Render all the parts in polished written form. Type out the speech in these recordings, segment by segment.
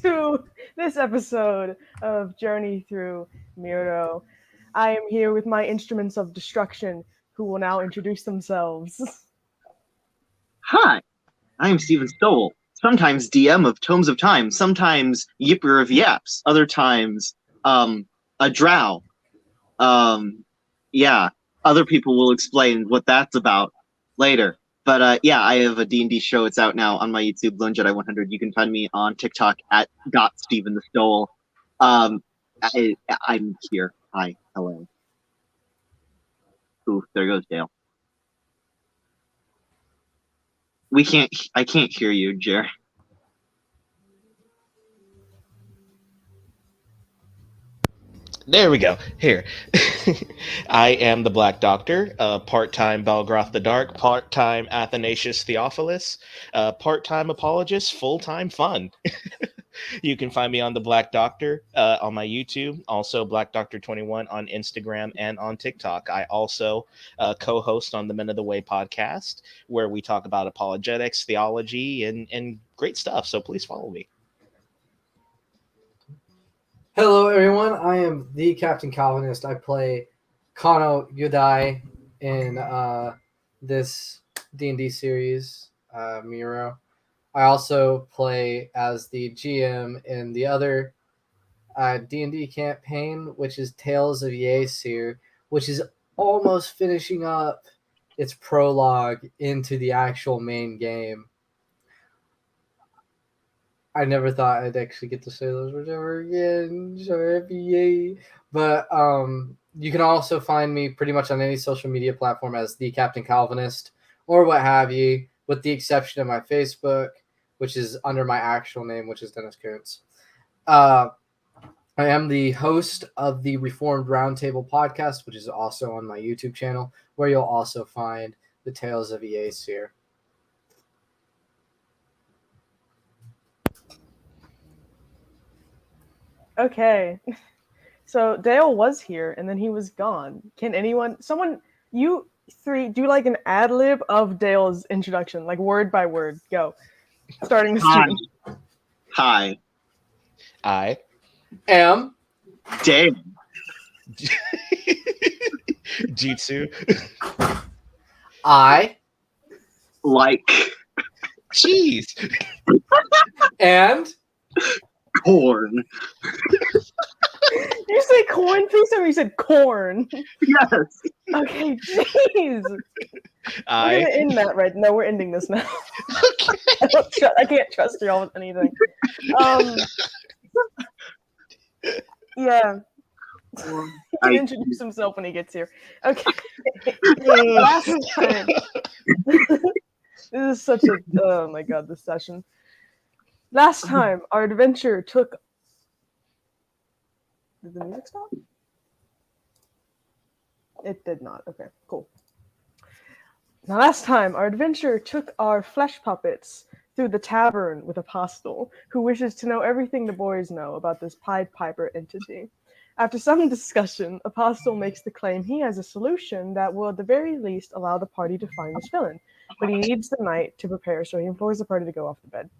to this episode of Journey Through Miro. I am here with my instruments of destruction who will now introduce themselves. Hi, I am Stephen Stowell, sometimes DM of Tomes of Time, sometimes Yipper of Yaps, other times a drow. Um, yeah, other people will explain what that's about later. But yeah, I have a D&D show. It's out now on my YouTube, Lone Jedi 100. You can find me on TikTok at @Stephen the Stowell. Um, I'm here. Hi, hello. Ooh, there goes Dale. We can't. I can't hear you, Jer. There we go. Here. I am the Black Doctor, part-time Belgroth the Dark, part-time Athanasius Theophilus, part-time apologist, full-time fun. You can find me on the Black Doctor on my YouTube, also Black Doctor 21 on Instagram and on TikTok. I also co-host on the Men of the Way podcast, where we talk about apologetics, theology, and great stuff. So please follow me. Hello, everyone. I am the Captain Calvinist. I play Kano Yudai in this D&D series, Miro. I also play as the GM in the other D&D campaign, which is Tales of Yeasir, which is almost finishing up its prologue into the actual main game. I never thought I'd actually get to say those words ever again. Sorry, yay. But you can also find me pretty much on any social media platform as the Captain Calvinist or what have you, with the exception of my Facebook, which is under my actual name, which is Dennis Kuntz. I am the host of the Reformed Roundtable podcast, which is also on my YouTube channel, where you'll also find the Tales of Yeasir. Okay. So Dale was here and then he was gone. Can you three, do like an ad lib of Dale's introduction, like word by word? Go. Starting the Hi, stream. hi, I M. Dale. Jitsu. I. Like Cheese. And. corn. You say corn piece or you said corn? Yes. Okay, jeez. We're I gonna end that right now. We're ending this now. I can't trust y'all with anything. Yeah. He can I introduce himself when he gets here. Okay. Last time. This is such a oh my god, this session. Last time our adventure took. Did the music stop? It did not. Okay, cool. Now, last time our adventure took our flesh puppets through the tavern with Apostle, who wishes to know everything the boys know about this Pied Piper entity. After some discussion, Apostle makes the claim he has a solution that will at the very least allow the party to find this villain, but he needs the night to prepare, so he implores the party to go off to bed.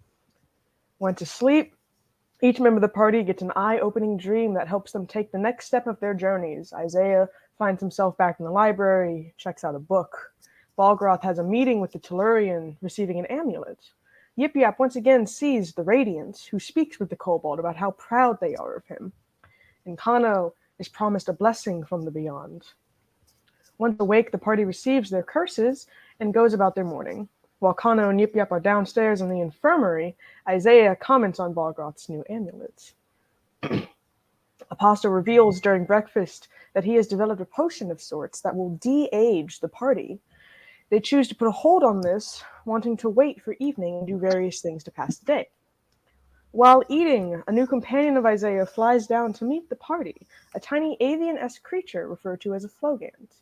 Went to sleep. Each member of the party gets an eye-opening dream that helps them take the next step of their journeys. Isaiah finds himself back in the library, checks out a book. Balgroth has a meeting with the Tellurian, receiving an amulet. Yip Yap once again sees the Radiant, who speaks with the Kobold about how proud they are of him. And Kano is promised a blessing from the beyond. Once awake, the party receives their curses and goes about their morning. While Kano and Yip Yap are downstairs in the infirmary, Isaiah comments on Balgroth's new amulet. Apostle reveals during breakfast that he has developed a potion of sorts that will de-age the party. They choose to put a hold on this, wanting to wait for evening and do various things to pass the day. While eating, a new companion of Isaiah flies down to meet the party, a tiny avian-esque creature referred to as a flogant.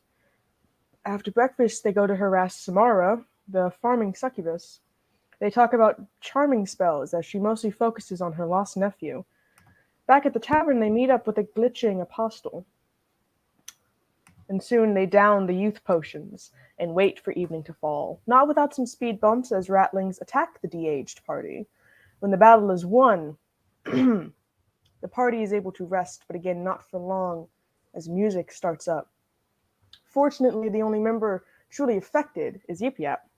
After breakfast, they go to harass Samara, the farming succubus. They talk about charming spells as she mostly focuses on her lost nephew. Back at the tavern, they meet up with a glitching apostle. And soon they down the youth potions and wait for evening to fall, not without some speed bumps as ratlings attack the de-aged party. When the battle is won, the party is able to rest, but again, not for long, as music starts up. Fortunately, the only member truly affected is Yip Yap,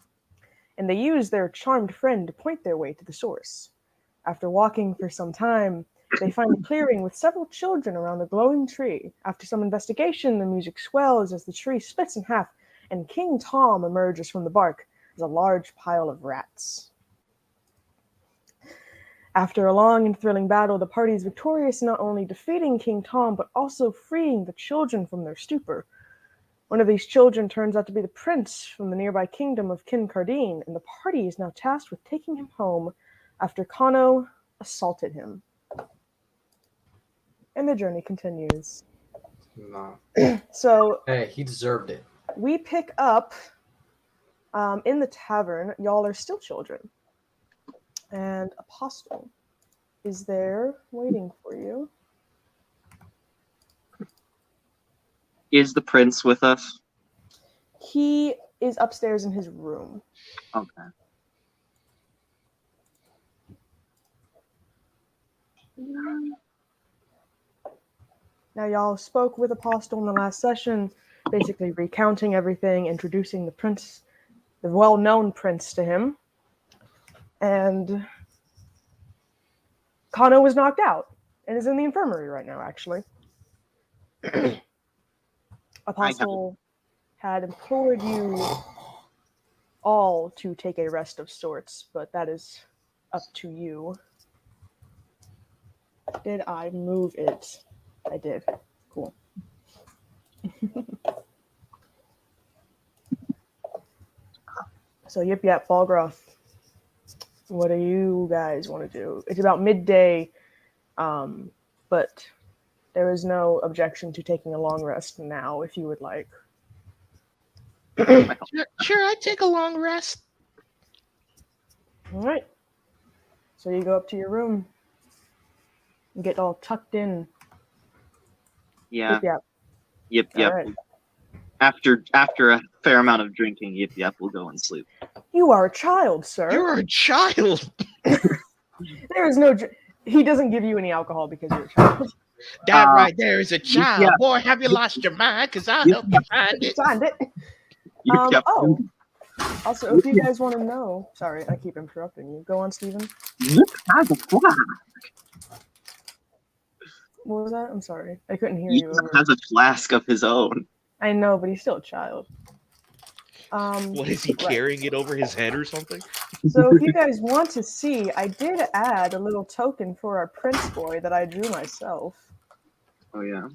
and they use their charmed friend to point their way to the source. After walking for some time, they find a clearing with several children around a glowing tree. After some investigation, the music swells as the tree splits in half, and King Tom emerges from the bark as a large pile of rats. After a long and thrilling battle, the party is victorious, not only defeating King Tom, but also freeing the children from their stupor. One of these children turns out to be the prince from the nearby kingdom of Kincardine, and the party is now tasked with taking him home after Kano assaulted him. And the journey continues. No. So Hey, he deserved it. we pick up in the tavern. Y'all are still children. And Apostle is there waiting for you. Is the prince with us? He is upstairs in his room. Okay. Now, y'all spoke with Apostle in the last session, basically recounting everything, introducing the prince, the well-known prince to him. And Kano was knocked out and is in the infirmary right now, actually. Apostle had implored you all to take a rest of sorts, but that is up to you. Did I move it? I did. Cool. So, Yip Yap, Balgroth, what do you guys want to do? It's about midday, but there is no objection to taking a long rest now if you would like. Sure, I'd take a long rest. All right. So you go up to your room and get all tucked in. Yeah. Yip Yip All Yap. right. After a fair amount of drinking, Yip Yap will go and sleep. You are a child, sir. You're a child. There is no. He doesn't give you any alcohol because you're a child. That right there is a child. yeah. Boy, have you lost your mind? Because I'll Yip help you find it. Find it. Yip Yap. Also, if you guys want to know, sorry, I keep interrupting you. Go on, Steven. Yip has a flask. What was that? I'm sorry, I couldn't hear Yip you. Over. has a flask of his own. I know, but he's still a child. What is he carrying it over his head or something? So if you guys want to see, I did add a little token for our prince boy that I drew myself. Oh yeah.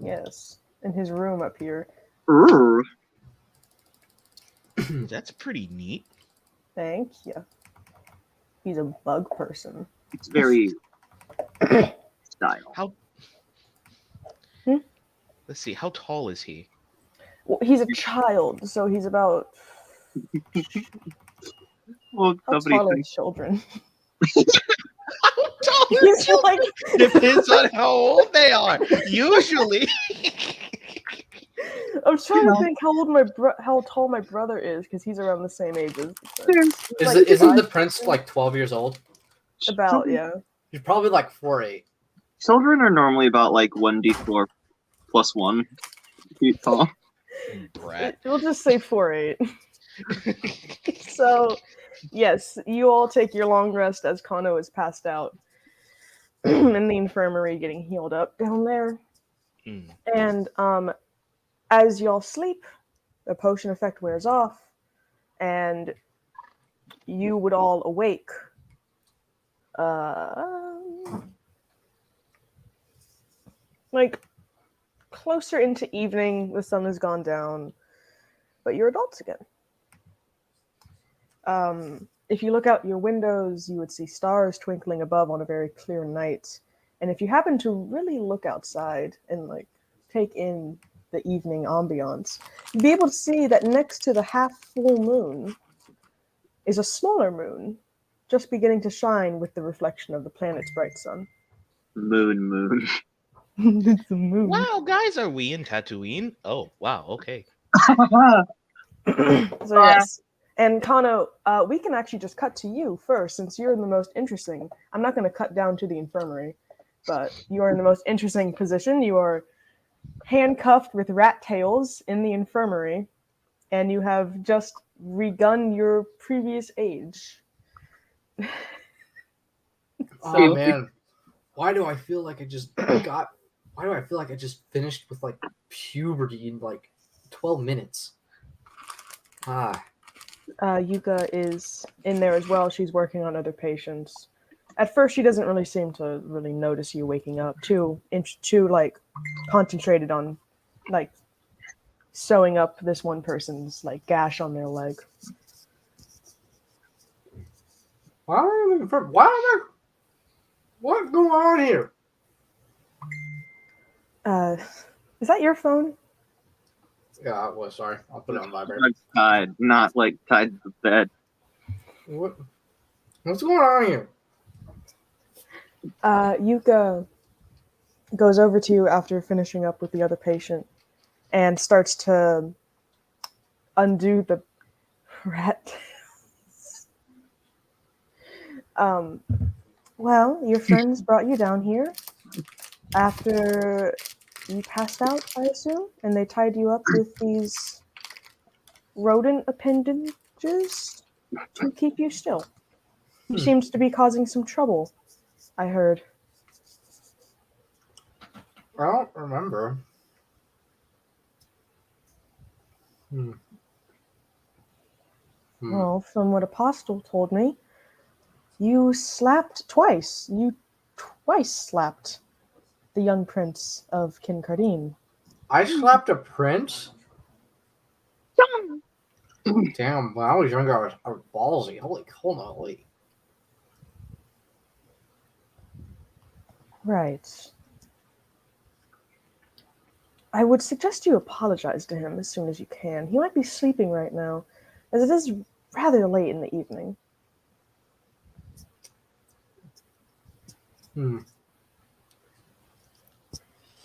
Yes, in his room up here. Urgh. That's pretty neat. Thank you. He's a bug person. It's very style. How? Let's see. How tall is he? Well, he's a child, so he's about Well, how somebody tall are thinks children? How tall is He's he? like Depends on how old they are. Usually. I'm trying to think how tall my brother is because he's around the same age as. Isn't the prince like 12 years old? About yeah. He's probably like 4'8". children are normally about like 1d4 plus 1 feet tall. Brat. We'll just say 4'8". So, yes, you all take your long rest as Kano is passed out in the infirmary, getting healed up down there. Mm. And as y'all sleep, the potion effect wears off, and you would all awake. Like closer into evening, the sun has gone down, but you're adults again. If you look out your windows, you would see stars twinkling above on a very clear night. And if you happen to really look outside and like take in the evening ambiance, you'd be able to see that next to the half full moon is a smaller moon, just beginning to shine with the reflection of the planet's bright sun. Moon. It's a moon. Wow, guys, are we in Tatooine? Oh, wow, okay. So yes, And Kano, we can actually just cut to you first, since you're in the most interesting. I'm not going to cut down to the infirmary, but you are in the most interesting position. You are handcuffed with rat tails in the infirmary, and you have just regun your previous age. Oh So, man, why do I feel like I just got? Why do I feel like I just finished with like puberty in like 12 minutes? Ah, Yuka is in there as well. She's working on other patients. At first, she doesn't really seem to really notice you waking up. Too like concentrated on like sewing up this one person's like gash on their leg. why am I looking for? Why am I? What's going on here? Uh, is that your phone? Yeah, well, sorry. I'll put it on vibrate. Tied, not like tied to the bed. What's going on here? Yuka goes over to you after finishing up with the other patient and starts to undo the rat. um, well, your friends brought you down here after you passed out, I assume, and they tied you up with these rodent appendages to keep you still. You seems to be causing some trouble, I heard. I don't remember. Well, from what Apostle told me, you slapped twice. You twice slapped the young prince of Kincardine. I slapped a prince. Damn, when I was younger, I was ballsy. Holy. Right. I would suggest you apologize to him as soon as you can. He might be sleeping right now, as it is rather late in the evening.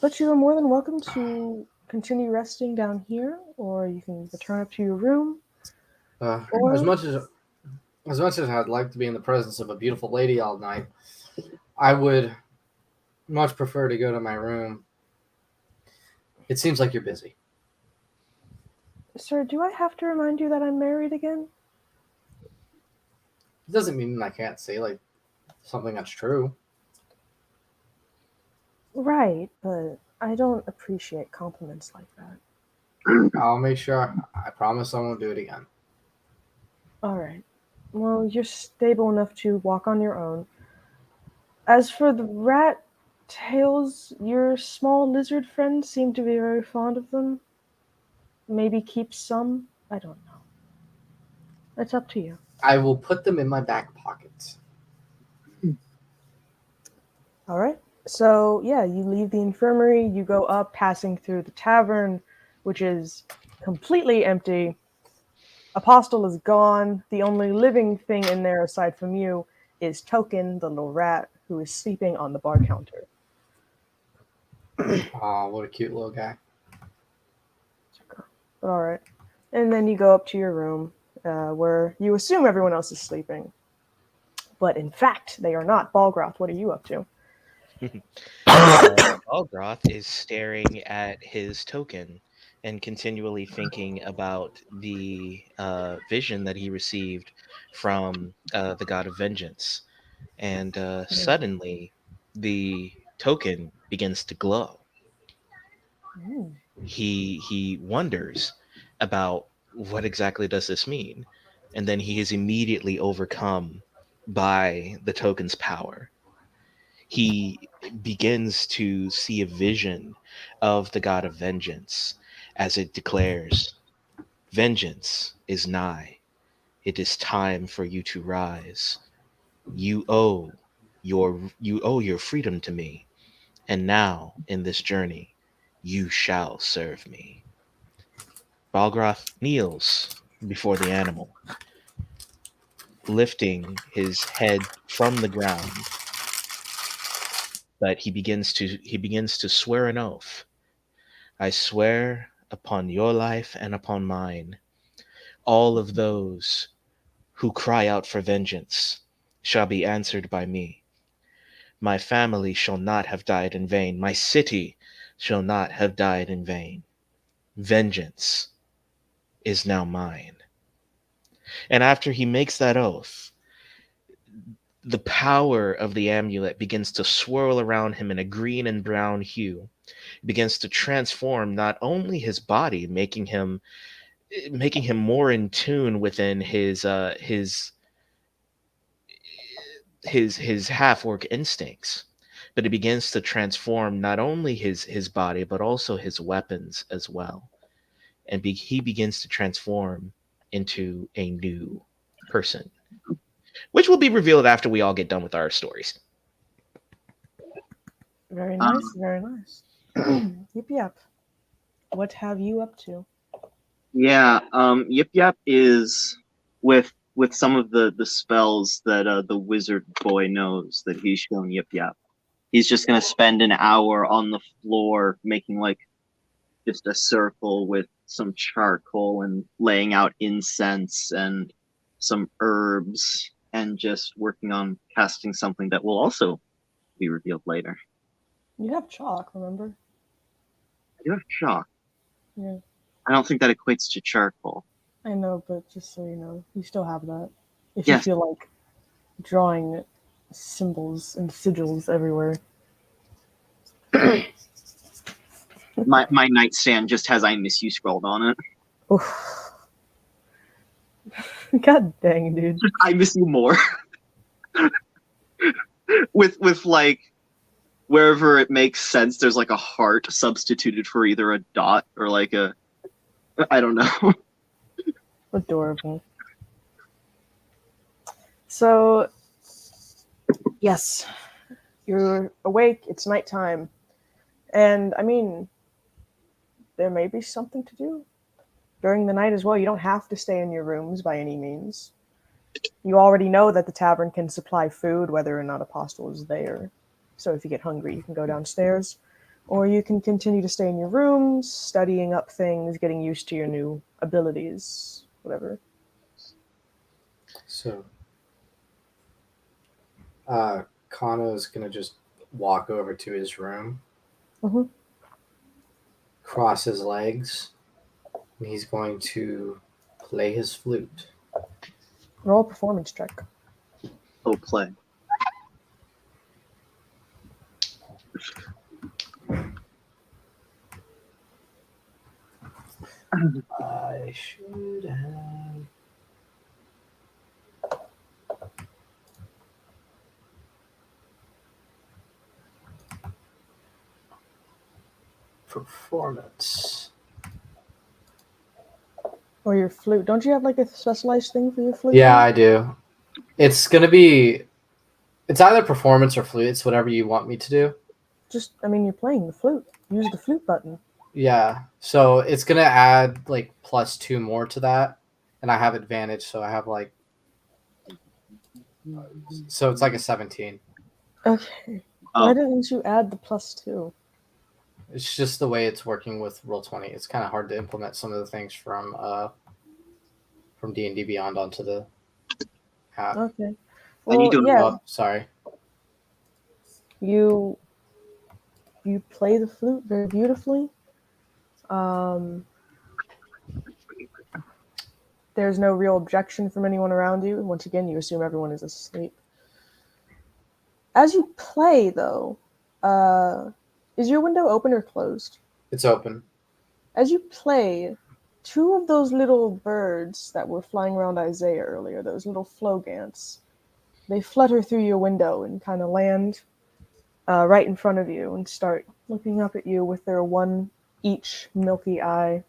But you are more than welcome to continue resting down here, or you can return up to your room. Or- As much as I'd like to be in the presence of a beautiful lady all night, I would much prefer to go to my room. It seems like you're busy. Sir, do I have to remind you that I'm married again? It doesn't mean I can't say like something that's true. Right, but I don't appreciate compliments like that. I'll make sure. I promise I won't do it again. Alright. Well, you're stable enough to walk on your own. As for the rat tails, your small lizard friends seem to be very fond of them. Maybe keep some? I don't know. It's up to you. I will put them in my back pocket. Alright. So, yeah, you leave the infirmary, you go up, passing through the tavern, which is completely empty. Apostle is gone. The only living thing in there aside from you is Token, the little rat, who is sleeping on the bar counter. Oh, what a cute little guy. But alright. And then you go up to your room, where you assume everyone else is sleeping. But in fact, they are not. Balgroth, what are you up to? Balgroth is staring at his token and continually thinking about the vision that he received from the god of vengeance. And suddenly, the token begins to glow. Ooh. He wonders about what exactly does this mean, and then he is immediately overcome by the token's power. He begins to see a vision of the god of vengeance as it declares, vengeance is nigh. It is time for you to rise. You owe your freedom to me, and now in this journey you shall serve me. Balgroth kneels before the animal, lifting his head from the ground, but he begins to swear an oath. I swear upon your life and upon mine, All of those who cry out for vengeance shall be answered by me. My family shall not have died in vain. My city shall not have died in vain. Vengeance is now mine. And after he makes that oath, the power of the amulet begins to swirl around him in a green and brown hue. It begins to transform not only his body, making him more in tune within his half orc instincts, but it begins to transform not only his body but also his weapons as well, and he begins to transform into a new person, which will be revealed after we all get done with our stories. Very nice, very nice. Yip yap. What have you up to? Yeah, Yip Yap is with some of the spells that the wizard boy knows that he's shown Yip Yap. He's just gonna spend an hour on the floor making like just a circle with some charcoal and laying out incense and some herbs and just working on casting something that will also be revealed later. You have chalk, remember? I do have chalk. Yeah. I don't think that equates to charcoal. I know, but just so you know, you still have that. If Yes. you feel like drawing symbols and sigils everywhere. My nightstand just has "I miss you" scrawled on it. Oof. God dang, dude. I miss you more. with like wherever it makes sense, there's like a heart substituted for either a dot or like a, I don't know. Adorable. So, yes, you're awake. It's nighttime. And, I mean, there may be something to do during the night as well. You don't have to stay in your rooms by any means. You already know that the tavern can supply food, whether or not Apostle is there. So if you get hungry, you can go downstairs. Or you can continue to stay in your rooms, studying up things, getting used to your new abilities, whatever. So, Kano's gonna just walk over to his room, Mhm. cross his legs, and he's going to play his flute. Roll a performance check. Oh, play. I should have. Performance. Or your flute. Don't you have like a specialized thing for your flute? Yeah, I do. It's gonna be. It's either performance or flute. It's whatever you want me to do. Just, I mean, you're playing the flute. Use the flute button. Yeah. So it's gonna add like +2 more to that, and I have advantage, so I have like. So it's like a 17. Okay. Oh. Why didn't you add the +2? It's just the way it's working with Roll20. It's kind of hard to implement some of the things from D&D Beyond onto the app. Okay. I need Well, to- yeah, Oh, sorry. you play the flute very beautifully. There's no real objection from anyone around you. Once again, you assume everyone is asleep. As you play, though, is your window open or closed? It's open. As you play, two of those little birds that were flying around Isaiah earlier, those little flogants, they flutter through your window and kind of land right in front of you and start looking up at you with their one each milky eye.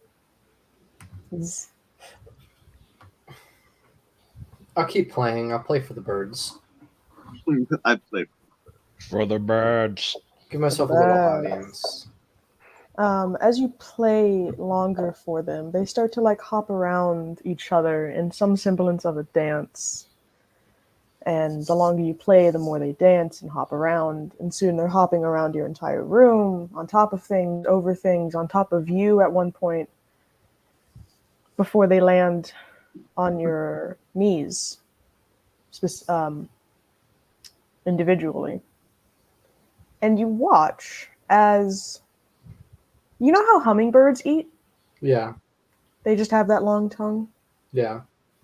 I'll keep playing. I'll play for the birds. I played. For the birds. Give myself a little Birds. audience. As you play longer for them, they start to like hop around each other in some semblance of a dance. And the longer you play, the more they dance and hop around. And soon they're hopping around your entire room, on top of things, over things, on top of you at one point, before they land on your knees, individually. And you watch as, you know how hummingbirds eat? Yeah. They just have that long tongue. Yeah.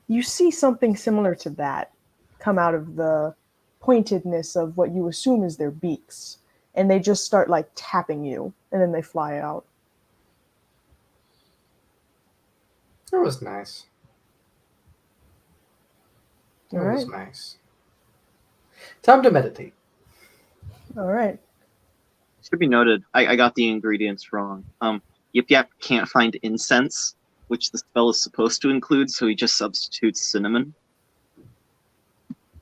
You see something similar to that come out of the pointedness of what you assume is their beaks. And they just start like tapping you, and then they fly out. That was nice. That All was right. nice. Time to meditate. All right. Should be noted, I got the ingredients wrong. Yip Yap can't find incense, which the spell is supposed to include, so he just substitutes cinnamon.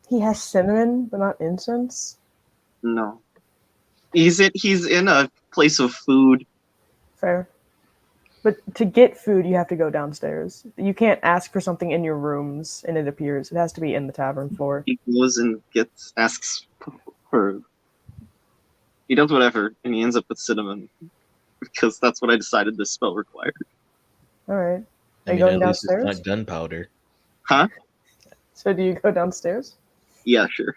He has cinnamon, but not incense. No. He's in a place of food. Fair. But to get food, you have to go downstairs. You can't ask for something in your rooms and it appears. It has to be in the tavern floor. He goes and asks for. He does whatever, and he ends up with cinnamon because that's what I decided this spell required. All right. I Are you mean, going at least it's downstairs? not gunpowder. Huh? So do you go downstairs? Yeah, sure.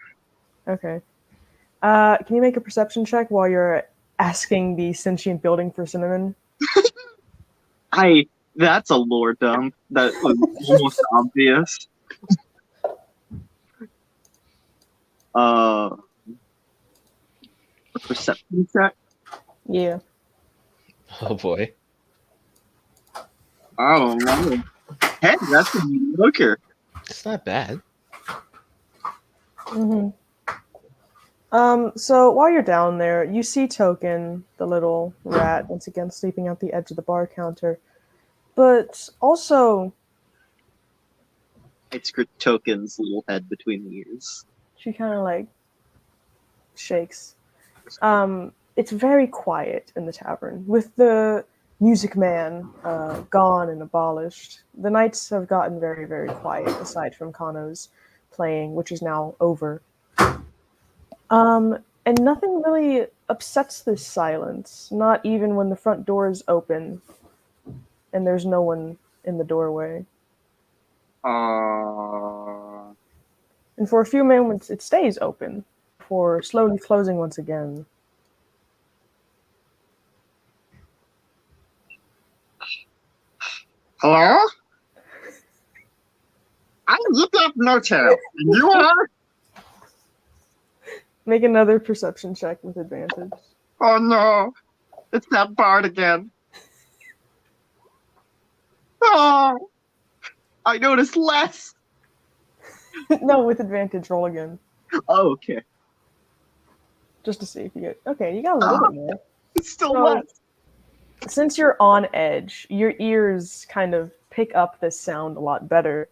Okay. Can you make a perception check while you're asking the sentient building for cinnamon? That's a lore dump. That was almost obvious. A perception check? Yeah. Oh boy. I don't know. Hey, that's a mediocre. It's not bad. Mm-hmm. So while you're down there, you see Token, the little rat, once again sleeping at the edge of the bar counter. But also, I screw Token's little head between the ears. she kind of like shakes. It's very quiet in the tavern, with the music man gone and abolished. The nights have gotten very, very quiet, aside from Kano's playing, which is now over. And nothing really upsets this silence, not even when the front door is open and there's no one in the doorway. And for a few moments, it stays open, before slowly closing once again. Hello? I'm Yip Yap No Tail, and you are? Make another perception check with advantage. Oh no, it's that bard again. Oh, I noticed less. No, with advantage, roll again. Oh, okay. Just to see if you get... Okay, you got a little bit more. It's still So, less. since you're on edge, your ears kind of pick up this sound a lot better.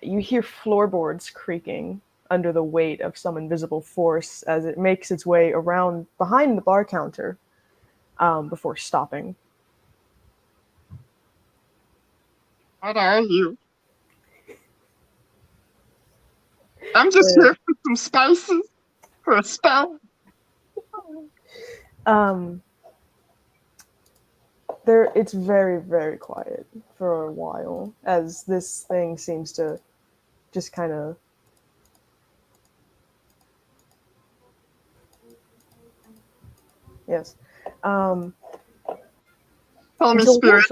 You hear floorboards creaking under the weight of some invisible force as it makes its way around behind the bar counter before stopping. What are you? I'm just here for some spices for a spell. It's very, very quiet for a while as this thing seems to just kind of... Yes. Tell me, Until spirit.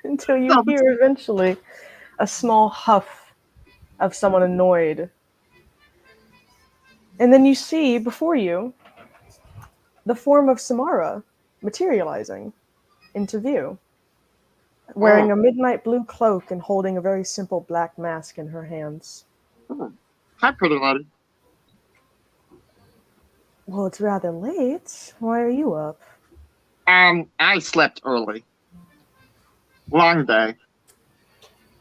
until you hear eventually a small huff of someone annoyed. And then you see before you the form of Samara materializing into view, wearing a midnight blue cloak and holding a very simple black mask in her hands. Hi, pretty lady. Well, it's rather late. Why are you up? I slept early. Long day.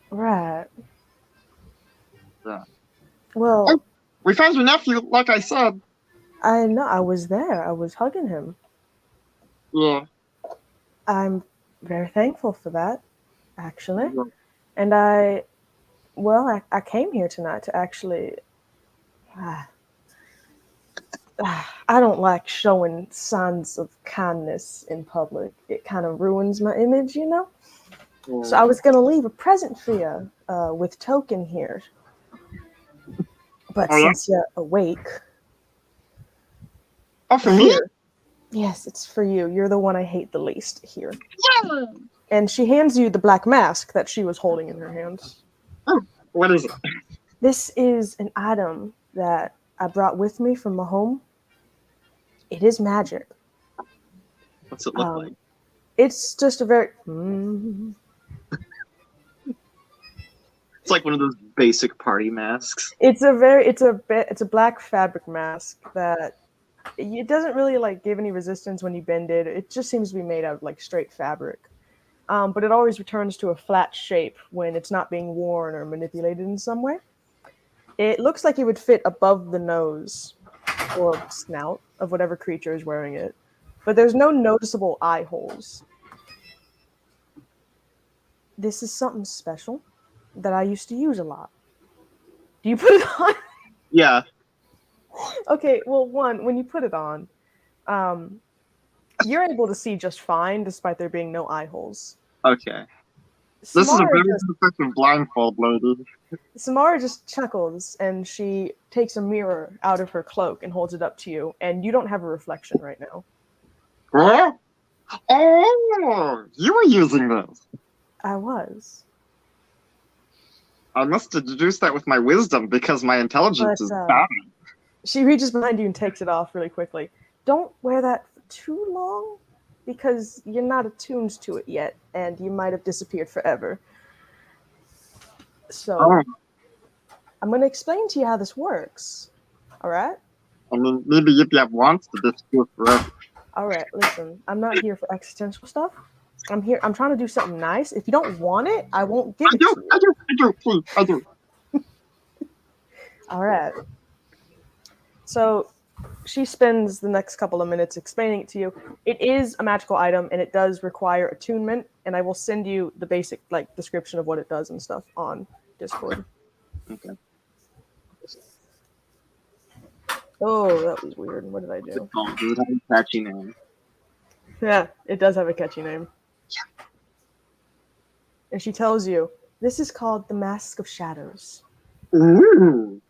Right. Yeah. Well, Oh, we found your nephew, like I said. I know. I was there. I was hugging him. Yeah. I'm very thankful for that, actually. Yeah. And I came here tonight to actually... I don't like showing signs of kindness in public. It kind of ruins my image, you know? So I was gonna leave a present for you with token here, but Oh, yeah? since you're awake, Oh, for me? here. Yes, it's for you. You're the one I hate the least here. Yeah. And she hands you the black mask that she was holding in her hands. Oh, what is it? This is an item that I brought with me from my home. It is magic. What's it look like? It's just a very It's like one of those basic party masks. it's a black fabric mask that it doesn't really like give any resistance when you bend it. It just seems to be made out of like straight fabric. But it always returns to a flat shape when it's not being worn or manipulated in some way. It looks like it would fit above the nose or snout of whatever creature is wearing it, but there's no noticeable eye holes. This is something special that I used to use a lot. Do you put it on? Yeah. Okay, well, one, when you put it on, you're able to see just fine despite there being no eye holes. Okay. This is a Samara very just, effective blindfold, lady. Samara just chuckles and she takes a mirror out of her cloak and holds it up to you, and you don't have a reflection right now. Huh? Oh, you were using this. I was. I must have deduced that with my wisdom because my intelligence is But, bad. She reaches behind you and takes it off really quickly. Don't wear that for too long, because you're not attuned to it yet, and you might have disappeared forever. So, Oh, I'm going to explain to you how this works. All right? I mean, maybe Yip Yap wants to disappear forever. All right, listen. I'm not here for existential stuff. I'm trying to do something nice. If you don't want it, I won't give it to you. I do, please, I do. All right. So, she spends the next couple of minutes explaining it to you. It is a magical item, and it does require attunement, and I will send you the basic like description of what it does and stuff on Discord. Okay. Oh, that was weird. What did I do? Oh, does it have a catchy name? Yeah, it does have a catchy name. And she tells you, this is called the Mask of Shadows. Ooh.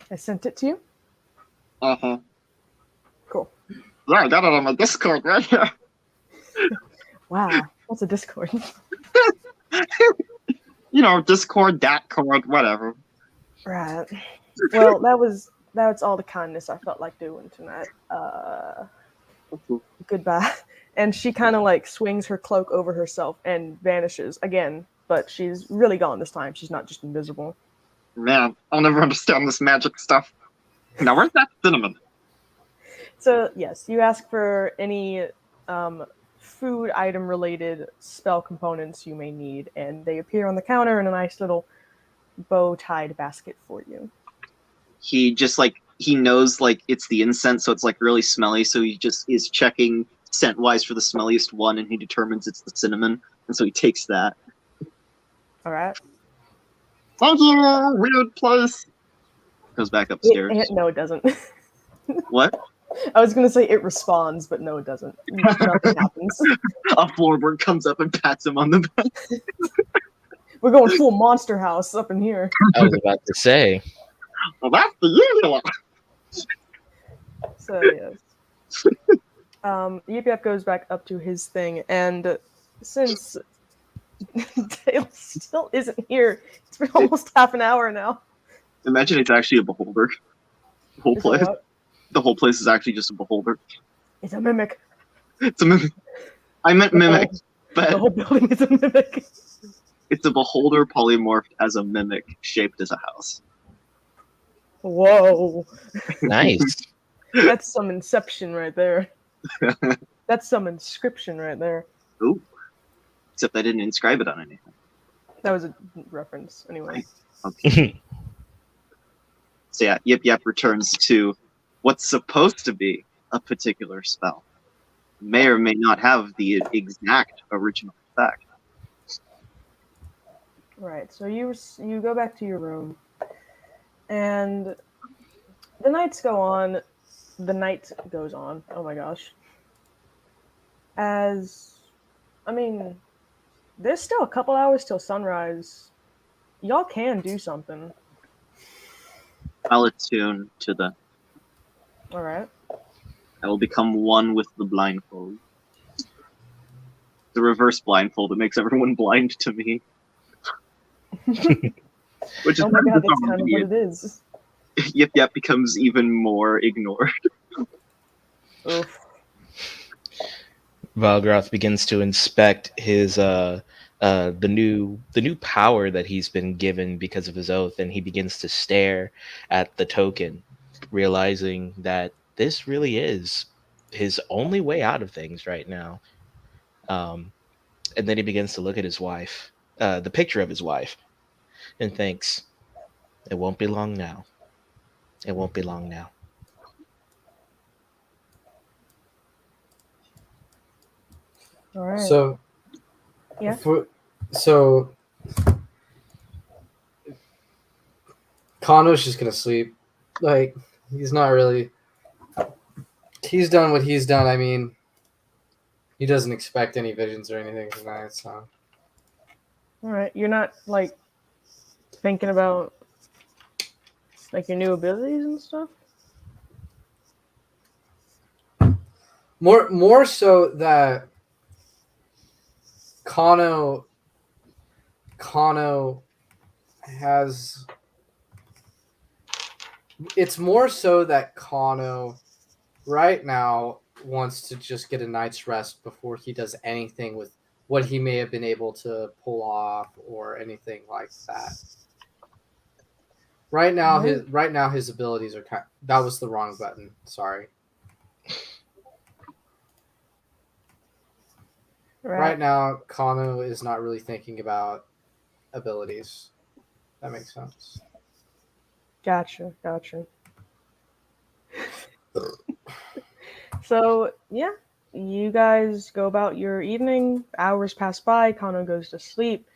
I sent it to you. Uh-huh. Cool. Yeah, I got it on my Discord right here. Wow, what's a Discord? You know, Discord, Datcord, whatever. Right. Well, that's all the kindness I felt like doing tonight. Goodbye. And she kind of like swings her cloak over herself and vanishes again, but she's really gone this time. She's not just invisible. Man, I'll never understand this magic stuff. Now, where's that cinnamon? So, yes, you ask for any food item related spell components you may need, and they appear on the counter in a nice little bow tied basket for you. He just like he knows like it's the incense, so it's like really smelly. So he just is checking scent wise for the smelliest one, and he determines it's the cinnamon, and so he takes that. All right. Thank you, weird place. Goes back upstairs. No, it doesn't. What? I was going to say it responds, but no, it doesn't. Nothing happens. A floorboard comes up and pats him on the back. We're going full Monster House up in here. I was about to say. Well, that's the usual. So, yes. Yip Yap goes back up to his thing, and since Dale still isn't here, it's been almost half an hour now. Imagine it's actually a beholder. The whole Is it place. what? The whole place is actually just a beholder. It's a mimic. It's a mimic. I meant mimic, The but whole building is a mimic. it's a beholder polymorphed as a mimic shaped as a house. Whoa. Nice. That's some inception right there. That's some inscription right there. Ooh. Except I didn't inscribe it on anything. That was a reference, anyway. Okay. So yeah, Yip Yap returns to what's supposed to be a particular spell. May or may not have the exact original effect. Right, so you go back to your room, and the nights go on. The night goes on. Oh my gosh. As I mean, there's still a couple hours till sunrise. Y'all can do something. I'll attune to the. All right. I will become one with the blindfold. The reverse blindfold that makes everyone blind to me. Which is Oh my kind god, of that's bizarre. kind of what it is. Yip Yap becomes even more ignored. Oof. Valgroth begins to inspect his the new power that he's been given because of his oath, and he begins to stare at the token, realizing that this really is his only way out of things right now. And then he begins to look at his wife, the picture of his wife, and thinks, "It won't be long now. It won't be long now." All right. So, Yeah. so Kano's just gonna sleep. Like he's not really. He's done what he's done. I mean, he doesn't expect any visions or anything tonight. So All right. You're not like thinking about like your new abilities and stuff. more so that Kano has. It's more so that Kano right now wants to just get a night's rest before he does anything with what he may have been able to pull off or anything like that. Right now his abilities are that was the wrong button. Sorry. Right now Kano is not really thinking about abilities. That makes sense. Gotcha. So yeah, you guys go about your evening. Hours pass by. Kano goes to sleep,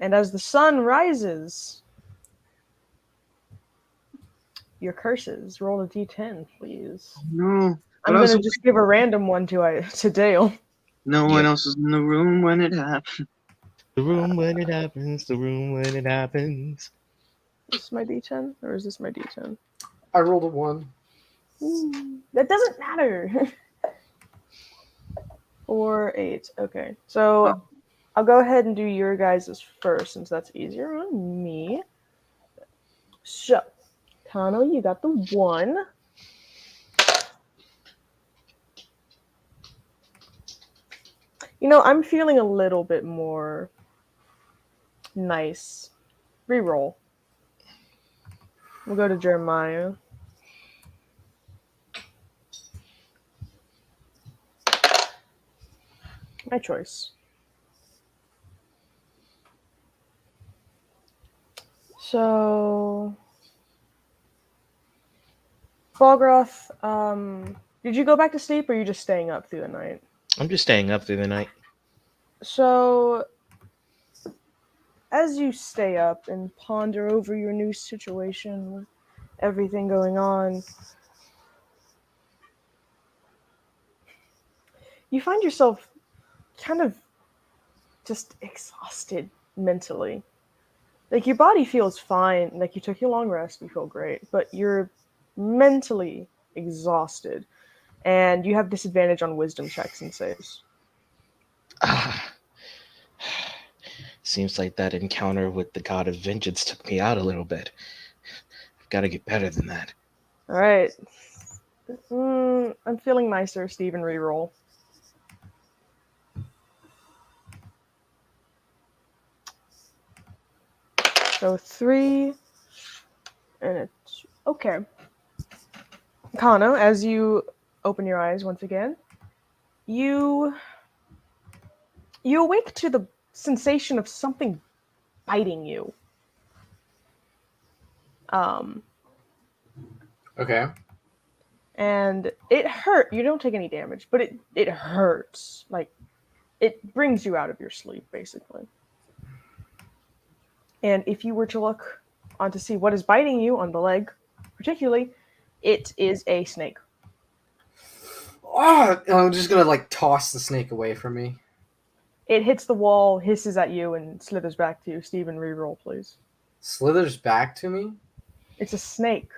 and as the sun rises, your curses. Roll a d10, please. No. I'm gonna just give a random one to Dale. No one Yep. else is in the room when it happened. The room when it happens. The room when it happens. Is this my d10 or is this my d10? I rolled a 1. That doesn't matter. 4, 8. Okay, so I'll go ahead and do your guys' first since that's easier on me. So, Kano, you got the 1. You know, I'm feeling a little bit more nice. Reroll. We'll go to Jeremiah. My choice. So, Falgroth, did you go back to sleep or are you just staying up through the night? I'm just staying up through the night. So, as you stay up and ponder over your new situation with everything going on, you find yourself kind of just exhausted mentally. Like, your body feels fine, like you took your long rest, you feel great, but you're mentally exhausted, and you have disadvantage on wisdom checks and saves. Seems like that encounter with the god of vengeance took me out a little bit. I've got to get better than that. All right. I'm feeling nicer, Steven. Reroll. So 3, and it's okay. Kano, as you open your eyes once again, you awake to the sensation of something biting you. Okay. And it hurt. You don't take any damage, but it hurts. Like, it brings you out of your sleep, basically. And if you were to look on to see what is biting you on the leg, particularly, it is a snake. Oh, I'm just gonna like toss the snake away from me. It hits the wall, hisses at you, and slithers back to you. Steven, reroll, please. Slithers back to me? It's a snake.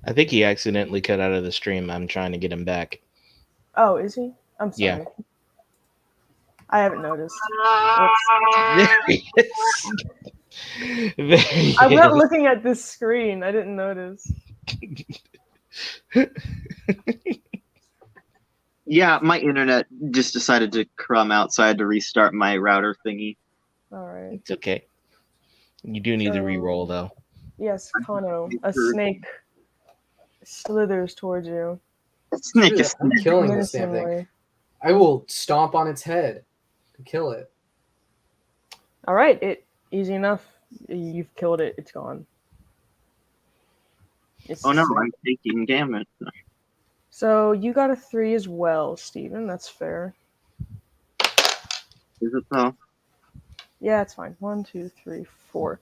I think he accidentally cut out of the stream. I'm trying to get him back. Oh, is he? I'm Yeah. sorry. I haven't noticed. There he is. There he I'm not is. looking at this screen. I didn't notice. Yeah, my internet just decided to crumb out, so I had to restart my router thingy. All right. It's okay. You do need to re-roll, though. Yes, Kano, a snake slithers towards you. Snake Dude, is I'm snake. killing this damn thing. menacingly. I will stomp on its head and kill it. All right, easy enough. You've killed it. It's gone. It's Oh no, sick. I'm taking damage. So you got a 3 as well, Steven. That's fair. Is it though? Yeah, it's fine. 1, 2, 3, 4.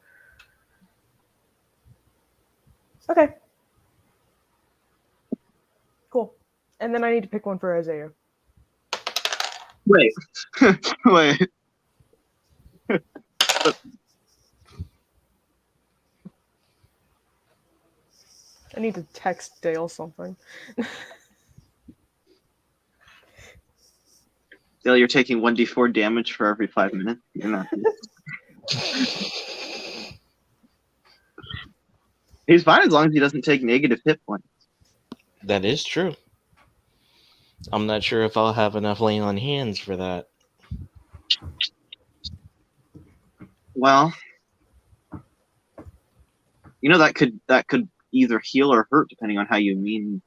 Okay. Cool. And then I need to pick one for Isaiah. Wait. Wait. I need to text Dale something. Dale, you're taking 1d4 damage for every 5 minutes. You're not. He's fine as long as he doesn't take negative hit points. That is true. I'm not sure if I'll have enough laying on hands for that. Well, you know that could either heal or hurt depending on how you mean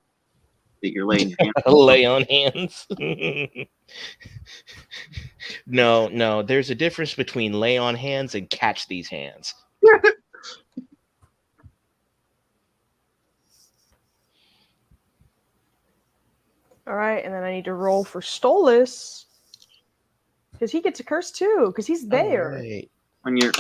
that you're laying hands. Lay on hands. No. There's a difference between lay on hands and catch these hands. All right, and then I need to roll for Stolas. Because he gets a curse too, because he's there. Right. when you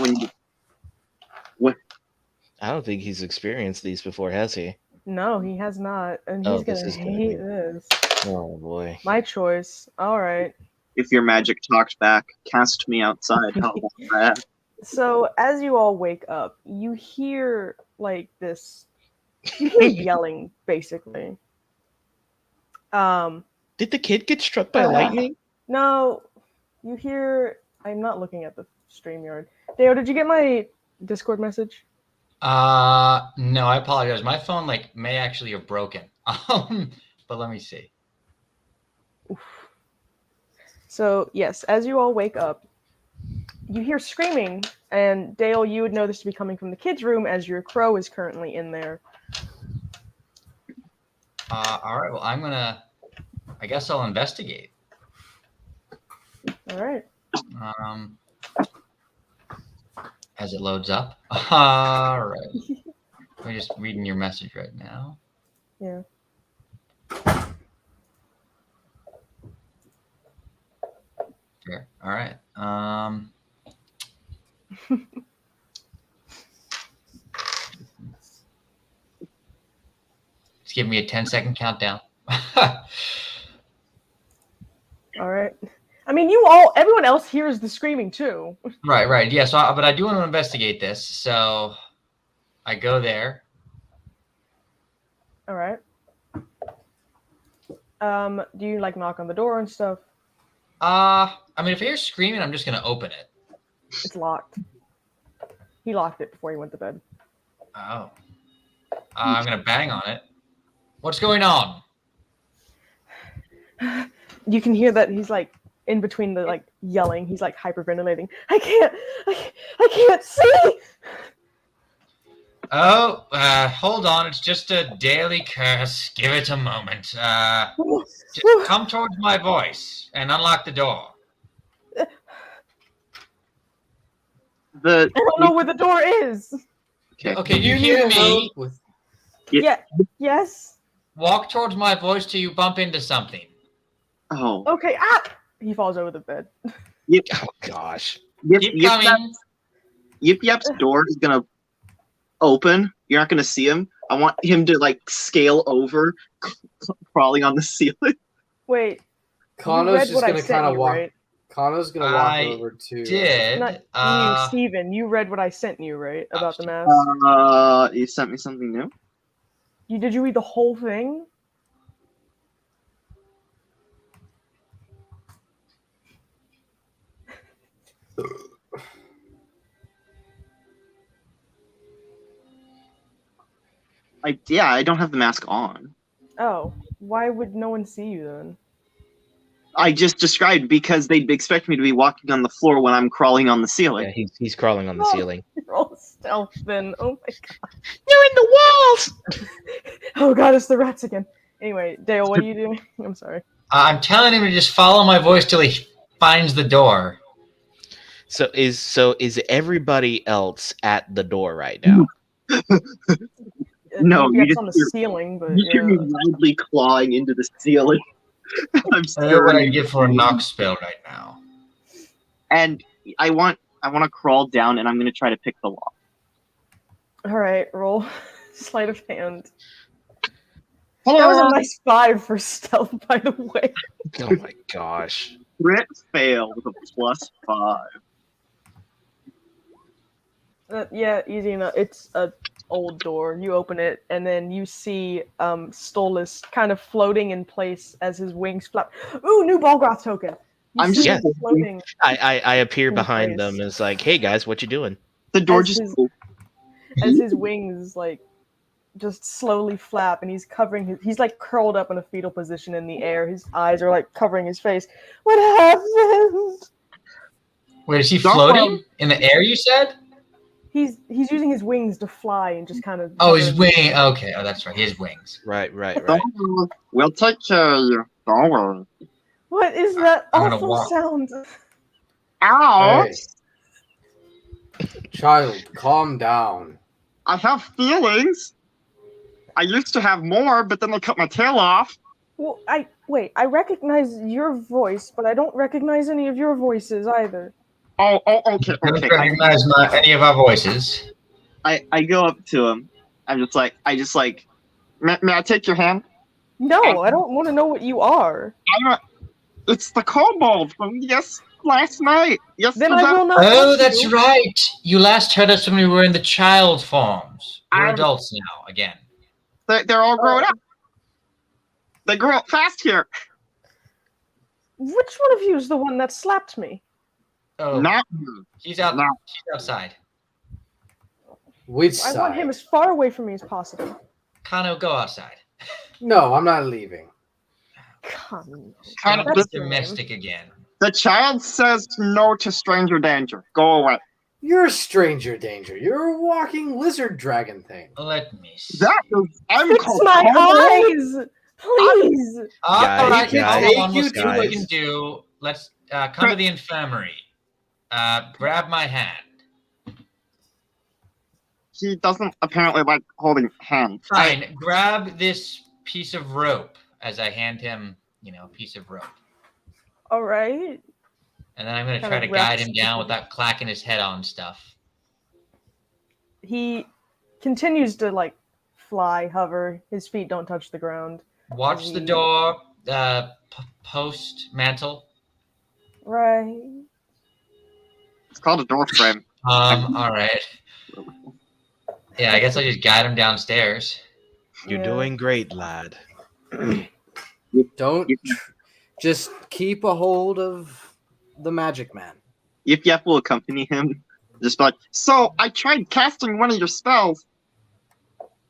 I don't think he's experienced these before, has he? No, he has not. And Oh, he's this going is to gonna hate be- this. Oh boy. My choice. All right. if your magic talked back, cast me outside. How about that? So as you all wake up, you hear like this. You hear yelling, basically. Did the kid get struck by lightning? No, you hear. I'm not looking at the StreamYard. Dale, did you get my Discord message? No, I apologize. My phone may actually have broken. But let me see. So yes, as you all wake up, you hear screaming, and Dale, you would know this to be coming from the kids' room, as your crow is currently in there. All right. Well, I guess I'll investigate. All right. As it loads up. All right. I'm just reading your message right now. Yeah. Sure. All right. Just give me a 10-second countdown. All right. I mean, everyone else hears the screaming too. Right. Yeah. But I do want to investigate this. So I go there. All right. Do you knock on the door and stuff? I mean, if I hear screaming, I'm just gonna open it. It's locked. He locked it before he went to bed. Oh. I'm gonna bang on it. What's going on? You can hear that he's in between the yelling. He's hyperventilating. I can't see. Oh, hold on. It's just a daily curse. Give it a moment. Just come towards my voice and unlock the door. I don't know where the door is. Okay, you hear me? Yeah. Yes. Walk towards my voice till you bump into something. Oh. Okay. Ah! He falls over the bed. Yep. Oh gosh. Keep coming. Yip Yap's door is gonna open. You're not gonna see him. I want him to scale over, crawling on the ceiling. Wait. You Kano's read just what I gonna sent kind of you, walk. right? Kano's gonna walk I over to. did. Not you, Steven. You read what I sent you, right? About the mask. You sent me something new? Did you read the whole thing? I don't have the mask on. Oh, why would no one see you then? I just described because they'd expect me to be walking on the floor when I'm crawling on the ceiling. Yeah, he's crawling on the Oh. ceiling. Roll stealth then. Oh my god. You're in the walls. Oh god, it's the rats again. Anyway, Dale, what are you doing? I'm sorry. I'm telling him to just follow my voice till he finds the door. So is everybody else at the door right now? No, Maybe you it's just on the hear- ceiling, but You hear me yeah. loudly clawing into the ceiling. I'm I know what I scared. get for a knock spell right now. And I want to crawl down, and I'm going to try to pick the lock. All right, roll sleight of hand. Hello. That was a nice 5 for stealth, by the way. Oh my gosh. Crit fail with a +5. Yeah, easy enough. It's a old door. You open it, and then you see Stolas kind of floating in place as his wings flap. Ooh, new Balgroth token. You I'm see just- him floating. I appear In behind place. them and it's like, hey guys, what you doing? The door As just his- as his wings like just slowly flap, and he's like curled up in a fetal position in the air. His eyes are like covering his face. What happened? Wait, is he Don't floating in the air? You said? He's using his wings to fly and just kind of. Oh, his wing. Okay, oh, that's right. His wings. Right. Don't worry. We'll take care of you. Don't worry. What is that I'm gonna awful walk. sound? Ow! Hey, child, calm down. I have feelings. I used to have more, but then they cut my tail off. Well, I recognize your voice, but I don't recognize any of your voices either. Oh, okay. I don't recognize any of our voices. I go up to him. I just like, may I take your hand? No, I don't want to know what you are. It's the kobold from last night. Then I will not. Oh, touch that's you. right. You last heard us when we were in the child forms. We're I'm- adults now, again. They're all grown up. They grow up fast here. Which one of you is the one that slapped me? Oh, Not he's no. outside. Which I side? want him as far away from me as possible. Kano, go outside. No, I'm not leaving. Come. Kind of Don't That's be your domestic again. The child says no to stranger danger. Go away. You're stranger danger. You're a walking lizard dragon thing. Let me see. That is, I'm Fix called my kobold. eyes, please. All Guys, right, guys, hold on. We'll guys. see what we can do. Let's come to the infirmary. Grab my hand. He doesn't apparently like holding hands. Fine. Grab this piece of rope as I hand him, a piece of rope. All right. And then I'm going to Kinda try to guide wraps him down the- without clacking his head on stuff. He continues to fly, hover. His feet don't touch the ground. Watch the door, post mantle. Right. It's called a door frame. All right. Yeah, I guess I'll just guide him downstairs. You're Yeah. doing great, lad. Don't just keep a hold of the magic man. Yip Yap will accompany him. Just like, so I tried casting one of your spells.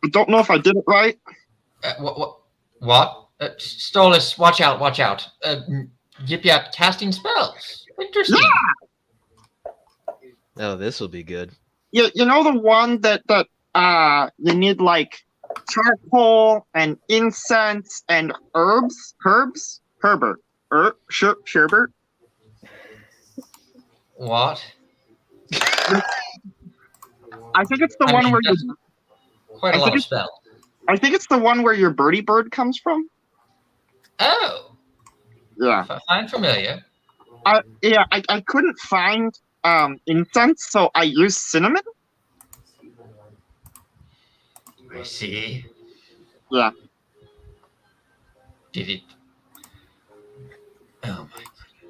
I don't know if I did it right. What? Stolas, watch out, watch out. Yip Yap casting spells. Interesting. Oh, this will be good. You know the one that you need like charcoal and incense and herbs? Sherbert. What? I think it's the I one mean, where that's quite a I lot think of it's- spells. I think it's the one where your birdie bird comes from. Oh, Yeah. fine, familiar. I couldn't find incense, so I used cinnamon. I see. Yeah. Did it? Oh my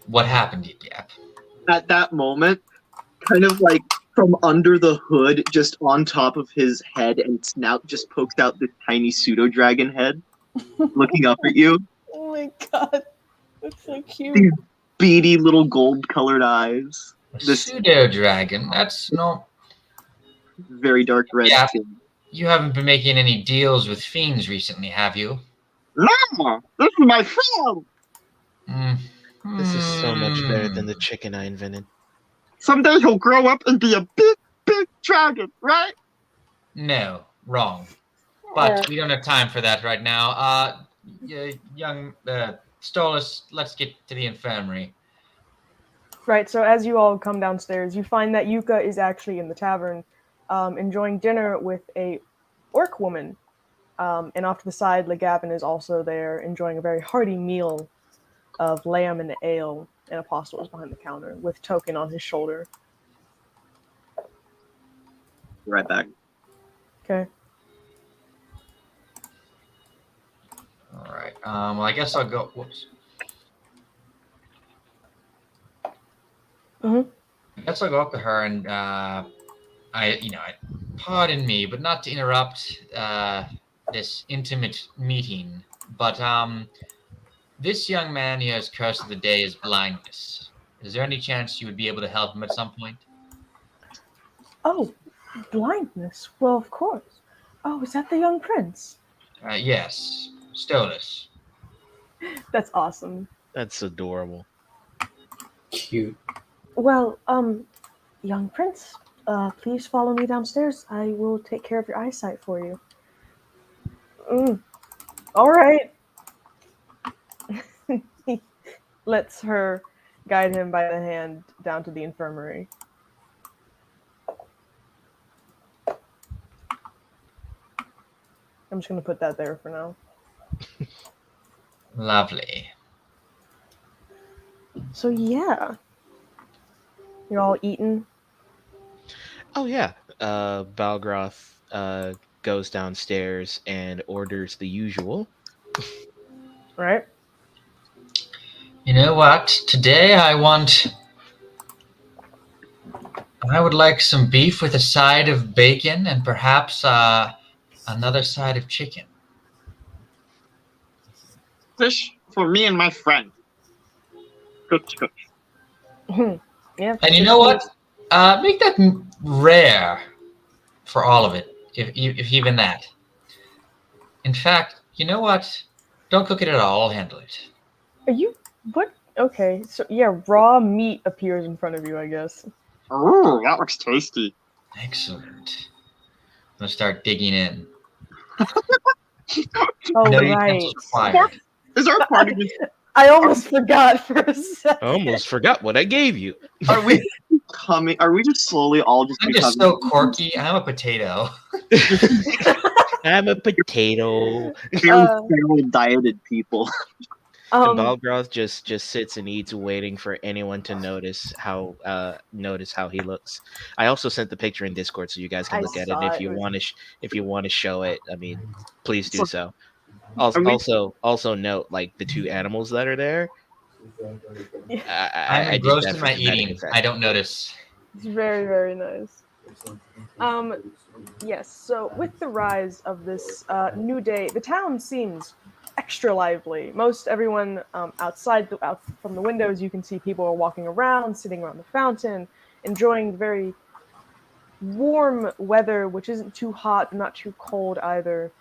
What happened, Yap? At that moment, kind of like from under the hood, just on top of his head and snout, just pokes out this tiny pseudo dragon head, looking up at you. Oh my god, that's so cute. These beady little gold-colored eyes. A This pseudo dragon? That's no. very dark red Yeah. skin. You haven't been making any deals with fiends recently, have you? No, this is my friend. Mm. This is so much better than Hmm. the chicken I invented. Someday he'll grow up and be a big, big dragon, right? No, wrong. But we don't have time for that right now. Young Stolas, let's get to the infirmary. Right, so as you all come downstairs, you find that Yuka is actually in the tavern, enjoying dinner with a orc woman. And off to the side, Legavin is also there, enjoying a very hearty meal of lamb and ale, and Apostle is behind the counter, with Token on his shoulder. Right back. Okay. All right. Well, I guess I'll go. Whoops. Mhm. I guess I'll go up to her and pardon me, but not to interrupt this intimate meeting. But this young man here's curse of the day is blindness. Is there any chance you would be able to help him at some point? Oh, blindness. Well, of course. Oh, is that the young prince? Yes, Stolas. That's awesome. That's adorable. Cute. Well, young prince, please follow me downstairs. I will take care of your eyesight for you. All right. He lets her guide him by the hand down to the infirmary. I'm just going to put that there for now. Lovely. So, yeah. You're all eating? Oh yeah. Balgroth goes downstairs and orders the usual. Right? You know what? Today I would like some beef with a side of bacon and perhaps another side of chicken. Fish for me and my friend. Good. Yeah. And you know what? Make that rare for all of it, if even that. In fact, you know what? Don't cook it at all. I'll handle it. Are you... What? Okay, so yeah, raw meat appears in front of you, I guess. Ooh, that looks tasty. Excellent. I'm gonna start digging in. Oh, No right. utensils required. Is our party just I almost forgot for a second. I almost forgot what I gave you. are we coming? Are we just slowly all just I'm becoming just so quirky. I'm a potato. I'm a potato. feral dieted people? And Balgroth just sits and eats, waiting for anyone to notice how he looks. I also sent the picture in Discord so you guys can I look at it. saw And if it. you want to if you want to show it, I mean, please do so. Are we- Also note like the two animals that are there. I'm I just engrossed have in for my dramatic eating. effect. I don't notice. It's very, very nice. Yes, so with the rise of this new day, the town seems extra lively. Most everyone outside out from the windows, you can see people are walking around, sitting around the fountain, enjoying the very warm weather, which isn't too hot, but not too cold either.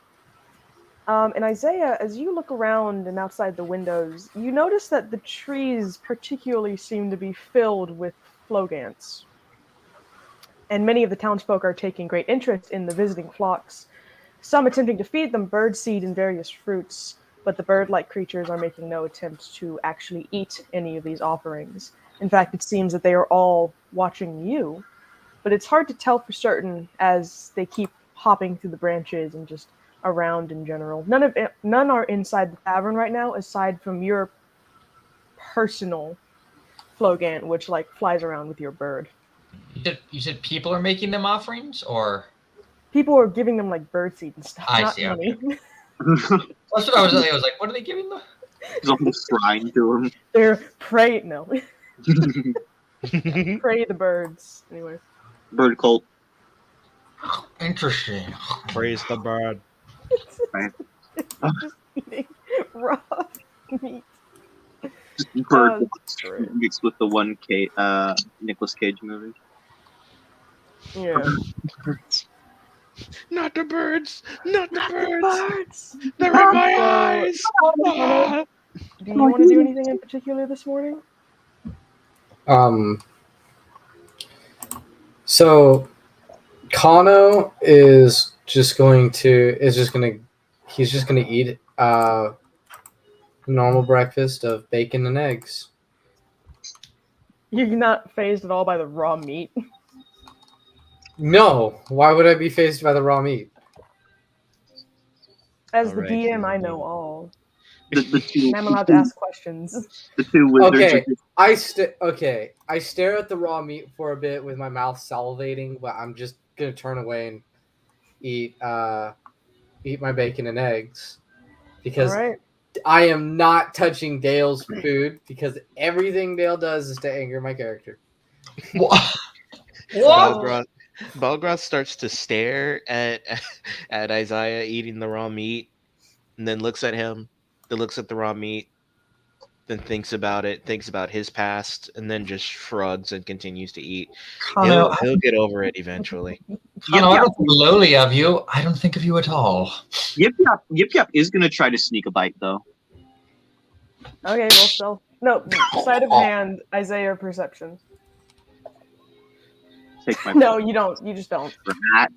And Isaiah, as you look around and outside the windows, you notice that the trees particularly seem to be filled with flogants. And many of the townsfolk are taking great interest in the visiting flocks, some attempting to feed them birdseed and various fruits, but the bird-like creatures are making no attempt to actually eat any of these offerings. In fact, it seems that they are all watching you, but it's hard to tell for certain as they keep hopping through the branches and just around in general. None are inside the tavern right now, aside from your personal flogant, which like flies around with your bird. You said people are making them offerings, or People are giving them like birdseed and stuff, I not see, money. that's what I was like. What are they giving them? There's a whole shrine to They're prey. No, him. pray the birds. Anyway. Bird cult. Interesting. Praise the bird. Right. Just eating raw meat. Just bird Great. mixed with the one Nicolas Cage movie. Yeah. Not the birds! Not the birds! Birds. They're in my So, eyes! Ah! do you want to do anything in particular this morning? So Kano is just going to eat normal breakfast of bacon and eggs. You're not phased at all by the raw meat. No, why would I be phased by the raw meat? As the Alright, DM, I Hugo. know all. The two, And I'm allowed to ask questions. the two wizards. Okay, are just- I stare at the raw meat for a bit with my mouth salivating, but I'm just gonna turn away and eat my bacon and eggs because All right. I am not touching Dale's food because everything Dale does is to anger my character. What? Balgroth starts to stare at Isaiah eating the raw meat, and then looks at him, then looks at the raw meat, then thinks about it, thinks about his past, and then just shrugs and continues to eat. Kano, He'll get over it eventually. I don't think lowly of you. I don't think of you at all. Yip Yap is gonna try to sneak a bite though. Okay, well, still. No, sleight of hand, Isaiah, perception. Take my No, you don't. You just don't. for that.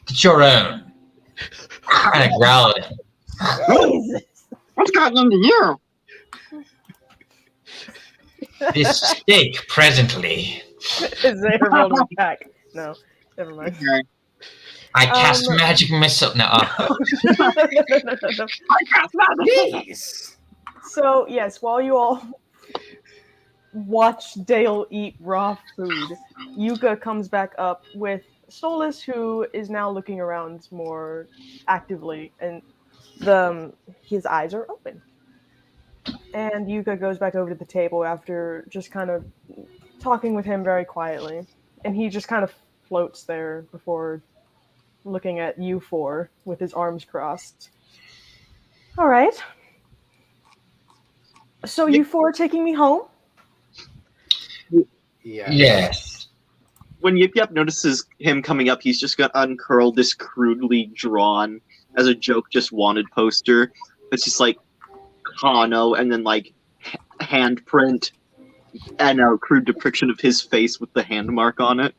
It's your own. Kind of growl at him. Jesus. What's gotten into you? This steak presently. Isaiah rolled an attack. No, never mind. Okay. I cast magic missile. No. No. Jeez. So, yes, while you all watch Dale eat raw food, Yuka comes back up with Stolas, who is now looking around more actively, and his eyes are open. And Yuka goes back over to the table after just kind of talking with him very quietly, and he just kind of floats there before looking at you four with his arms crossed. All right. So you four are taking me home? Yeah. Yes. When Yip Yap notices him coming up, he's just gonna uncurl this crudely drawn, as a joke, just wanted poster. It's just like Kano, and then like handprint and a crude depiction of his face with the hand mark on it.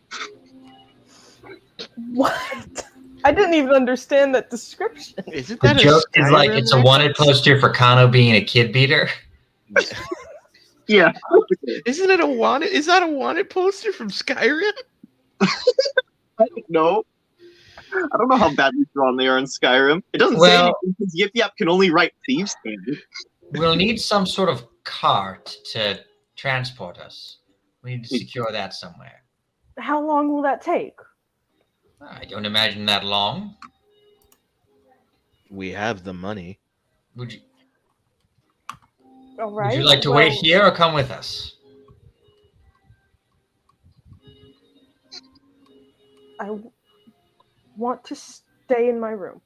What? I didn't even understand that description. Isn't The that joke a is like Skyrim it's a wanted poster for Kano being a kid beater. Yeah. Isn't it a wanted? Is that a wanted poster from Skyrim? I don't know. I don't know how badly drawn they are in Skyrim. It doesn't say Well- anything because Yip Yap can only write thieves' candy. We'll need some sort of cart to transport us. We need to secure that somewhere. How long will that take? I don't imagine that long. We have the money. Would you, All right. would you like to well, wait here or come with us? I want to stay in my room.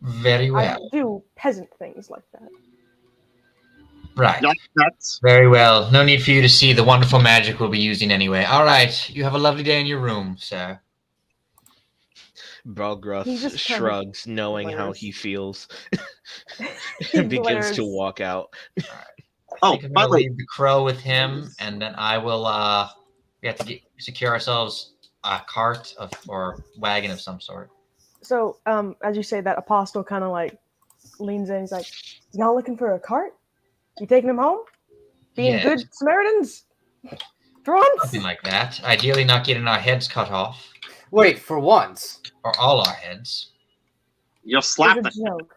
Very I well. don't do peasant things like that. Right. That's Very well. No need for you to see the wonderful magic we'll be using anyway. All right. You have a lovely day in your room, sir. Balgroth He just kind of shrugs, knowing how glares. he feels, He and begins to glares. walk out. oh, I think I'm by gonna the way, leave the crow with him, and then I will. We have to secure ourselves a cart or wagon of some sort. So, as you say that, Apostle kind of like leans in. He's like, "Y'all looking for a cart? You taking them home? Being Yeah. good Samaritans? For once?" Something like that. Ideally, not getting our heads cut off, Wait, for once. or all our heads. you'll It slap was it. a joke.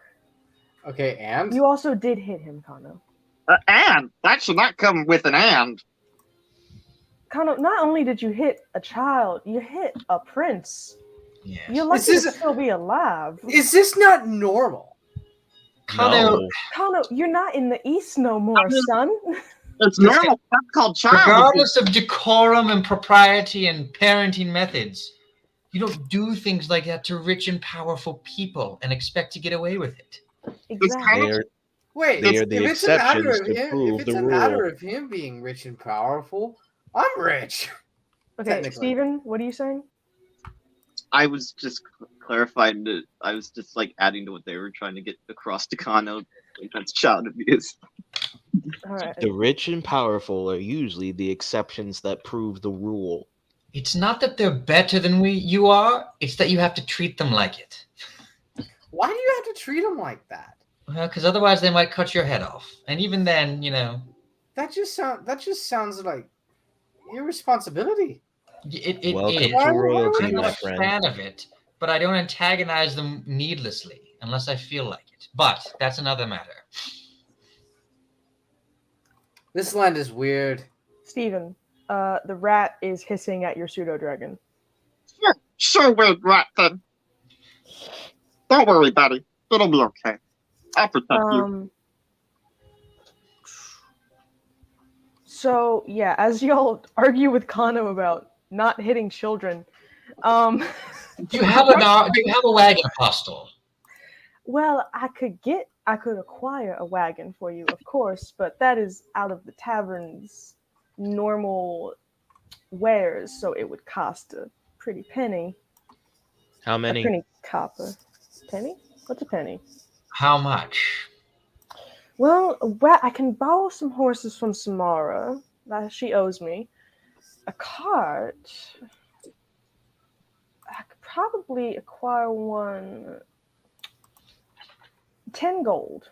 Okay, and You also did hit him, Kano. And that should not come with an and. Kano, not only did you hit a child, you hit a prince. Yes. You're lucky This to is- still be alive. is this not normal? Kano, Kano, you're not in the East no more, son. It's normal. That's called child. regardless of decorum and propriety and parenting methods, you don't do things like that to rich and powerful people and expect to get away with it. Exactly. They're Wait, They are if the it's a matter exceptions of to him, if prove it's the a matter rule. of him being rich and powerful, I'm rich. Okay, Technically. Steven, what are you saying? I was just clarifying that I was just like adding to what they were trying to get across to Kano. Like, that's child abuse. All right. The rich and powerful are usually the exceptions that prove the rule. It's not that they're better than you are, it's that you have to treat them like it. Why do you have to treat him like that? Well, because otherwise they might cut your head off. And even then, That just sounds like irresponsibility. it Welcome is. to Why would royalty, I'm we- not my a friend. fan of it, but I don't antagonize them needlessly unless I feel like it. But that's another matter. This land is weird. Steven, the rat is hissing at your pseudo dragon. Sure, weird rat then. Don't worry, buddy. It'll be okay. I'll protect you. So yeah, as y'all argue with Kano about not hitting children, Do you have a wagon hostel? well, I could acquire a wagon for you, of course, but that is out of the tavern's normal wares, so it would cost a pretty penny. How A many? penny copper. Penny? What's a penny? How much? Well, I can borrow some horses from Samara. That she owes me. A cart. I could probably acquire one. 10 gold.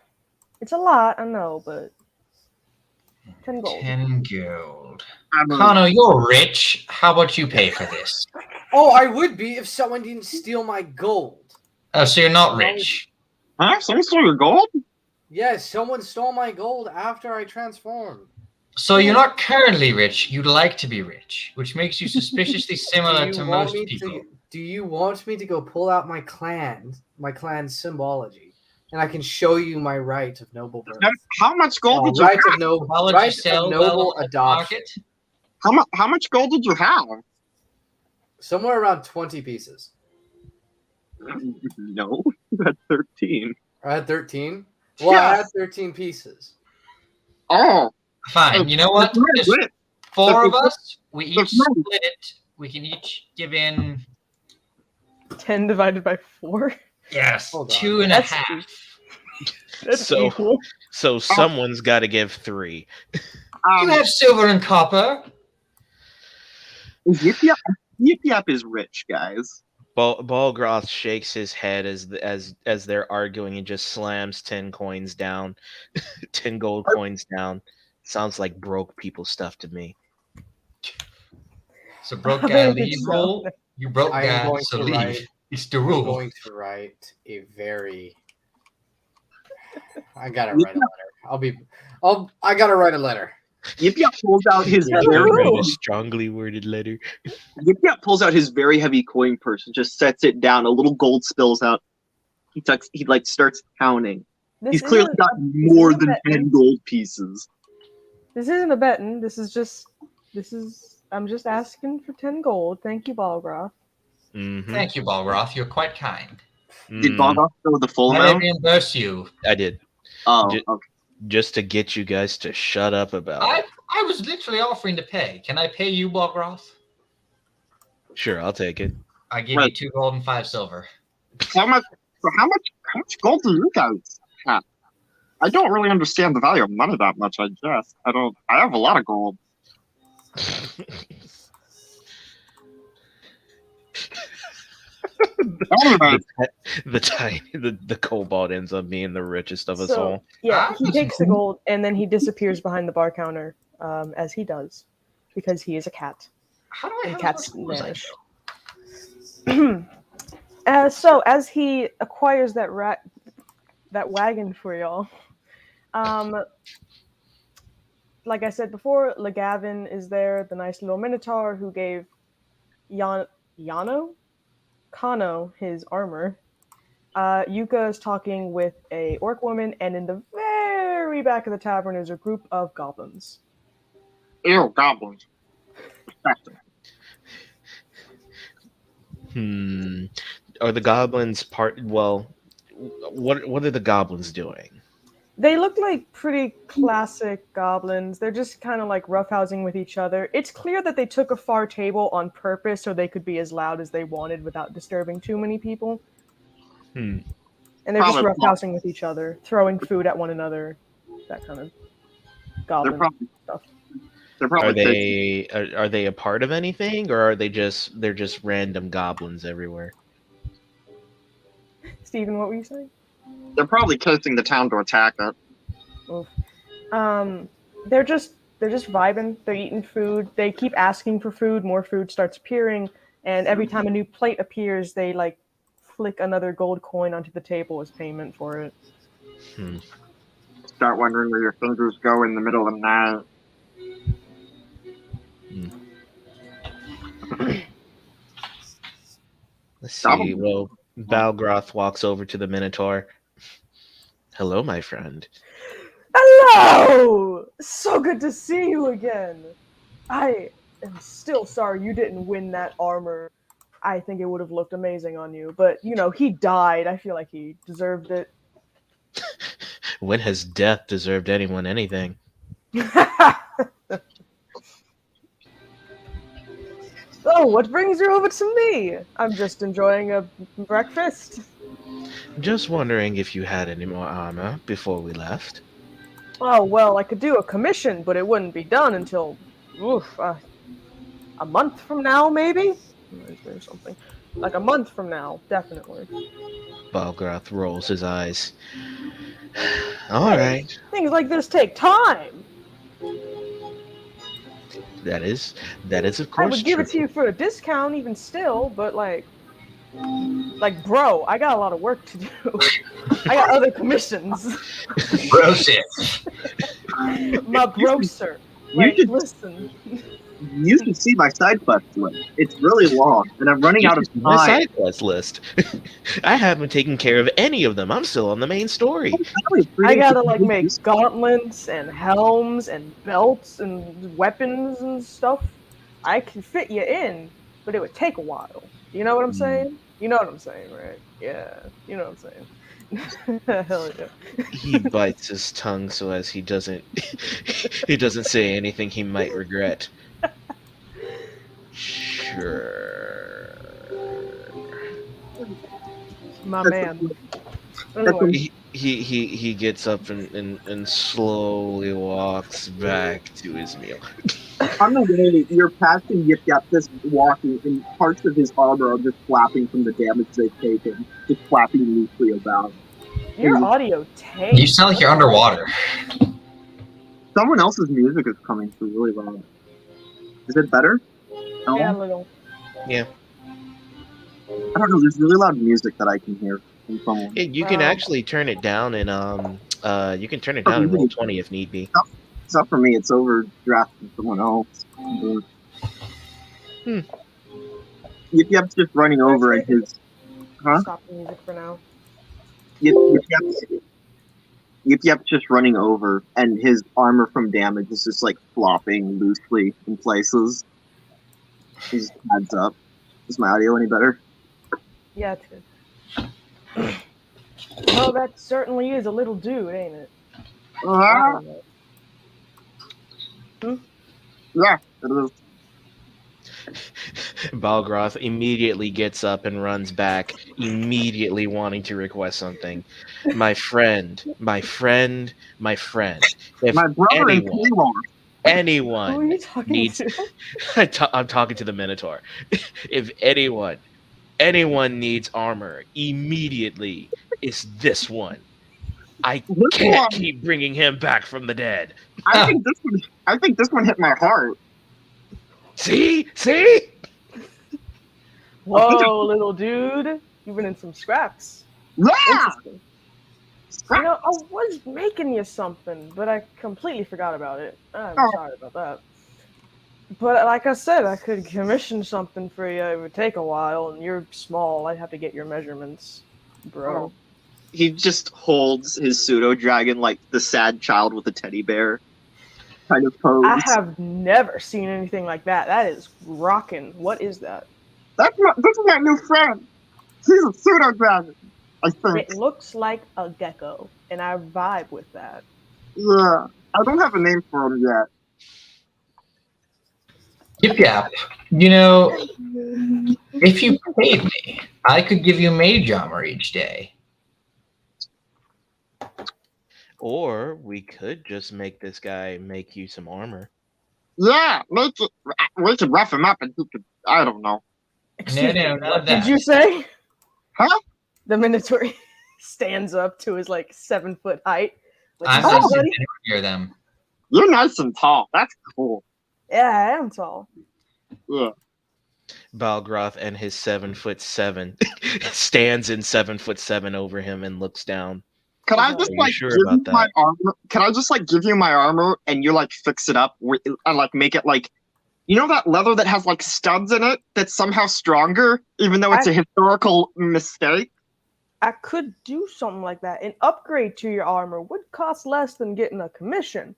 It's a lot, I know, but 10 gold. 10 gold. I'm a- Kano, you're rich. How about you pay for this? Oh, I would be if someone didn't steal my gold. Oh, so you're not rich. Huh? Someone stole your gold? Yes, someone stole my gold after I transformed. So you're not currently rich. You'd like to be rich, which makes you suspiciously similar to most people. Do you want me to go pull out my clan symbology, and I can show you my right of noble birth, How much gold did you right have? of no, How would right you sell of well noble on the adoption? market? How much gold did you have? Somewhere around 20 pieces. No, that's 13. I had 13. Well, Yeah. I had 13 pieces. Oh, Fine. You know what? that's There's not it. 4 of us. We each That's not- split it. We can each give in 10 divided by 4? yes, Hold on. 2 and a That's half. That's So- equal. So someone's got to give 3. You have silver and copper. Yip Yap? Yip Yap is rich, guys. Balgroth shakes his head as they're arguing and just slams 10 coins down, 10 gold coins down. Sounds like broke people stuff to me. So broke I guy think leave so. rule. You broke I am guy, going so to leave. write- It's the I'm rule. going to write a very. I gotta write a letter. I gotta write a letter. Yip Yap pulls out his Yeah. very Ooh. A strongly worded letter. Yip Yap pulls out his very heavy coin purse and just sets it down. A little gold spills out. He like starts counting. He's clearly isn't got a- more isn't than a 10 gold pieces. This isn't a betting. I'm just asking for 10 gold. Thank you, Balgroth. Mm-hmm. Thank you, Balroth. You're quite kind. Did Balgoth throw the full Can I amount? reimburse you? I did. Oh, Ju- okay. Just to get you guys to shut up about I it. was literally offering to pay. Can I pay you, Balgroth? Sure, I'll take it. I give you Right. 2 gold and 5 silver. How much gold do you guys have? I don't really understand the value of money that much, I guess. I have a lot of gold. Anyway, the kobold ends up being the richest of us So, all. yeah, Ah, he that's takes the gold and then he disappears behind the bar counter, as he does, because he is a cat. How do I And have cats as much gold as I vanish. do? So as he acquires that wagon for y'all, like I said before, Legavin is there, the nice little minotaur who gave Kano his armor. Yuka is talking with a orc woman, and in the very back of the tavern is a group of goblins. Ew, goblins. Disgusting. Hmm. Are the goblins part? Well, what are the goblins doing? They look like pretty classic goblins. They're just kind of like roughhousing with each other. It's clear that they took a far table on purpose so they could be as loud as they wanted without disturbing too many people. Hmm. And they're just Probably. roughhousing with each other, throwing food at one another, that kind of They're goblin probably. stuff. They're Are probably. are they a part of anything, or are they're just random goblins everywhere? Steven, what were you saying? They're probably coasting the town to attack it. Oof. Um, they're just vibing. They're eating food. They keep asking for food. More food starts appearing, and every time a new plate appears, they like flick another gold coin onto the table as payment for it. Hmm. Start wondering where your fingers go in the middle of the night. Let's see. Goblins. Well, Balgroth walks over to the Minotaur. Hello, my friend. Hello! So good to see you again. I am still sorry you didn't win that armor. I think it would have looked amazing on you, but you know, he died. I feel like he deserved it. When has death deserved anyone anything? Oh, what brings you over to me? I'm just enjoying a breakfast. Just wondering if you had any more armor before we left. Oh, well, I could do a commission, but it wouldn't be done until oof, a month from now, maybe? Is there something? Like a month from now, definitely. Balgroth rolls his eyes. All Hey, right. things like this take time. That is of I course would give true. it to you for a discount, even still, but bro, I got a lot of work to do. I got other commissions. Bro shit. My bro, sir. You should Listen. You should see my side quest list. It's really long, and I'm running You out of should see my time. side quest list. I haven't taken care of any of them. I'm still on the main story. I gotta make gauntlets and helms and belts and weapons and stuff. I can fit you in, but it would take a while. You know what I'm saying? You know what I'm saying, right? Yeah, you know what I'm saying. Hell yeah. He bites his tongue so as he doesn't he doesn't say anything he might regret. Sure. My That's man. that's Anyway, He gets up and slowly walks back to his meal. On the way, you're passing Yip Yap just walking, and parts of his armor are just flapping from the damage they've taken, just flapping loosely about. your And audio tanks. You sound like you're underwater. someone else's music is coming through really loud. Is it better? No? Yeah, a little. Yeah. I don't know. There's really loud music that I can hear from someone. You can actually turn it down and you can turn it For down in me, Roll20 if need be. it's not for me. It's overdrafted someone else. Hmm. Yip Yap's just running over, and his Stop the music for now. Yip Yap's just running over, and his armor from damage is just like flopping loosely in places. He just adds up. Is my audio any better? Yeah, it's good. Well, that certainly is a little dude, ain't it? Ah, yeah, it is. Balgroth immediately gets up and runs back, immediately wanting to request something. My friend, my friend, my friend. If My brother and anyone, Taylor. Who are anyone you talking needs, to? I'm talking to the Minotaur. If anyone needs armor immediately, it's this one. I This can't one, keep bringing him back from the dead. I think this one. I think this one hit my heart. See? See? Whoa, little dude. You've been in some scraps. Yeah. Interesting. You know, I was making you something, but I completely forgot about it. I'm Oh. sorry about that. But like I said, I could commission something for you. It would take a while, and you're small. I'd have to get your measurements. bro. He just holds his pseudo dragon like the sad child with a teddy bear kind of pose. I have never seen anything like that. That is rocking. What is that? This is my new friend. He's a pseudo dragon, I think. It looks like a gecko, and I vibe with that. Yeah, I don't have a name for him yet. Yip Yap, you know, if you paid me, I could give you mage armor each day. Or we could just make this guy make you some armor. Yeah, we could rough him up and he could, I don't know. Excuse me, none what of did that. you say? Huh? The Minotaur stands up to his like 7-foot height. Like, I'm "Oh, not buddy." near them. You're nice and tall. That's cool. Yeah, I am tall. Yeah. Balgroth and his 7'7" stands in 7'7" over him and looks down. Can I Are just you like sure give about you my that? armor? Can I just like give you my armor and you like fix it up and like make it like, you know, that leather that has like studs in it that's somehow stronger, even though it's a historical mistake? I could do something like that. An upgrade to your armor would cost less than getting a commission.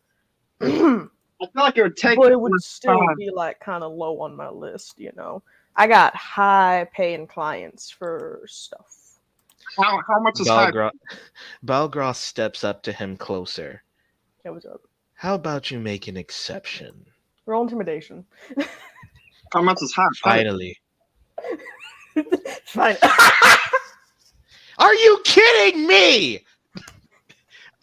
But I feel like it would take. it would still time. be like kind of low on my list, you know. I got high paying clients for stuff. How much is high? Balgroth steps up to him closer. Hey, what's up? How about you make an exception? Roll intimidation. How much is high? Finally. Fine. Are you kidding me?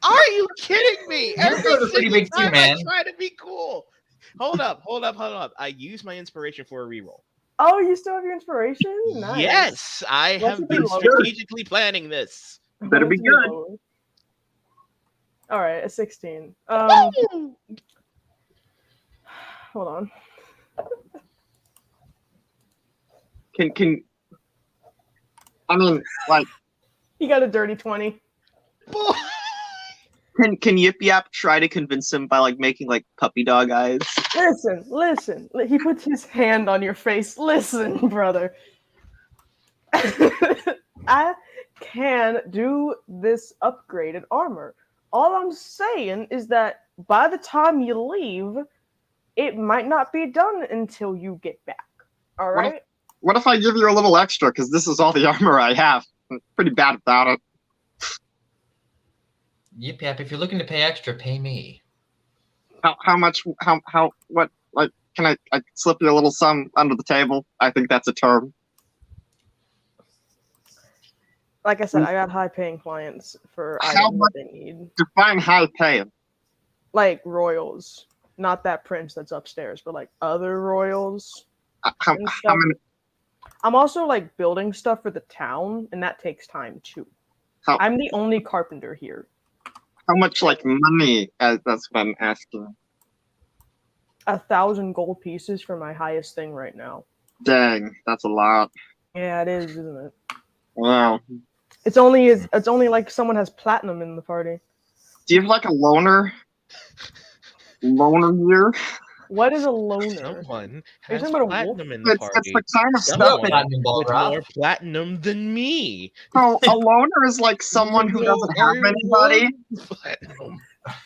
Are you kidding me? You're Every doing a pretty single big too, time man. I try to be cool. Hold up. I use my inspiration for a reroll. Oh, you still have your inspiration? Nice. Yes, I What's have your been lower? strategically planning this. Better be What's your good. lower? All right, a 16. Hold on. Can I mean like He got a dirty 20. Boy. can Yip Yap try to convince him by like making like puppy dog eyes? Listen. He puts his hand on your face. Listen, brother. I can do this upgraded armor. All I'm saying is that by the time you leave, it might not be done until you get back. All right? What if I give you a little extra because this is all the armor I have? I'm pretty bad about it. Yip Yap, if you're looking to pay extra, pay me. How much? How what? Like, can I slip you a little sum under the table? I think that's a term. Like I said, I got high paying clients for How items much- that they need. Define high paying. Like royals. Not that prince that's upstairs, but like other royals. How and stuff. many? I'm also like building stuff for the town, and that takes time too. How- I'm the only carpenter here. How much like money? That's what I'm asking. 1,000 gold pieces for my highest thing right now. Dang, that's a lot. Yeah, it is, isn't it? Wow. It's only like someone has platinum in the party. Do you have like a loner? Loner year? What is a loner? Someone Are you has talking about a platinum in the It's party. the kind of stuff Someone that. Platinum ball with drop. more platinum than me. So a loner is like someone who doesn't have anybody. Platinum.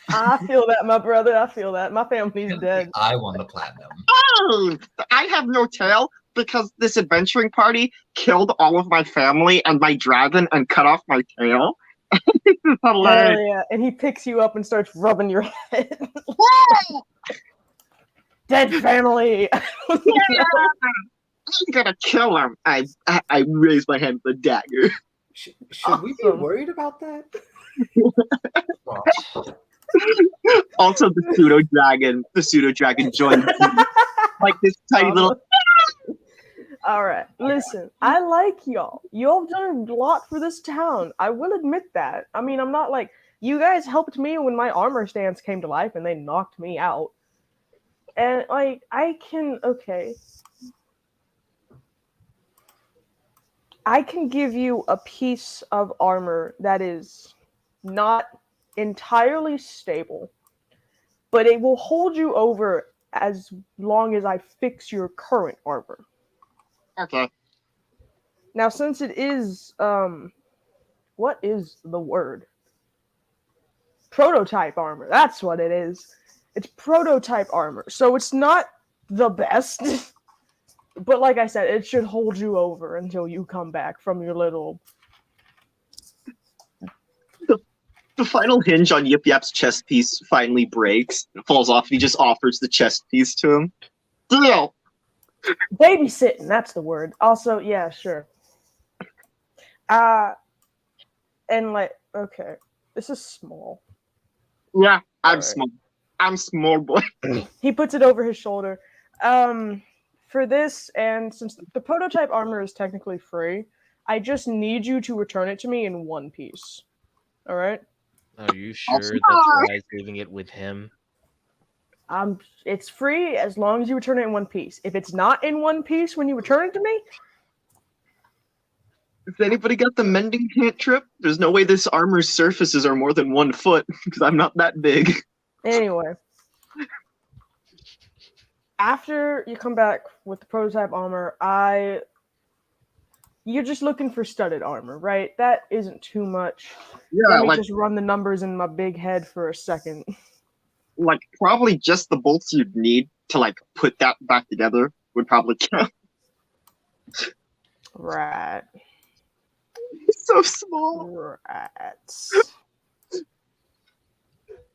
I feel that, my brother. I feel that. My family's dead. I won the platinum. Oh, I have no tail because this adventuring party killed all of my family and my dragon and cut off my tail. This is hilarious. Hell yeah. And he picks you up and starts rubbing your head. Dead family. I'm gonna kill him. I raise my hand with a dagger. Should we be Awesome. worried about that? What? Also, the pseudo dragon joined like this tiny little. All right, listen, I like y'all. Y'all done a lot for this town. I will admit that. I mean, I'm not like, you guys helped me when my armor stance came to life and they knocked me out. And like, I can give you a piece of armor that is not entirely stable, but it will hold you over as long as I fix your current armor. Okay. Now, since it is what is the word? Prototype armor. That's what it is. It's prototype armor. So it's not the best. But like I said, it should hold you over until you come back from your little... The final hinge on Yip Yap's chest piece finally breaks. It falls off. He just offers the chest piece to him. Deal. Babysitting, that's the word. Also, yeah, sure. And like, okay, this is small. Yeah, I'm Alright. small. I'm small boy. He puts it over his shoulder. For this, and since the prototype armor is technically free, I just need you to return it to me in one piece. All right? Are you sure that's wise leaving it with him? It's free as long as you return it in one piece. If it's not in one piece when you return it to me, Has anybody got the mending cantrip? There's no way this armor's surfaces are more than 1 foot, because I'm not that big. anyway. After you come back with the prototype armor, you're just looking for studded armor, right? That isn't too much. Yeah, Let me like, just run the numbers in my big head for a second. like probably just the bolts you'd need to like put that back together would probably count. Right. It's so small. Right.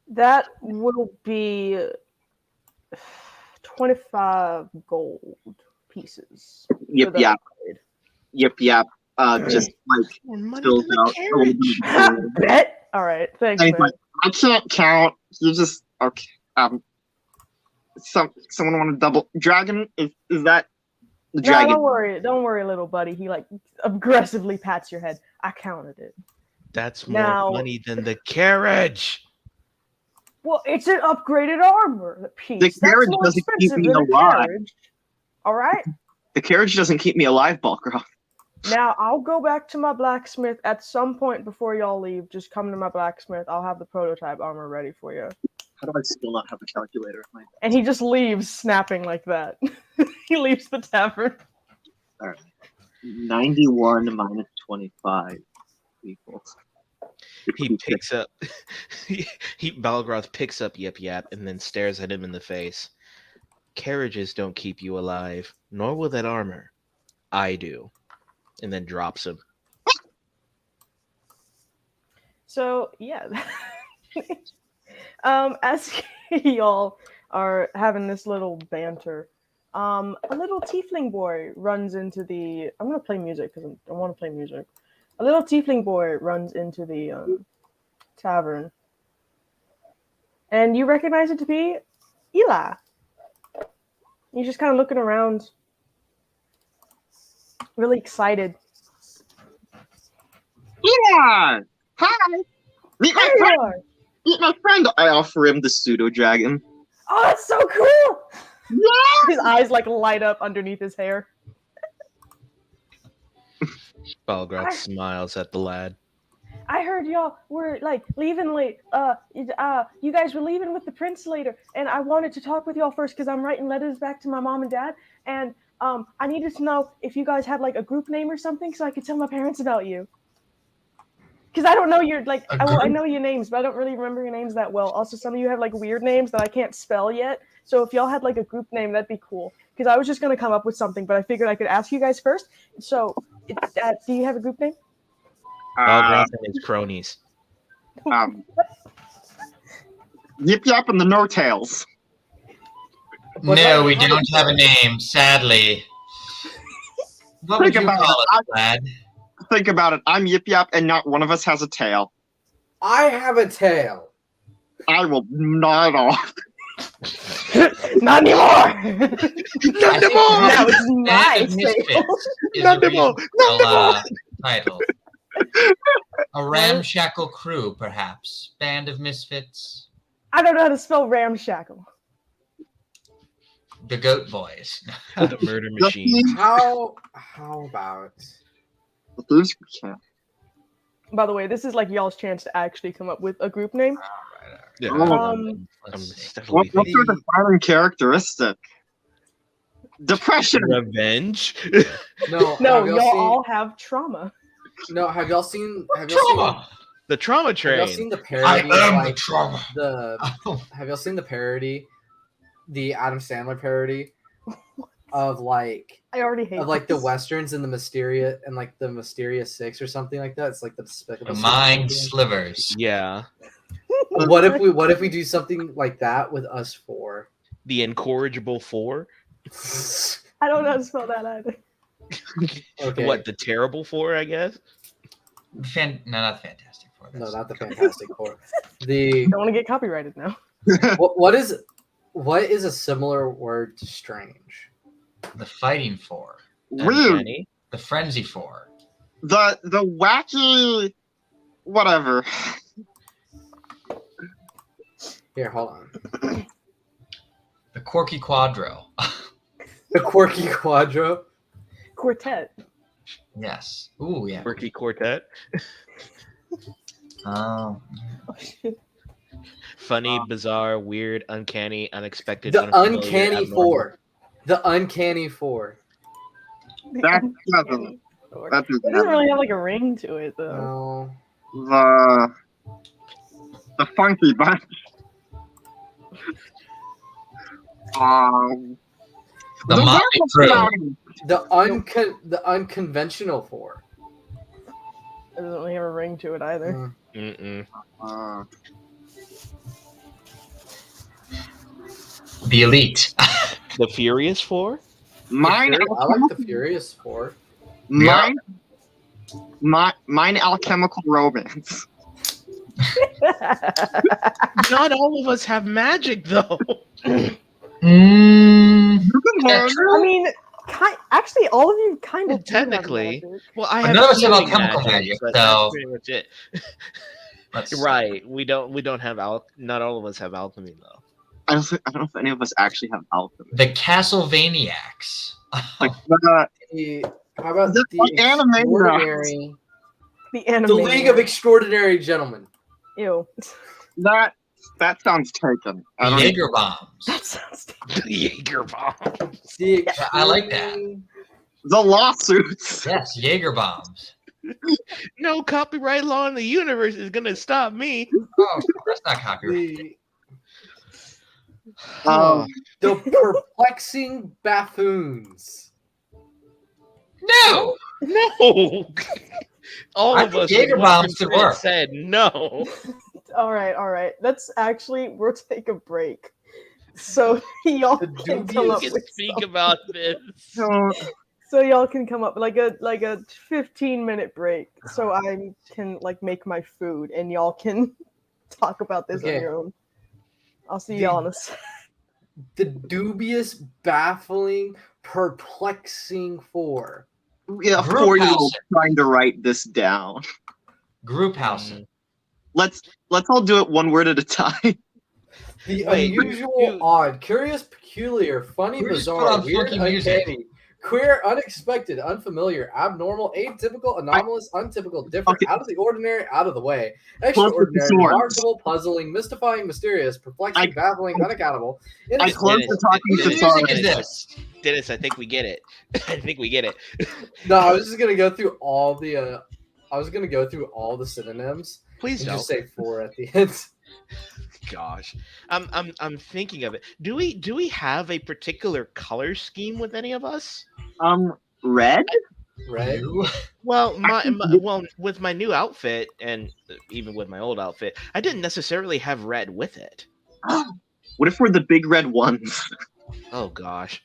That will be 25 gold pieces. Yip for the Yap. upgrade. Yip Yap. Just like More money fills than the out a little bit carriage. of gold. Bet. All right. Thanks, And he's man. like, I can't count. You just okay. Someone want to double dragon? Is that the No, dragon? don't worry, little buddy. He like aggressively pats your head. I counted it. That's more Now- money than the carriage. Well, it's an upgraded armor piece. The That's carriage more doesn't keep expensive me than a alive. carriage. All right. The carriage doesn't keep me alive, Balgroth. Now I'll go back to my blacksmith at some point before y'all leave. Just come to my blacksmith. I'll have the prototype armor ready for you. How do I still not have a calculator? And he just leaves, snapping like that. He leaves the tavern. 91 minus 25 equals. He picks up. Balgroth picks up Yip Yap and then stares at him in the face. Carriages don't keep you alive, nor will that armor. I do. And then drops him. So yeah. As y'all are having this little banter, a little tiefling boy runs into the. I'm gonna play music because I want to play music. A little tiefling boy runs into the tavern, and you recognize it to be Eli. He's just kind of looking around, really excited. Yeah! Hi! Meet my There you friend! are. Meet my friend! I offer him the pseudo dragon. Oh, that's so cool! Yeah! His eyes like light up underneath his hair. Balgroth smiles at the lad. I heard y'all were like leaving late. You guys were leaving with the prince later, and I wanted to talk with y'all first because I'm writing letters back to my mom and dad, and I needed to know if you guys had like a group name or something so I could tell my parents about you. Because I don't know your like, I know your names, but I don't really remember your names that well. Also, some of you have like weird names that I can't spell yet. So if y'all had like a group name, that'd be cool. Because I was just gonna come up with something, but I figured I could ask you guys first. So, do you have a group name? Balgroth and his cronies. Yip Yap and the No Tails. No, we don't have a name, sadly. What would Think you about call it. it, lad? Think about it. I'm Yip Yap, and not one of us has a tail. I have a tail. I will nod off. Not anymore. Not anymore! Now it's Band my of Misfits tale. is Not a anymore! reasonable, title. A ramshackle crew, perhaps. Band of Misfits. I don't know how to spell ramshackle. The Goat Boys. The murder machine. How about The thieves can't. By the way, this is like y'all's chance to actually come up with a group name. Yeah, Oh. I'm Let's see. definitely What's your defining characteristic? Depression. revenge. no? No, have y'all y'all seen- all have trauma. No, have y'all seen? Trauma. The trauma Have y'all train. seen the I parody? am of, the trauma. Have y'all seen the parody? The Adam Sandler parody of like I already hate the this. westerns and the Mysterious Six or something like that. It's like the Despicable The Six or mind something. slivers. Yeah. What if we do something like that with us four? The incorrigible four. I don't know how to spell that either. Okay. What, the terrible four, I guess? No, not Fantastic Four. No, not the Fantastic Four. The Don't want to get copyrighted now. what is a similar word to strange? The Fighting Four. Weird. Uncanny. The Frenzy Four. The wacky whatever. Here, hold on. The Quirky Quadro. The Quirky Quadro. Quartet. Yes. Ooh, yeah. Quirky quartet. Um, Oh, shit. Funny, bizarre, weird, uncanny, unexpected. The unfamiliar, Uncanny abnormal. Four. The Uncanny Four. That Uncanny doesn't. Four. That It doesn't doesn't really have have like a ring to it though. No. the funky bunch. the Motley Crue. The Unconventional Four. It doesn't really have a ring to it either. Mm-mm. The Elite. The Furious Four. Mine, I like the Furious Four. mine, mine, alchemical romance. Not all of us have magic, though. Mm, Yeah, I mean, actually, all of you kind Well, of technically. Do have magic. Well, I But have none of us have healing alchemical magic, but so- that's pretty much it. let's- Right. We don't have not all of us have alchemy though. I don't know if any of us actually have alchemy. The Castlevaniacs. Like How about The the anime Extraordinary? The anime. The League of Extraordinary Gentlemen. Ew. that sounds taken. I don't Jaeger bombs. That sounds. Jaeger bomb. The I like that. Extraordinary- the lawsuits. Yes, Jaeger bombs. No copyright law in the universe is gonna stop me. Oh, that's not copyright. Um, The Perplexing Buffoons. No. No. All I of think us Jaeger bombs could 100% work. said no. All right. We'll take a break, so y'all The can come You up can with speak something. about this. So y'all can come up like a 15-minute break, so I can like make my food, and y'all can talk about this on Okay. your own. I'll see y'all in a sec. The Dubious, Baffling, Perplexing Four. yeah, Group 4-year-old housing. trying to write this down. Group housing. Let's all do it one word at a time. The Wait, unusual, you- odd, curious, peculiar, funny, We just put bizarre, on weird, funky music. uncanny, queer, unexpected, unfamiliar, abnormal, atypical, anomalous, untypical, different, Okay. out of the ordinary, out of the way, Close with the extraordinary, swords. remarkable, puzzling, mystifying, mysterious, perplexing, baffling, unaccountable. I close Dennis, the talking Whose Dennis, music thesaurus. is this? Dennis, I think we get it. I think we get it. No, I was just gonna go through all the. I was gonna go through all the synonyms Please and don't. just say four at the end. Gosh, I'm thinking of it. Do we have a particular color scheme with any of us? Red? Right? You? Well, with my new outfit and even with my old outfit, I didn't necessarily have red with it. What if we're the big red ones? Oh gosh.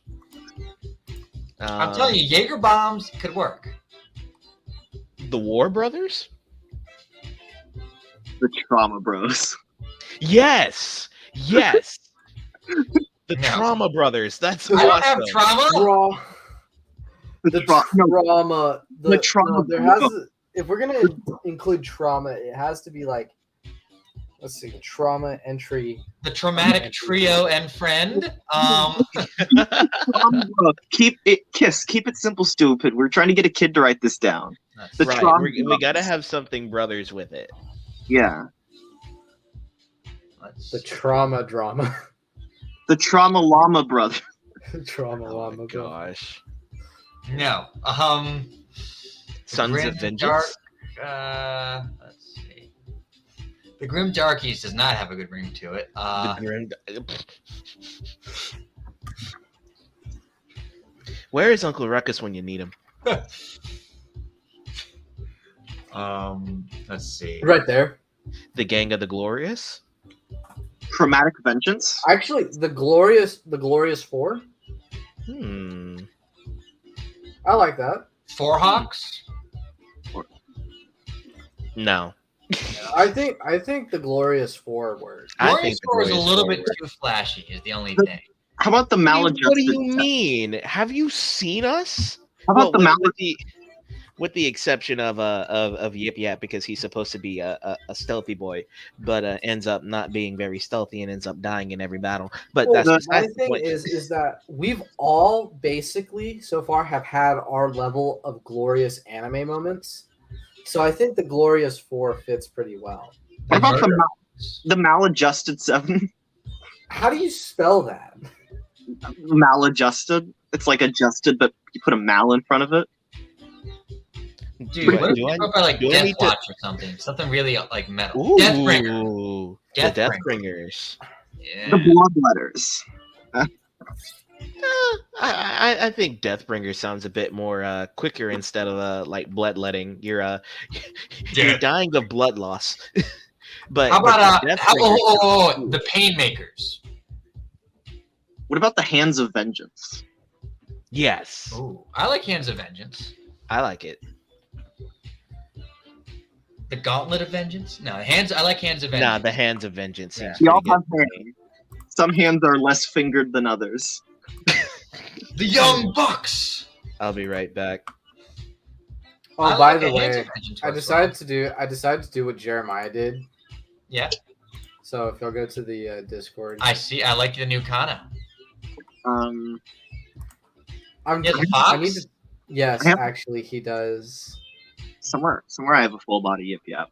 I'm telling you, Jaeger bombs could work. The War Brothers? The Trauma Bros. Yes. Yes. The No. Trauma Brothers. That's I don't have awesome. trauma. The no, Trauma. the trauma. No, there has. If we're gonna include trauma, it has to be like. Let's see, trauma entry. The traumatic trio and friend. Trauma Bros. Keep it simple, stupid. We're trying to get a kid to write this down. The Right. Trauma We Bros. gotta have something brothers with it. Yeah. The trauma drama. The Trauma Llama Brothers. Trauma Oh llama. my gosh. No. Sons Grim of Vengeance. Dark Let's see. The Grim Darkies does not have a good ring to it. Where is Uncle Ruckus when you need him? Let's see. Right there. The Gang of the Glorious? Chromatic Vengeance. Actually, the Glorious Four. I like that. Four Hawks? No. I think the Glorious Four works. I Glorious think the Four is a Glorious little Four bit works. too flashy, is the only But- thing. How about the maladjusted? What do you mean? Have you seen us? How about the with the exception of Yip Yap, because he's supposed to be a stealthy boy, but ends up not being very stealthy and ends up dying in every battle. But Well, that's my besides the thing point. is that we've all basically so far have had our level of glorious anime moments. So I think the Glorious Four fits pretty well. What about Murder. the maladjusted 7? How do you spell that? Maladjusted. It's like adjusted, but you put a mal in front of it. Dude, what if do you I- go for like do I Death need to- Watch or something? Something really like metal. Deathbringer. Ooh, the Deathbringer. Deathbringers. Yeah. The bloodletters. I think Deathbringer sounds a bit more quicker instead of like bloodletting. You're Yeah. dying of blood loss. But How about the the Painmakers? What about the Hands of Vengeance? Yes, Ooh, I like Hands of Vengeance. I like it. The Gauntlet of Vengeance? No, I like Hands of Nah, Vengeance. the Hands of Vengeance seems We all pretty have good. hands. Some hands are less fingered than others. The Young Bucks. I'll be right back. Oh, I by like the a Hands way, of Vengeance I works decided to do what Jeremiah did. well. Yeah, So if you'll go to the Discord, I see. I like the new Kana. Um, I'm He has a I need fox? to. Yes, I have- actually, he does. somewhere I have a full body Yip Yap.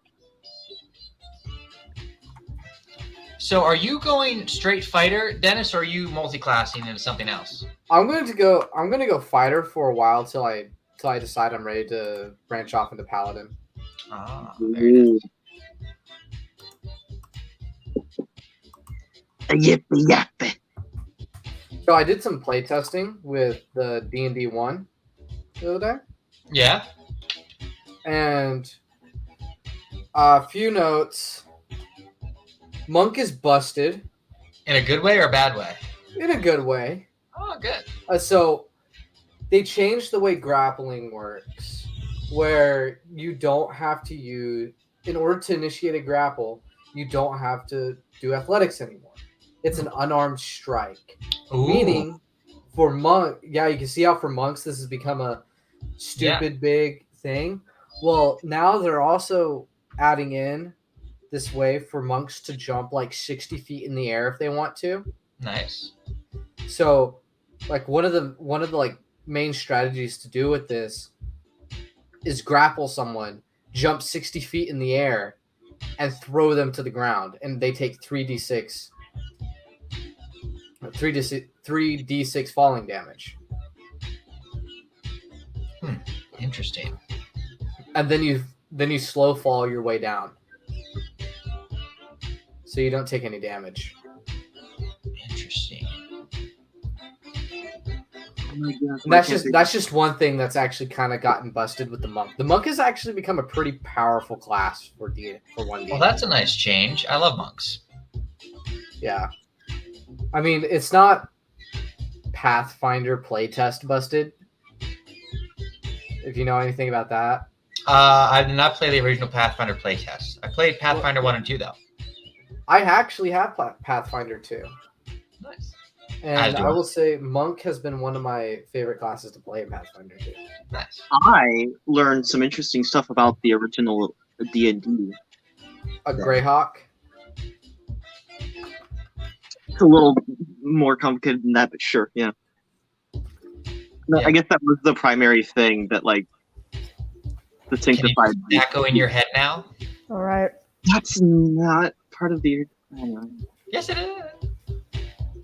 So are you going straight fighter, Dennis, or are you multi-classing into something else? I'm going to go fighter for a while till I decide I'm ready to branch off into paladin. Ah, there it is. Yip Yap. So I did some play testing with the D&D 1 the other day, Yeah. and a few notes. Monk is busted In a good way or a bad way? in a good way. Oh, good. So they changed the way grappling works, where you don't have to use, in order to initiate a grapple, you don't have to do athletics anymore. It's an unarmed strike. Ooh. Meaning, for monk, yeah, you can see how for monks this has become a stupid big thing. Well, now they're also adding in this way for monks to jump like 60 feet in the air if they want to. Nice. So, like one of the like main strategies to do with this is grapple someone, jump 60 feet in the air, and throw them to the ground, and they take 3d6 falling damage. Interesting. And then you slow fall your way down, so you don't take any damage. Interesting. Oh And that's just one thing that's actually kind of gotten busted with the monk. The monk has actually become a pretty powerful class for 1D. Well, that's a nice change. I love monks. Yeah. I mean, it's not Pathfinder playtest busted. If you know anything about that. I did not play the original Pathfinder playtest. I played Pathfinder 1 and 2, though. I actually have Pathfinder 2. Nice. And do I I. will say Monk has been one of my favorite classes to play in Pathfinder 2. Nice. I learned some interesting stuff about the original D&D. A Greyhawk. It's a little more complicated than that, but sure, yeah. No, Yeah. I guess that was the primary thing that, like, the Can you sanctified. echo in your head now? All right. That's not part of the. I don't know. Yes, it is.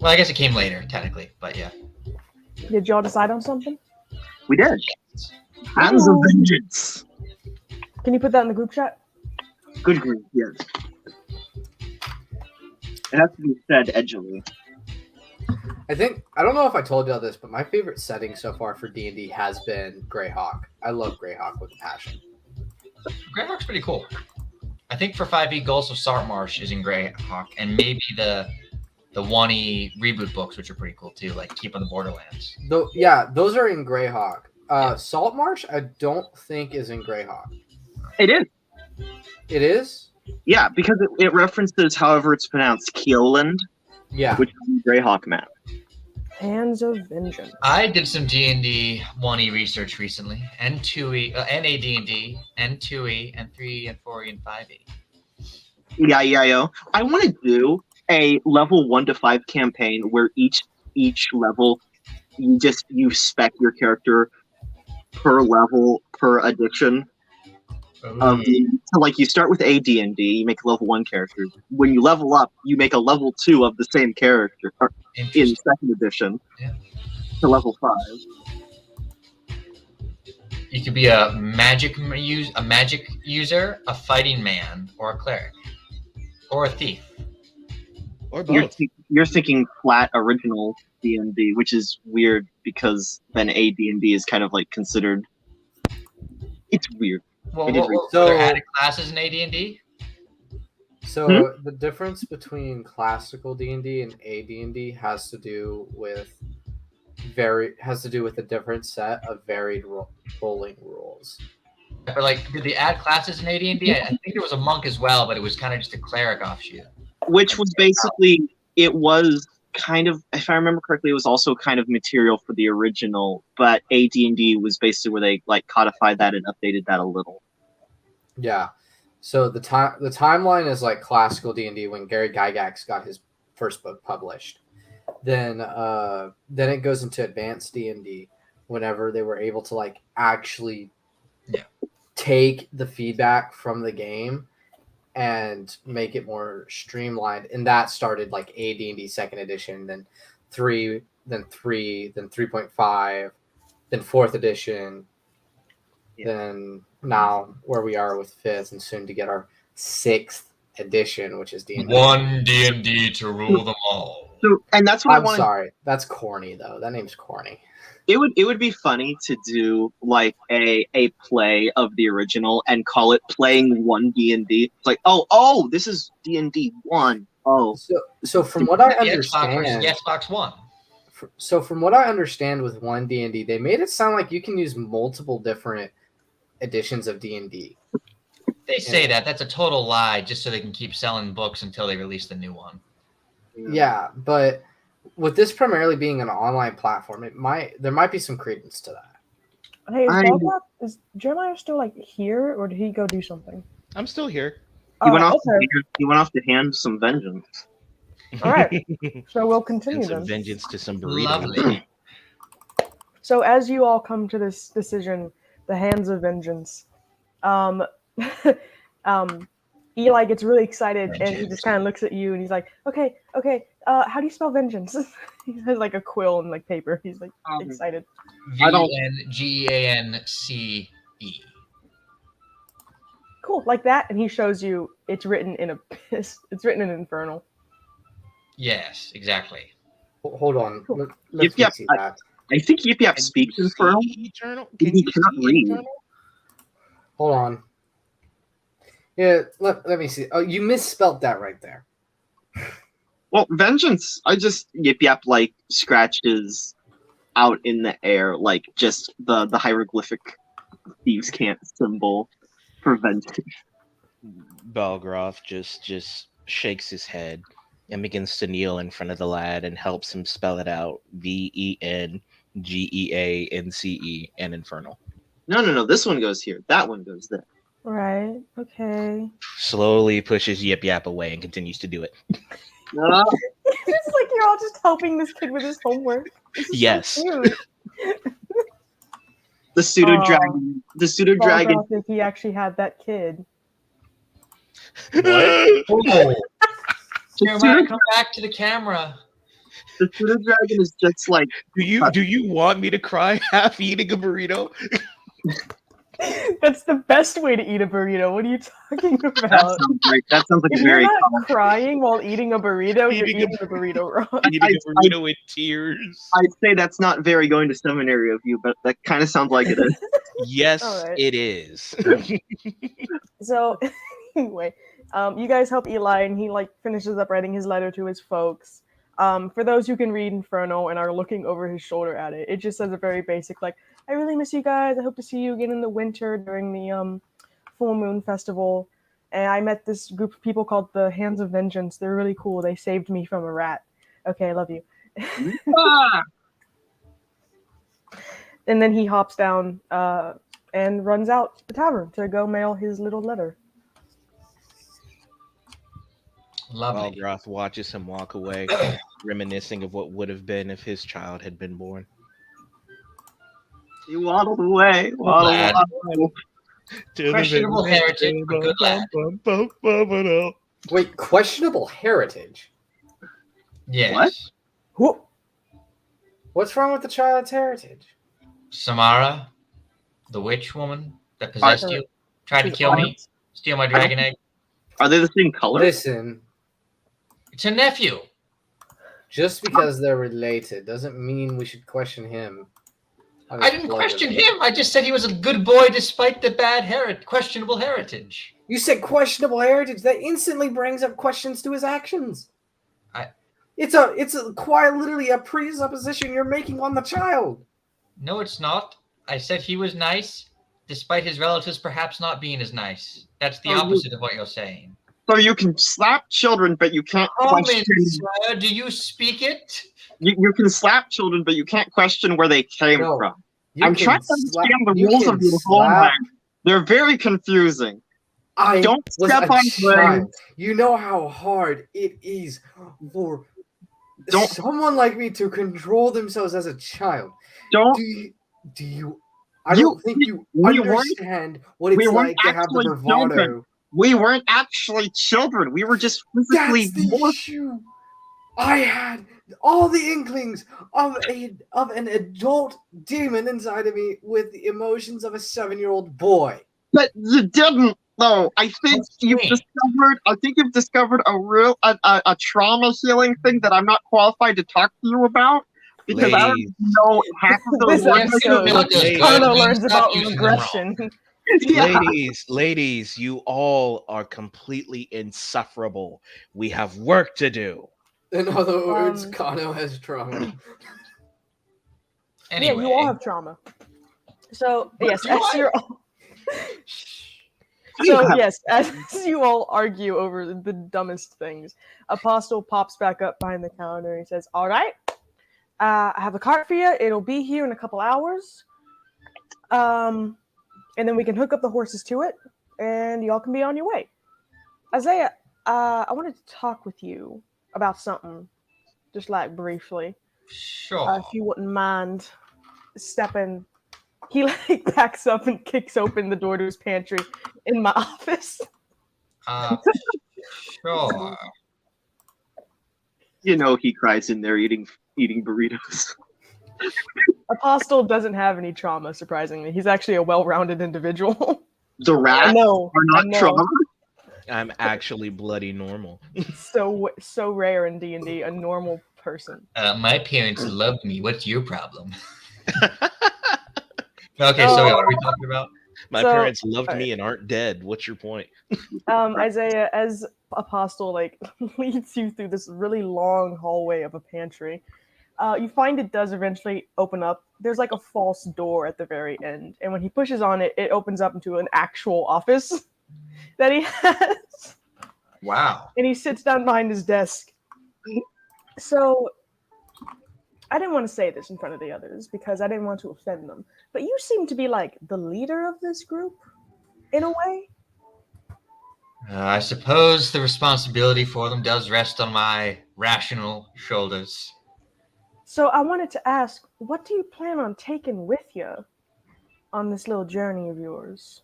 Well, I guess it came later, technically, but yeah. Did y'all decide on something? We did. Hands of Vengeance. Can you put that in the group chat? Good grief, yes. It has to be said edgily. I don't know if I told y'all this, but my favorite setting so far for D&D has been Greyhawk. I love Greyhawk with a passion. Greyhawk's pretty cool. I think for 5e, Gulls of Saltmarsh is in Greyhawk, and maybe the 1e reboot books, which are pretty cool too, like Keep on the Borderlands. Yeah, those are in Greyhawk. Saltmarsh, I don't think is in Greyhawk. It is. It is? Yeah, because it references, however it's pronounced, Keoland, Yeah. which is a Greyhawk map. Hands of Vengeance. I did some D&D 1e research recently, and 2e, and AD&D, and 2e, and 3e, and 4e, and 5e. Yeah. I want to do a level 1 to 5 campaign where each level you spec your character per level per edition. So like you start with AD&D, you make a level 1 character. When you level up, you make a level 2 of the same character in 2nd edition to level 5. You could be a magic user, a fighting man, or a cleric, or a thief. Or both. You're thinking flat original D&D, which is weird because then AD&D is kind of like considered. It's weird. Well, It is what So- are added classes in AD&D? So the difference between classical D&D and AD&D has to do with a different set of varied rolling rules. But like, did they add classes in AD&D? I think there was a monk as well, but it was kind of just a cleric offshoot. Which was basically, it was kind of, if I remember correctly, it was also kind of material for the original, but AD&D was basically where they like codified that and updated that a little. Yeah. So the timeline is like classical D&D when Gary Gygax got his first book published. Then it goes into advanced D&D whenever they were able to like actually take the feedback from the game and make it more streamlined. And that started like AD&D 2nd edition, then 3, then 3.5, then 4th edition, then now where we are with 5th and soon to get our 6th edition, which is D&D. One D&D to rule them all. So, and that's what I I'm wanted. sorry. That's corny though. That name's corny. It would be funny to do like a play of the original and call it playing 1 D&D. It's like, oh, this is D&D 1. Oh, So from what I The Xbox versus understand, the Xbox One. so from what I understand with 1 D&D, they made it sound like you can use multiple different editions of D&D. They say that. That's a total lie, just so they can keep selling books until they release the new one. Yeah, but with this primarily being an online platform, there might be some credence to that. Hey, is Jeremiah still like here, or did he go do something? I'm still here. he went off. Okay. He went off to hand some vengeance. All right. So we'll continue And some then. vengeance to some burrito. Lovely. So as you all come to this decision, the Hands of Vengeance, Eli gets really excited and he just kind of looks at you and he's like, okay, how do you spell vengeance? He has like a quill and like paper. He's like excited. VNGANCE. Cool, like that, and he shows you it's written in Infernal. Yes, exactly. Hold on. Cool. Let's Yep, see that. I think Yip Yap speaks Infernal. Eternal? He Can you cannot see read. Eternal? Hold on. Yeah, let me see. Oh, you misspelled that right there. Well, vengeance. Yip Yap like scratches out in the air, like just the hieroglyphic thieves' can't symbol for vengeance. Balgroth just shakes his head and begins to kneel in front of the lad and helps him spell it out. VENGEANCE and Infernal. No. This one goes here. That one goes there. Right. Okay. Slowly pushes Yip Yap away and continues to do it. Ah, It's like you're all just helping this kid with his homework. This is Yes. So cute. the pseudo dragon. The pseudo dragon. Balgroth, if he actually had that kid. What? The Jeremiah, come back to the camera. pseudo dragon is just like Do you want me to cry half eating a burrito? That's the best way to eat a burrito. What are you talking That about? sounds great. That sounds like If a you're very not common. crying while eating a burrito, you're Eating a- eating the burrito wrong. Eating a burrito in tears. I'd say that's not very going to seminary of you, but that kind of sounds like it is. Yes, Alright. it is. So anyway, you guys help Eli, and he like finishes up writing his letter to his folks. For those who can read Inferno and are looking over his shoulder at it, it just says a very basic like, "I really miss you guys. I hope to see you again in the winter during the full moon festival." And I met this group of people called the Hands of Vengeance. They're really cool. They saved me from a rat. Okay, I love you. Ah! And then he hops down and runs out the tavern to go mail his little letter. Lovely. Balgroth watches him walk away, reminiscing of what would have been if his child had been born. He waddled away. Waddle, Lad. waddle. Questionable heritage, but good lad. Wait, questionable heritage? Yes. Whoop. What's wrong with the child's heritage? Samara, the witch woman that possessed you, tried to kill me, steal my dragon egg. Are they the same color? Listen, It's a nephew. just because they're related doesn't mean we should question him. I didn't question him. I just said he was a good boy despite the bad questionable heritage. You said questionable heritage. That instantly brings up questions to his actions. It's quite literally a presupposition you're making on the child. No, it's not. I said he was nice, despite his relatives perhaps not being as nice. That's the opposite of what you're saying. So you can slap children, but you can't question. Sire, do you speak it? You can slap children, but you can't question where they came No. from. You I'm can trying to slap- understand the you rules can of your slap- homeland. They're very confusing. I Don't was step a on child. things. You know how hard it is for Don't- someone like me to control themselves as a child. Don't. Do you? I don't think you we weren't- understand what it's we weren't like to have the actually bravado. children. We weren't actually children. We were just physically That's the more. issue. I had all the inklings of an adult demon inside of me with the emotions of a 7-year-old boy. But you didn't, though. I think What's you've me? discovered. I think you've discovered a trauma healing thing that I'm not qualified to talk to you about because I don't Ladies. know half of those This words. episode, what those Ladies. good Kano means. learns Stop about using them wrong. regression. Yeah. Ladies, you all are completely insufferable. We have work to do. In other words, Um, Kano has trauma. Anyway, Yeah, you all have trauma. So yes, do as I? you're all... You So have- yes, as you all argue over the dumbest things, Apostle pops back up behind the counter. He says, "All right, I have a cart for you. It'll be here in a couple hours. And then we can hook up the horses to it, and y'all can be on your way." Isaiah, I wanted to talk with you about something, just like briefly, sure. if you wouldn't mind stepping. He like backs up and kicks open the door to his pantry in my office. Sure. You know he cries in there eating burritos. Apostle doesn't have any trauma, surprisingly. He's actually a well-rounded individual. The I rats know. are I not know. trauma. I'm actually bloody normal. So rare in D&D, a normal person. My parents loved me. What's your problem? Okay, so what are we talking about? My So- parents loved alright. me and aren't dead. What's your point? Isaiah, as Apostle like leads you through this really long hallway of a pantry, you find it does eventually open up. There's like a false door at the very end, and when he pushes on it, it opens up into an actual office that he has. Wow. And he sits down behind his desk. So, I didn't want to say this in front of the others because I didn't want to offend them. But you seem to be like the leader of this group, in a way. I suppose the responsibility for them does rest on my rational shoulders. So I wanted to ask, what do you plan on taking with you on this little journey of yours?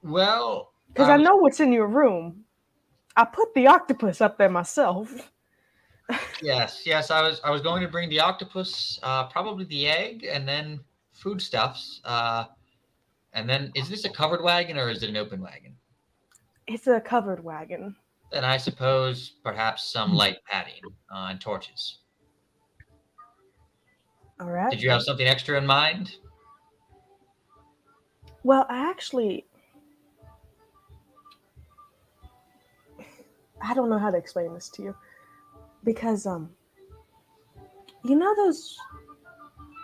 Well, Because I know what's in your room. I put the octopus up there myself. yes. I was going to bring the octopus, probably the egg, and then foodstuffs. And then, is this a covered wagon or is it an open wagon? It's a covered wagon. Then I suppose perhaps some light padding and torches. All right. Did you have something extra in mind? Well, I don't know how to explain this to you, because you know those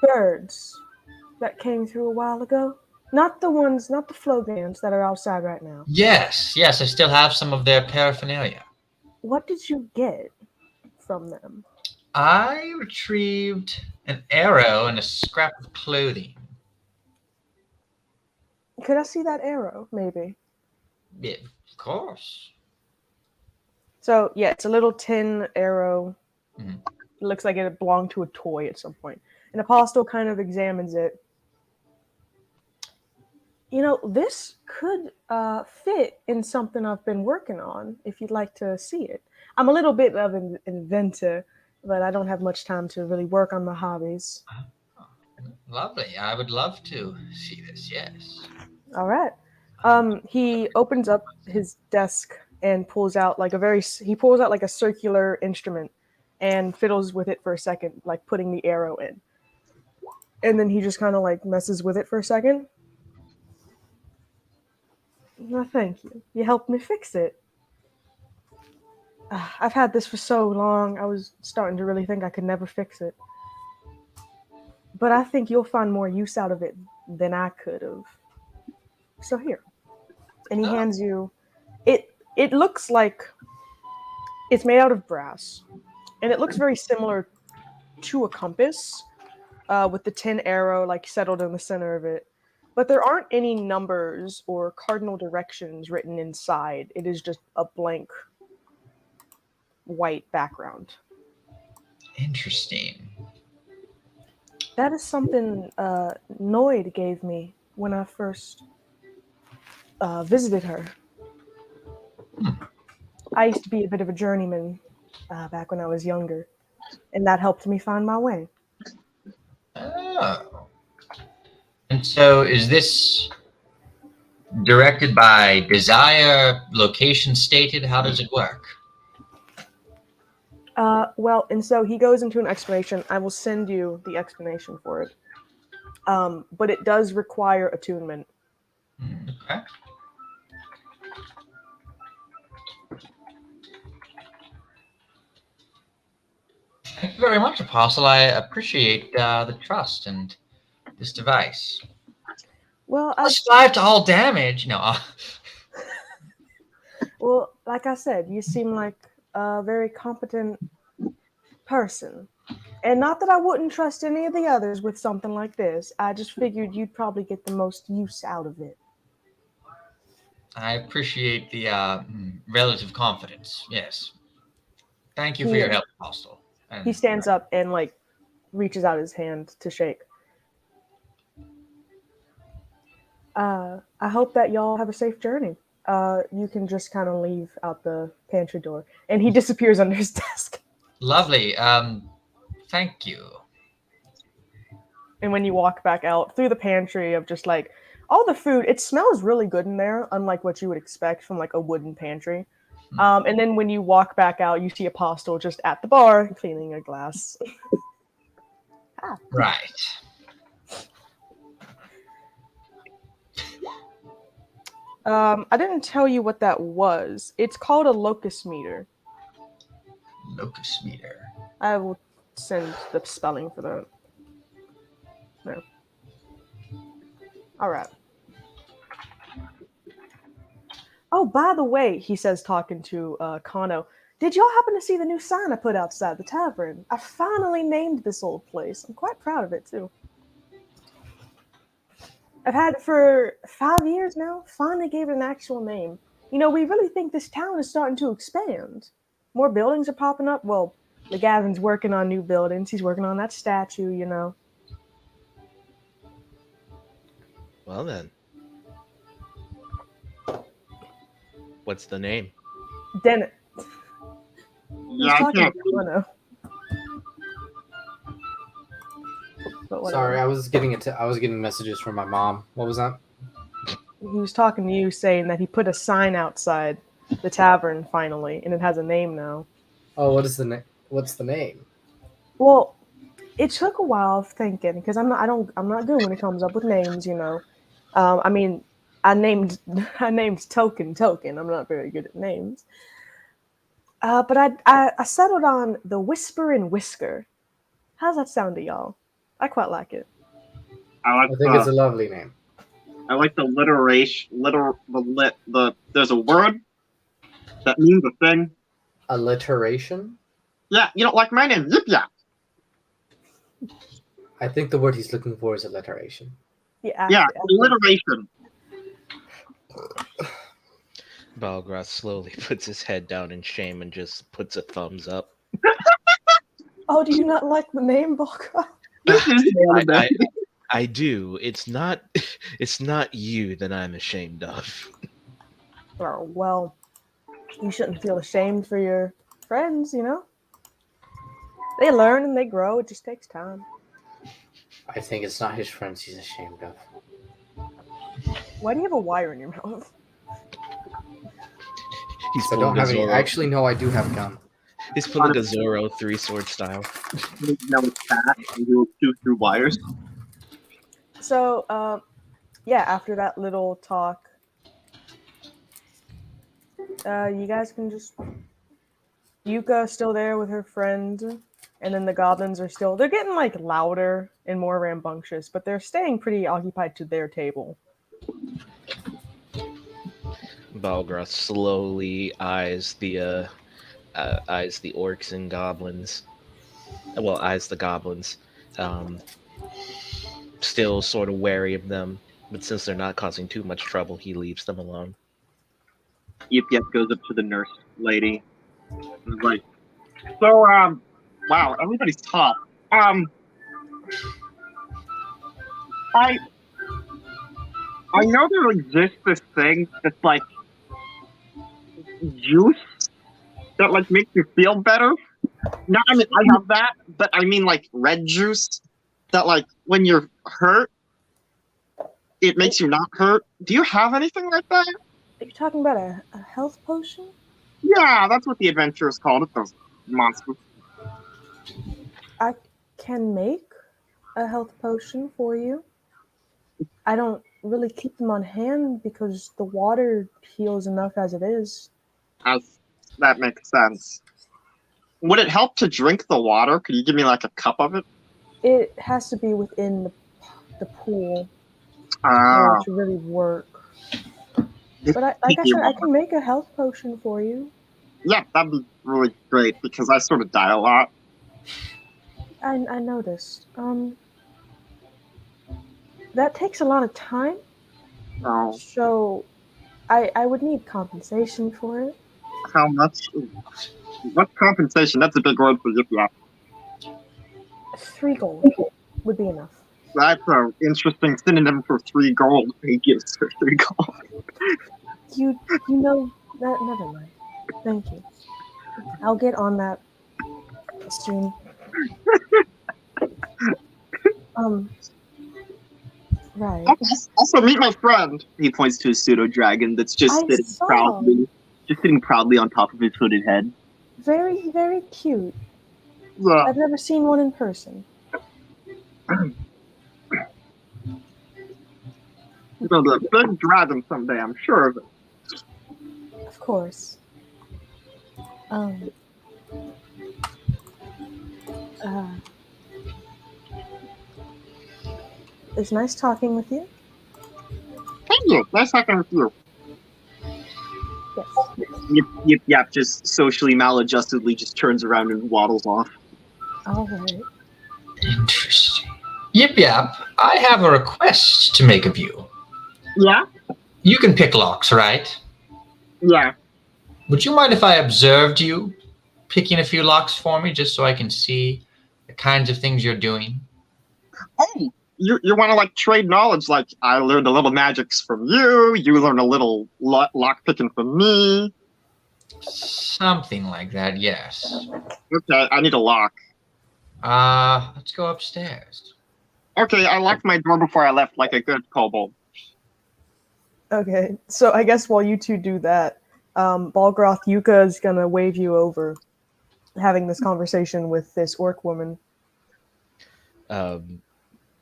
birds that came through a while ago? Not the Flogans that are outside right now. Yes, I still have some of their paraphernalia. What did you get from them? I retrieved an arrow and a scrap of clothing. Could I see that arrow, maybe? Yeah, of course. So, yeah, it's a little tin arrow. Mhm. It looks like it belonged to a toy at some point. An apostle kind of examines it. You know, this could fit in something I've been working on, if you'd like to see it. I'm a little bit of an inventor, but I don't have much time to really work on my hobbies. Lovely. I would love to see this, yes. All right. He opens up his desk and pulls out like a circular instrument and fiddles with it for a second, like putting the arrow in. And then he just kind of like messes with it for a second. No, thank you. You helped me fix it. I've had this for so long, I was starting to really think I could never fix it. But I think you'll find more use out of it than I could have. So here. And he hands you it looks like it's made out of brass. And it looks very similar to a compass, with the tin arrow like settled in the center of it. But there aren't any numbers or cardinal directions written inside. It is just a blank white background. Interesting. That is something Noid gave me when I first visited her. I used to be a bit of a journeyman back when I was younger, and that helped me find my way. Oh. And so is this directed by desire, location stated? How does it work? Well, and so he goes into an explanation. I will send you the explanation for it. But it does require attunement. Okay. Thank you very much, Apostle. I appreciate the trust and this device. Well, +5 to all damage. No. Well, like I said, you seem like a very competent person. And not that I wouldn't trust any of the others with something like this. I just figured you'd probably get the most use out of it. I appreciate the relative confidence. Yes. Thank you for your help, Apostle. And he stands up and like reaches out his hand to shake. I hope that y'all have a safe journey. You can just kind of leave out the pantry door. And he disappears under his desk. Lovely. Thank you. And when you walk back out through the pantry of just like all the food, it smells really good in there, unlike what you would expect from like a wooden pantry. And then when you walk back out, you see Apostle just at the bar cleaning a glass. Right. I didn't tell you what that was. It's called a locus meter. Locus meter. I will send the spelling for that. No. All right. Oh, by the way, he says, talking to Kano, did y'all happen to see the new sign I put outside the tavern? I finally named this old place. I'm quite proud of it, too. I've had it for 5 years now. Finally gave it an actual name. You know, we really think this town is starting to expand. More buildings are popping up. Well, Gavin's working on new buildings. He's working on that statue, you know. Well then. What's the name? Dennett. Yeah, I can't. But Sorry, I was getting messages from my mom. What was that? he was talking to you, saying that he put a sign outside the tavern finally, and it has a name now. Oh, what is the name? What's the name? Well, it took a while of thinking because I'm not good when it comes up with names, you know. I mean, I named I named Token. I'm not very good at names. But I settled on the Whisper and Whisker. How's that sound to y'all? I quite like it. I I think it's a lovely name. like the alliteration. There's a word that means a thing. Alliteration? Yeah, like my name, Yip Yap. I think the word he's looking for is alliteration. Yeah, Yeah, actually, alliteration. Balgroth slowly puts his head down in shame and just puts a thumbs up. Oh, do you not like the name, Balka? I do. It's not it's not you that I'm ashamed of. Oh, well, you shouldn't feel ashamed for your friends, you know? They learn and they grow. It just takes time. I think it's not his friends he's ashamed of. Why do you have a wire in your mouth? He's I don't pulling have any. Zorro. Actually, no, I do have gum. He's pulling a Zorro 3-sword style. Now it's fast and you'll chew through wires. So, yeah, after that little talk, you guys can just. Yuka's still there with her friend, and then the goblins are still. They're getting like louder and more rambunctious, but they're staying pretty occupied to their table. Balgroth slowly eyes the orcs and goblins. Well, eyes the goblins. Still sort of wary of them, but since they're not causing too much trouble, he leaves them alone. Yip Yip goes up to the nurse lady and is like, so, wow, everybody's tough. I know there exists this thing that's like juice that like makes you feel better. No, I mean I have that, but I mean like red juice that like when you're hurt, it makes you not hurt. Do you have anything like that? Are you talking about a health potion? Yeah, that's what the adventurers called it. Those monsters. I can make a health potion for you. I don't really keep them on hand because the water heals enough as it is. As that makes sense. Would it help to drink the water? Could you give me like a cup of it? It has to be within the pool for Ah, it to really work. But like I said, I can make a health potion for you. yeah, that'd be really great because I sort of die a lot. I noticed. That takes a lot of time, Oh, so I would need compensation for it. how much? What's compensation? That's a big word for Yip Yap. 3 gold would be enough. That's an interesting synonym for 3 gold. He gives her 3 gold. You know that. Never mind. Thank you. I'll get on that soon. Right. Also, meet my friend. He points to a pseudo dragon that's just I saw. sitting proudly on top of his hooded head. Very, very cute. Yeah. I've never seen one in person. He's gonna be a big dragon someday, I'm sure of it. Of course. It's nice talking with you. Thank you. Nice talking with you. Yes. Yip Yap just socially maladjustedly just turns around and waddles off. All right. Interesting. Yip Yap, I have a request to make of you. Yeah? You can pick locks, right? Yeah. Would you mind if I observed you picking a few locks for me just so I can see the kinds of things you're doing? Hey, you want to like trade knowledge? Like I learned a little magics from you. You learn a little lock picking from me. Something like that, yes. Okay, I need a lock. Let's go upstairs. Okay, I locked my door before I left like a good kobold. Okay, so I guess while you two do that, Balgroth Yuka is gonna wave you over, having this conversation with this orc woman. Um,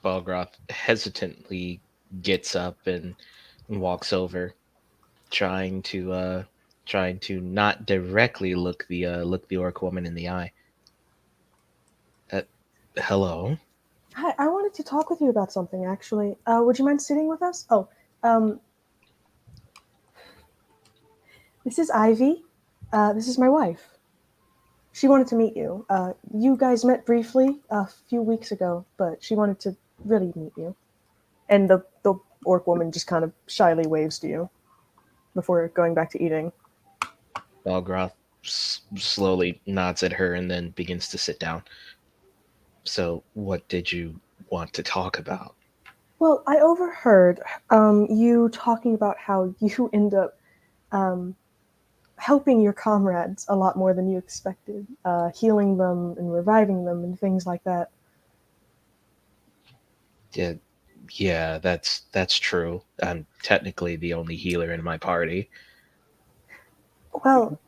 Balgroth hesitantly gets up and walks over, trying to not directly look the orc woman in the eye. Uh, Hello. Hi, I wanted to talk with you about something, actually. Would you mind sitting with us? Oh, um, this is Ivy. This is my wife. She wanted to meet you. You guys met briefly a few weeks ago, but she wanted to really meet you. And the orc woman just kind of shyly waves to you before going back to eating. Balgroth slowly nods at her and then begins to sit down. So, what did you want to talk about? Well, I overheard you talking about how you end up um, helping your comrades a lot more than you expected, healing them and reviving them and things like that. Yeah, yeah, that's true. I'm technically the only healer in my party. Well,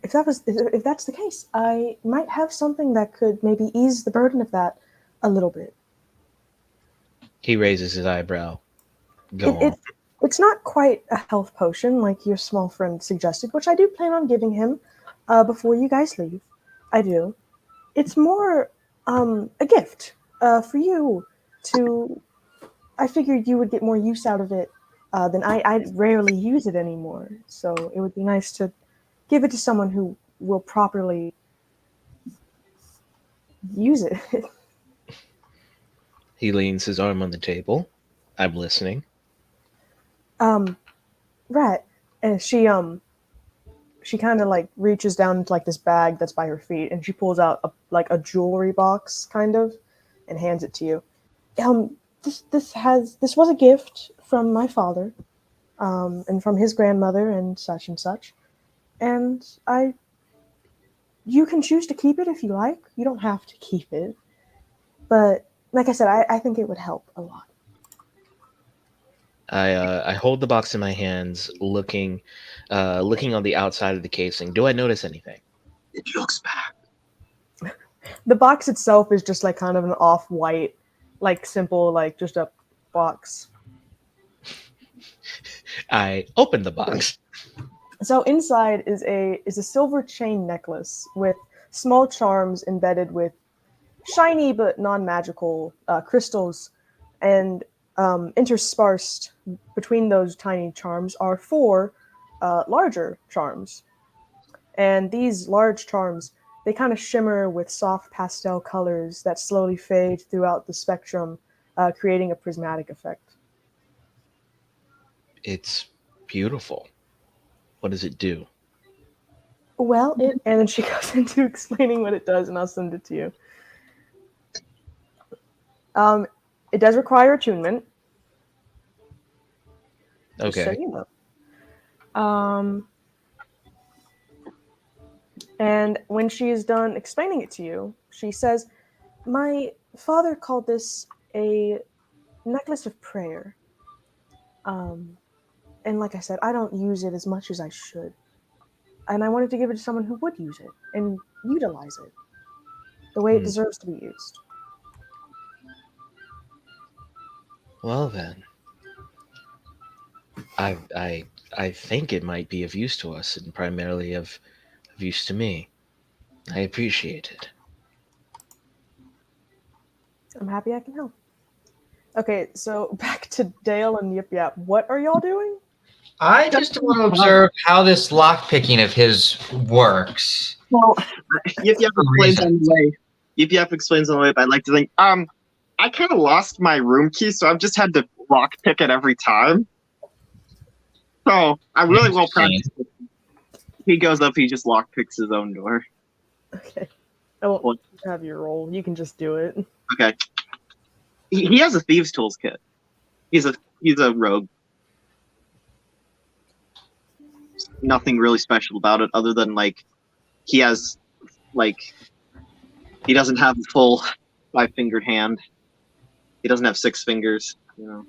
if that's the case, I might have something that could maybe ease the burden of that a little bit. He raises his eyebrow. It, Go on. it it's not quite a health potion like your small friend suggested, which I do plan on giving him before you guys leave. I do. It's more a gift for you to. I figured you would get more use out of it than I rarely use it anymore. So it would be nice to give it to someone who will properly use it. He leans his arm on the table. I'm listening. um, right. And she kind of like reaches down into like this bag that's by her feet, and she pulls out a jewelry box kind of, and hands it to you. This was a gift from my father, and from his grandmother and such. And you can choose to keep it if you like. You don't have to keep it, but like I said, I think it would help a lot. I hold the box in my hands, looking on the outside of the casing. Do I notice anything? It looks bad. The box itself is just like kind of an off-white, like simple, like just a box. I open the box. So inside is a silver chain necklace with small charms embedded with shiny but non-magical crystals, and interspersed between those tiny charms are four larger charms. And these large charms, they kind of shimmer with soft pastel colors that slowly fade throughout the spectrum, creating a prismatic effect. It's beautiful. What does it do? Well, and then she goes into explaining what it does, and I'll send it to you. Um, it does require attunement, just so Okay. you know. And when she is done explaining it to you, she says, "My father called this a necklace of prayer. Um, and like I said, I don't use it as much as I should. And I wanted to give it to someone who would use it and utilize it the way it Hmm. deserves to be used." Well then, I think it might be of use to us, and primarily of use to me. I appreciate it. I'm happy I can help. Okay, so back to Dale and Yip Yap. What are y'all doing? I just want to observe how this lockpicking of his works. Well, Yip Yap For explains on reasons. the way. Yip Yap explains on the way, but I'd like to think, I kind of lost my room key, so I've just had to lock pick it every time. So I'm really well Interesting. practiced. He goes up, he just lock picks his own door. Okay. I won't What? have your roll. You can just do it. Okay. He has a thieves' tools kit. He's a rogue. Nothing really special about it, other than like he has like he doesn't have a full 5-fingered hand. He doesn't have 6 fingers. You know.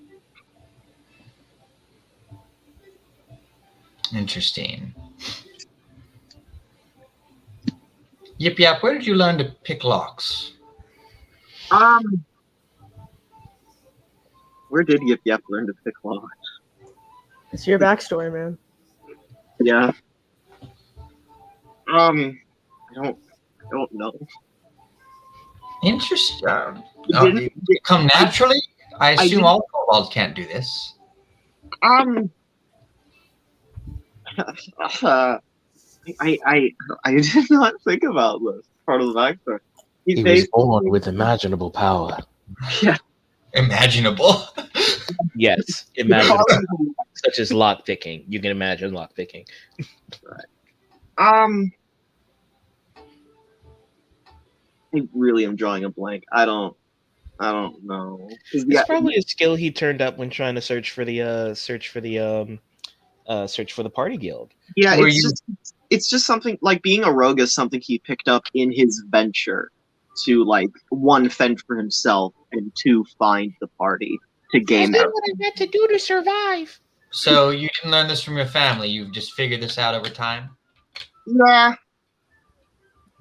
Interesting. Yip Yap, where did you learn to pick locks? Where did Yip Yap learn to pick locks? It's your backstory, man. Yeah. I don't know. Interesting. Didn't- Did it come naturally? I assume didn't- all kobolds can't do this. I did not think about this part of the backstory. He was born with imaginable power. Yeah. Imaginable. Yes, imaginable, such as lockpicking. You can imagine lockpicking. I really am drawing a blank. I don't know. It's probably a skill he turned up when trying to search for the party guild. Yeah, it's just something like being a rogue is something he picked up in his venture to like one fend for himself and two find the party to gain out. What I had to do to survive. So you didn't learn this from your family. You've just figured this out over time. Yeah.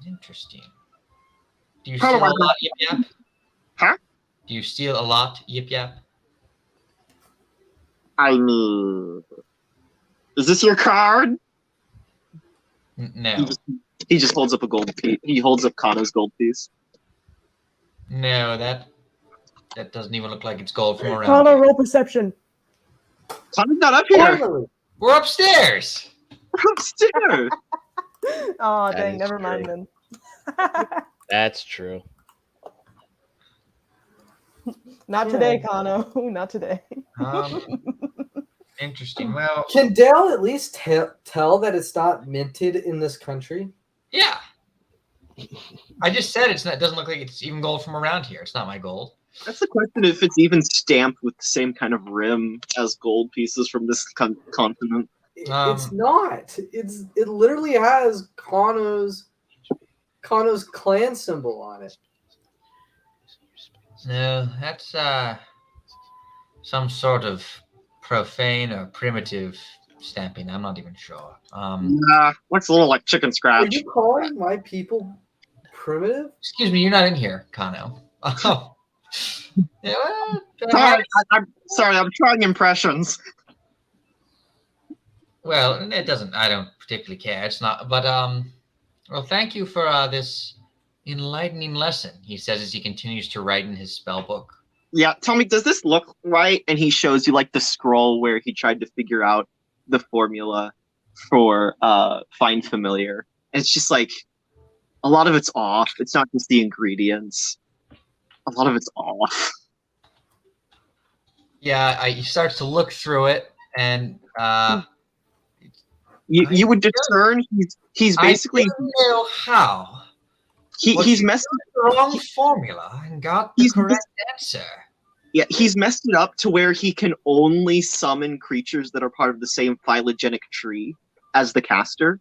Interesting. Do you steal a lot, Yip Yap? Huh? Do you steal a lot, Yip Yap? I mean, is this your card? No. He just holds up a gold piece. He holds up Kano's gold piece. No, that doesn't even look like it's gold from around Kano, here. roll perception. Kano's not up here. Finally. We're upstairs. We're upstairs. Oh, That dang, is never true. mind then. That's true. Not today, Kano. Not today. Interesting. Well, Can Dale at least tell that it's not minted in this country? yeah. I just said it's not. It doesn't look like it's even gold from around here. It's not my gold. That's the question. If it's even stamped with the same kind of rim as gold pieces from this continent. It's not. It literally has Kano's clan symbol on it. No, that's some sort of profane or primitive stamping. I'm not even sure. Nah, looks a little like chicken Are scratch. you calling my people primitive? Excuse me, you're not in here, Kano. Oh. Yeah, well, I'm sorry. I'm trying impressions. well, it doesn't. I don't particularly care. It's not. But well, thank you for this enlightening lesson. He says as he continues to write in his spell book. Yeah, tell me, does this look right? And he shows you like the scroll where he tried to figure out the formula for find familiar. And it's just like a lot of it's off. It's not just the ingredients. A lot of it's off. Yeah, he starts to look through it, and You would discern he's basically I don't know how. he's messed the wrong formula and got the correct answer. Yeah, he's messed it up to where he can only summon creatures that are part of the same phylogenetic tree as the caster.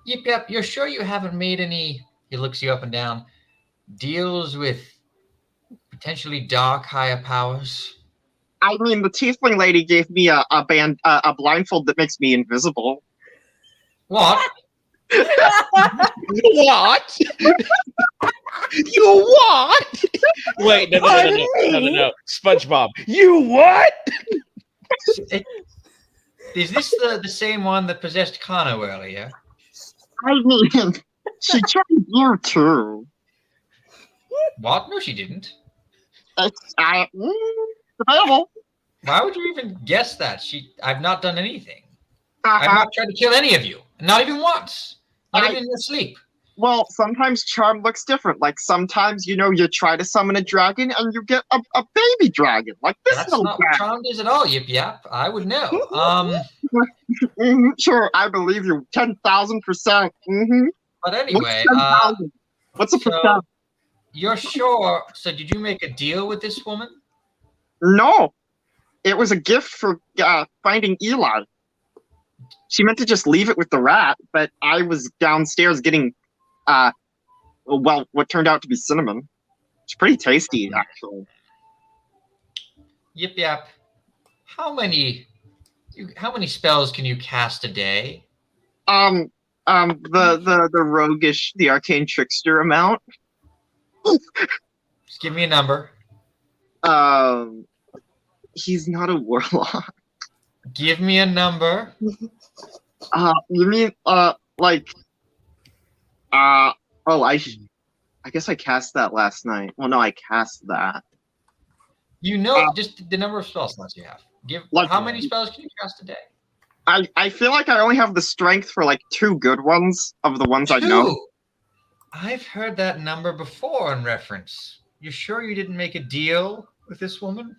Yep, you're sure you haven't made any, he looks you up and down, deals with potentially dark higher powers? I mean, the tiefling lady gave me a blindfold that makes me invisible. What? What? You what? Wait, no. SpongeBob. You what? Is this the same one that possessed Kano earlier? I mean, she tried you too. What? No, she didn't. Debatable. Why would you even guess that? I've not done anything. I've not tried to kill any of you. Not even once. Not even in your sleep. Well, sometimes charm looks different. Like sometimes, you try to summon a dragon and you get a baby dragon. Like this That's little not what charm is at all, Yip Yap. I would know. Sure, I believe you 10,000%. Mm-hmm. But anyway, what's a percent? You're sure? So did you make a deal with this woman? No, it was a gift for finding Eli. She meant to just leave it with the rat, but I was downstairs getting, what turned out to be cinnamon. It's pretty tasty, actually. Yip Yap, how many How many spells can you cast a day? The roguish, the arcane trickster amount. Just give me a number. He's not a warlock. Give me a number. You mean like I guess I cast that last night. Well, no, I cast that. You know, just the number of spell slots you have. How many spells can you cast a day? I feel like I only have the strength for like 2 good ones of the ones I know. 2. I've heard that number before in reference. You sure you didn't make a deal with this woman?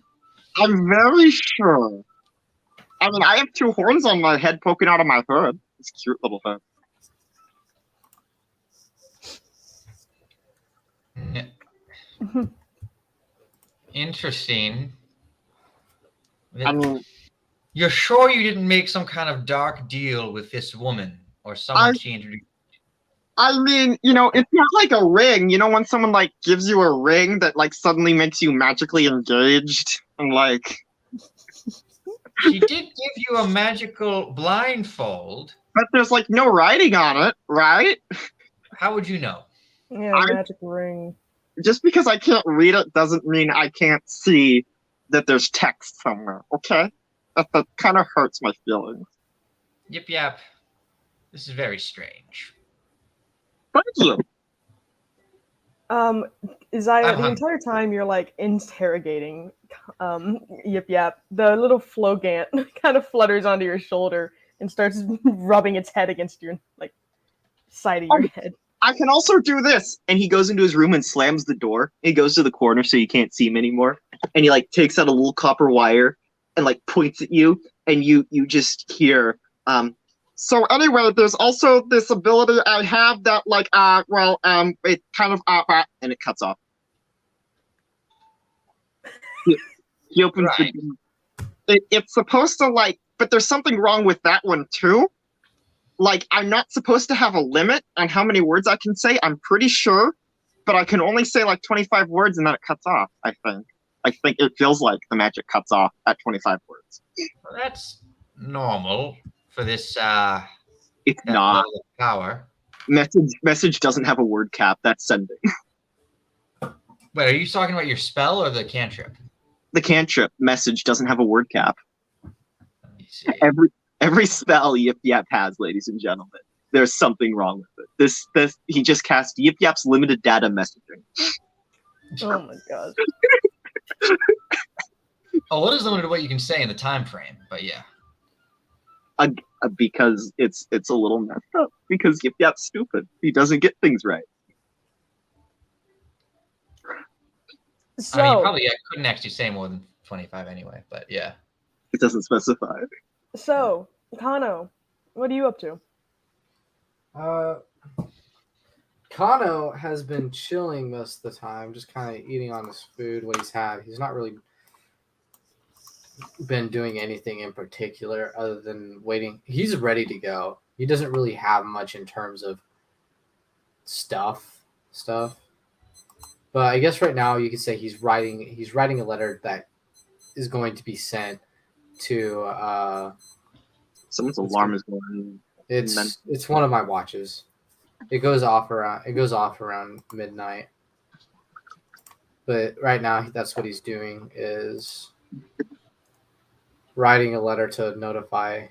I'm very sure. I mean, I have 2 horns on my head poking out of my hood. It's a cute little head. Interesting. I mean, You're sure you didn't make some kind of dark deal with this woman or someone she introduced? I mean, you know, it's not like a ring. You know, when someone like gives you a ring that like suddenly makes you magically engaged and like. She did give you a magical blindfold. But there's like no writing on it, right? How would you know? Yeah, magic ring. Just because I can't read it doesn't mean I can't see that there's text somewhere, okay? That kind of hurts my feelings. Yip yap. This is very strange. Thank you. Isaiah, the entire time you're like interrogating Yip Yap, the little Flogant kind of flutters onto your shoulder and starts rubbing its head against your like side of your head. I can also do this. And he goes into his room and slams the door. He goes to the corner so you can't see him anymore. And he like takes out a little copper wire and like points at you, and you just hear so anyway, there's also this ability I have that like it kind of and it cuts off. He opens the door. It's supposed to like, but there's something wrong with that one too. Like, I'm not supposed to have a limit on how many words I can say, I'm pretty sure, but I can only say like 25 words and then it cuts off, I think. I think it feels like the magic cuts off at 25 words. Well, that's normal for this it's not level of power. Message doesn't have a word cap, that's sending. Wait, are you talking about your spell or the cantrip? The cantrip message doesn't have a word cap. Let me see. Every spell Yip Yap has, ladies and gentlemen, there's something wrong with it. This he just cast Yip Yap's limited data messaging. Oh my god. Oh, it is limited to what you can say in the time frame, but yeah. Because it's a little messed up. Because Yip Yap's stupid. He doesn't get things right. So, I mean, you probably couldn't actually say more than 25 anyway, but yeah. It doesn't specify. So, Kano, what are you up to? Kano has been chilling most of the time, just kind of eating on his food, what he's had. He's not really been doing anything in particular other than waiting. He's ready to go. He doesn't really have much in terms of stuff. But I guess right now you could say he's writing a letter that is going to be sent to Someone's alarm is going. It's one of my watches. It goes off around midnight. But right now that's what he's doing is writing a letter to notify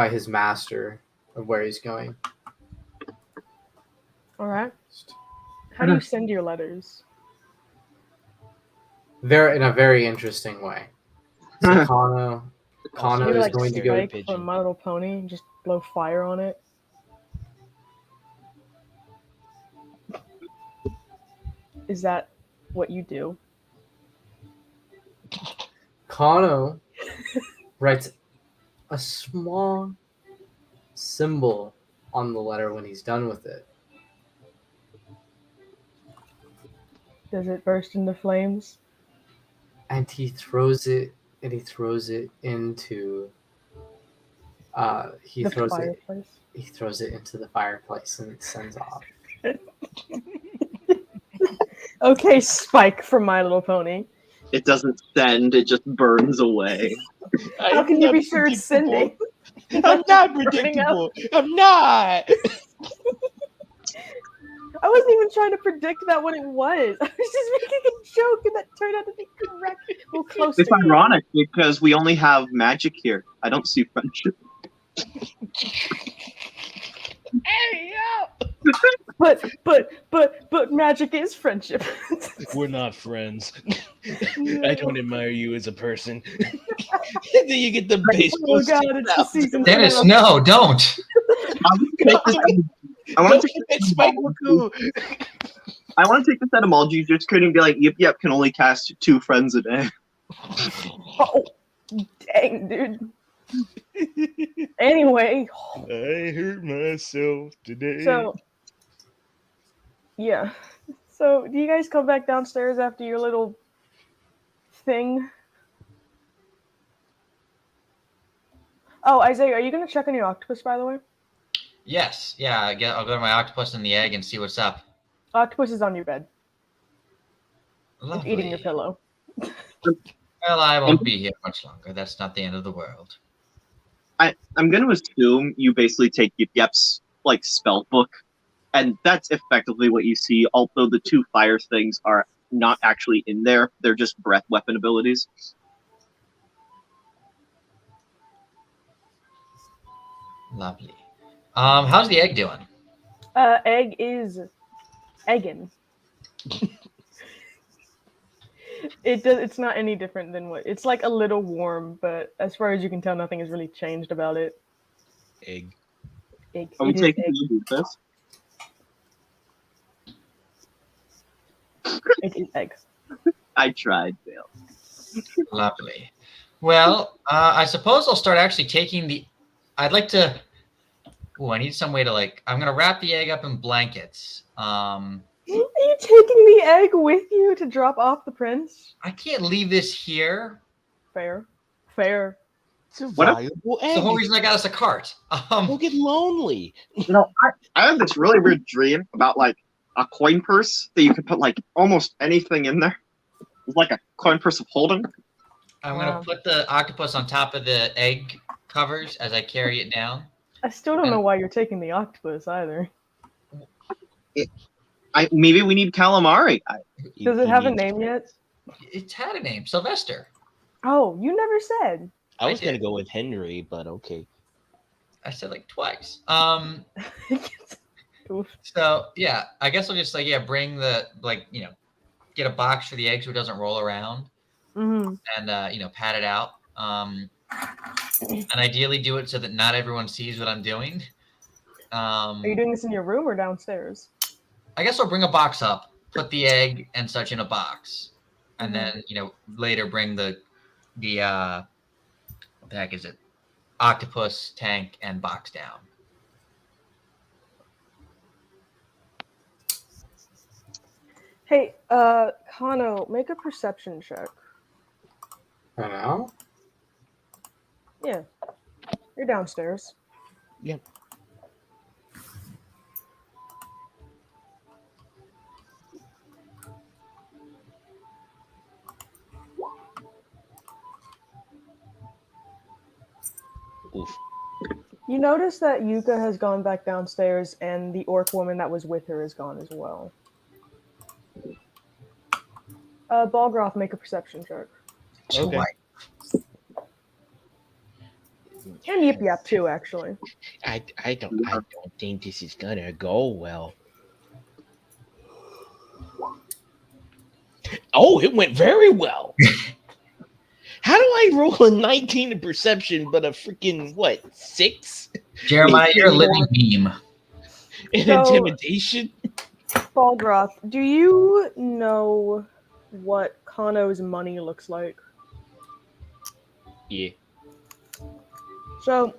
his master of where he's going. All right. How do you send your letters? In a very interesting way. So Kano You is like going to go. Spike from My Little Pony and just blow fire on it. Is that what you do? Kano writes a small symbol on the letter when he's done with it. Does it burst into flames? And he throws it into he throws it into the fireplace and it sends off. Okay, Spike from My Little Pony. It doesn't send, it just burns away. How can you be sure it's sending? I'm not Burning up. predictable. I'm not. I wasn't even trying to predict that what it was. I was just making a joke, and that turned out to be correct. Well, close It's to ironic because we only have magic here. I don't see friendship. Hey, yo. But magic is friendship. We're not friends. I don't admire you as a person. Then you get the baseball. Oh god, it's the season Dennis, finale. no, don't. I want to Don't hit Spike McCoo. take this etymology just couldn't be like, yep, can only cast 2 friends a day. Oh, dang, dude. Anyway, I hurt myself today. so yeah. So do you guys come back downstairs after your little thing? Oh, Isaiah, are you gonna check on your octopus, by the way? Yes, yeah. I'll go to my octopus and the egg and see what's up. Octopus is on your bed. It's Lovely. eating your pillow. Well, I won't be here much longer. That's not the end of the world. I'm going to assume you basically take Yip Yap's like spell book, and that's effectively what you see. Although the 2 fire things are not actually in there; they're just breath weapon abilities. Lovely. How's the egg doing? Egg is egging. It's not any different than what it's like. A little warm, but as far as you can tell, nothing has really changed about it. Egg. Egg. Are we It is taking egg. this? It is egg. I tried, Dale. Lovely. Well, I suppose I'll start actually taking the. I'd like to. Oh, I need some way to like. I'm gonna wrap the egg up in blankets. Are you taking the egg with you to drop off the prince? I can't leave this here. Fair. Fair. It's a What if- valuable It's the egg. whole reason I got us a cart. We'll get lonely. I have this really weird dream about like a coin purse that you could put like almost anything in there. It's like a coin purse of holding. I'm gonna Wow. put the octopus on top of the egg covers as I carry it down. I still don't know why you're taking the octopus either. Maybe we need calamari. Does it have a name yet? It's had a name, Sylvester. Oh, you never said. I was I gonna did. go with Henry, but okay. I said like twice. Oof. So yeah, I guess I'll just bring the get a box for the egg so it doesn't roll around Mhm. and pat it out. And ideally do it so that not everyone sees what I'm doing. Are you doing this in your room or downstairs? I guess I'll bring a box up, put the egg and such in a box, and then later bring the what the heck is it? Octopus tank and box down. Hey, Kano, make a perception check. Right now? Yeah. You're downstairs. Yep. Oof. You notice that Yuka has gone back downstairs and the orc woman that was with her is gone as well. Balgroth, make a perception check. Okay. And Yip Yap too, actually. I don't think this is gonna go well. Oh, it went very well. How do I roll a 19 in perception but a freaking 6 Jeremiah, you're a living meme. in So- intimidation? Balgroth, do you know what Kano's money looks like? Yeah. So,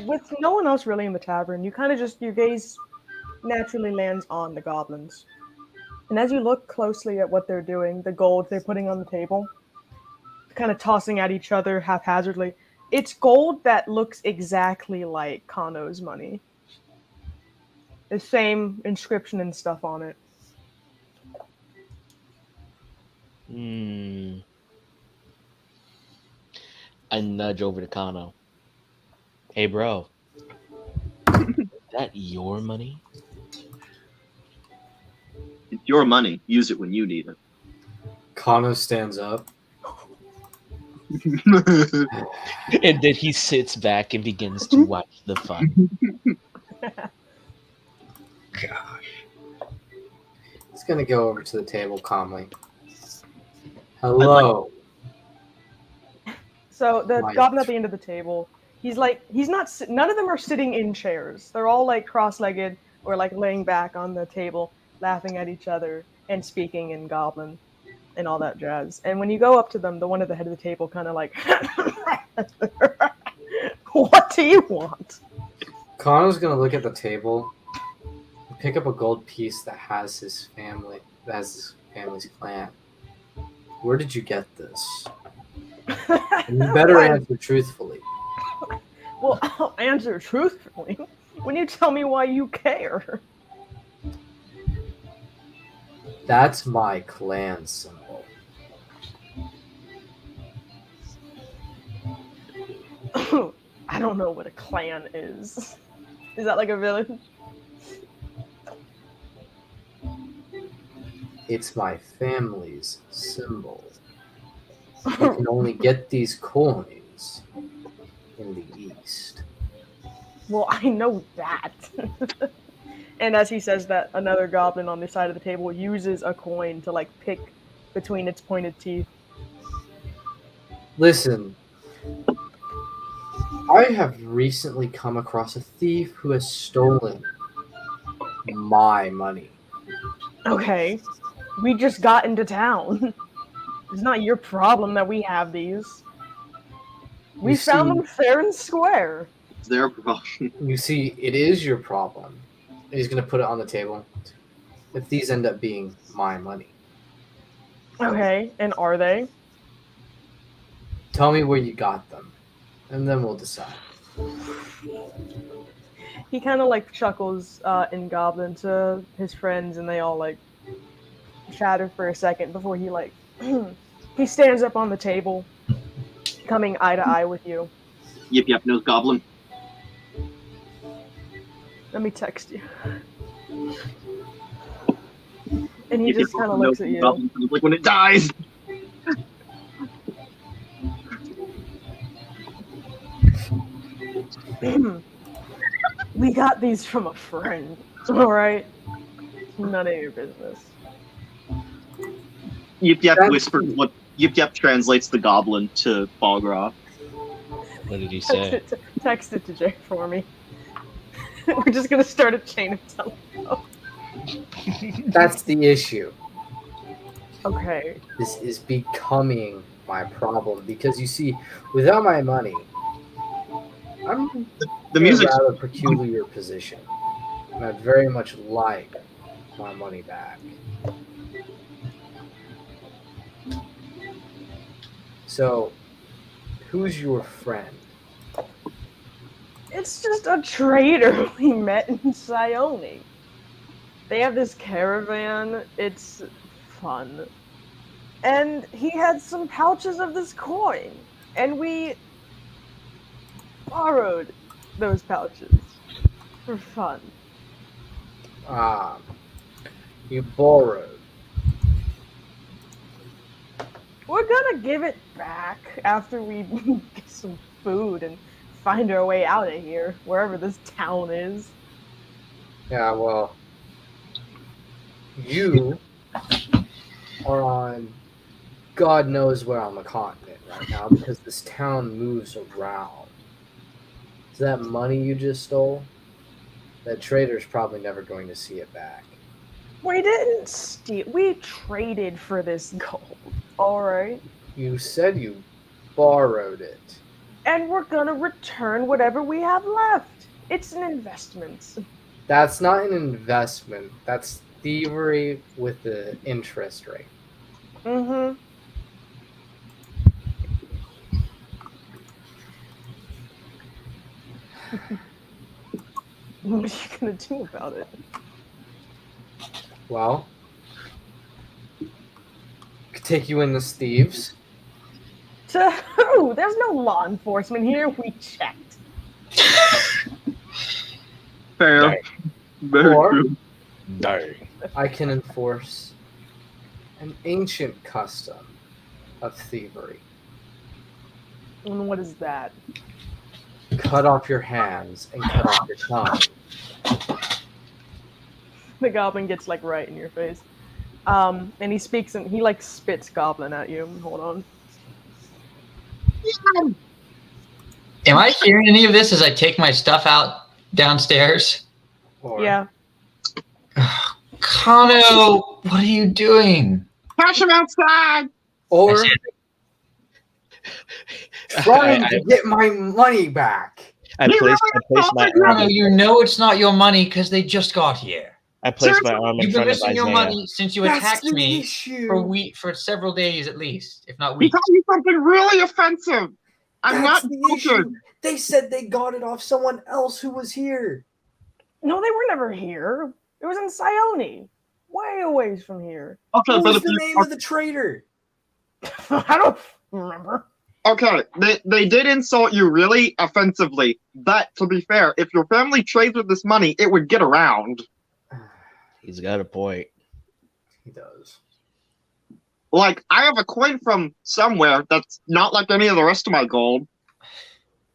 with no one else really in the tavern, you kind of your gaze naturally lands on the goblins. And as you look closely at what they're doing, the gold they're putting on the table, kind of tossing at each other haphazardly, it's gold that looks exactly like Kano's money. The same inscription and stuff on it. Hmm. I nudge over to Kano. Hey, bro. Is that your money? It's your money. Use it when you need Kano stands up. it. And then he sits back and begins to watch the fun. He's gonna go over to the table calmly. Hello. So the My- goblin at the end of the table, he's not. None of them are sitting in chairs. They're all like cross-legged or like laying back on the table, laughing at each other and speaking in goblin and all that jazz. And when you go up to them, the one at the head of the table kind of like, "What do you want?" Kano's gonna look at the table and pick up a gold piece that has his family's clan. Where did you get this? And you better Why- answer truthfully. Well, I'll answer truthfully when you tell me why you care. That's my clan symbol. I don't know what a clan is. Is that like a village? It's my family's symbol. You can only get these coins in the East. Well, I know that. And as he says that, another goblin on the side of the table uses a coin to like pick between its pointed teeth. Listen, I have recently come across a thief who has stolen my money. Okay, we just got into town. It's not your problem that we have these. We You found see- them fair and square. It's their problem. You see, it is your problem. And he's going to put it on the table. If these end up being my money, Okay, and are they? tell me where you got them, and then we'll decide. He kind of like chuckles in goblin to his friends, and they all like chatter for a second before he like he stands up on the table, coming eye to eye with you. Yip knows goblin. Let me text you. And he Yip just kind of looks at you. Goblin sounds like when it dies. We got these from a friend. All right, none of your business. Yip That's- whispers what Yip translates the goblin to Balgroth. What did he Text say? it to Jay for me. We're just gonna start a chain of telephone. That's the issue. Okay. This is becoming my problem because you see, without my money, I'm The in music. a rather peculiar position, and I'd very much like my money back. So, who's your friend? It's just a trader we met in Sione. They have this caravan. It's fun. And he had some pouches of this coin. And we borrowed those pouches for fun. Ah, you borrowed. We're gonna give it back after we get some food and find our way out of here, wherever this town is. Yeah, well, you are on God knows where on the continent right now because this town moves around. So that money you just stole, that trader's probably never going to see it back. We didn't steal. We traded for this gold. Alright? You said you borrowed it. And we're gonna return whatever we have left. It's an investment. That's not an investment. That's thievery with the interest rate. Mm-hmm. What are you gonna do about it? Well, take you in as thieves. To who? There's no law enforcement here. We checked. Fair. Dang. Very Or- true. Dang. I can enforce an ancient custom of thievery. And what is that? Cut off your hands and cut off your tongue. The goblin gets like right in your face. And he speaks and he like spits goblin at you. Hold on. Am I hearing any of this as I take my stuff out downstairs? Or Yeah. Kano, what are you doing? Catch him outside! or I said- trying to get my money back. I placed my Kano, arm. you know it's not your money because they just got here. I placed my arm in You've been front of missing your Isaiah. money since you That's attacked the me issue. for several days at least, if not He weeks. told me something really offensive. I'm That's not the joking. issue. They said they got it off someone else who was here. No, they were never here. It was in Sione. Way away from here. Okay, What but was if the you, name of the traitor? I don't remember. okay, they did insult you really offensively. But to be fair, if your family trades with this money, it would get around. He's got a point. He does. Like, I have a coin from somewhere that's not like any of the rest of my gold.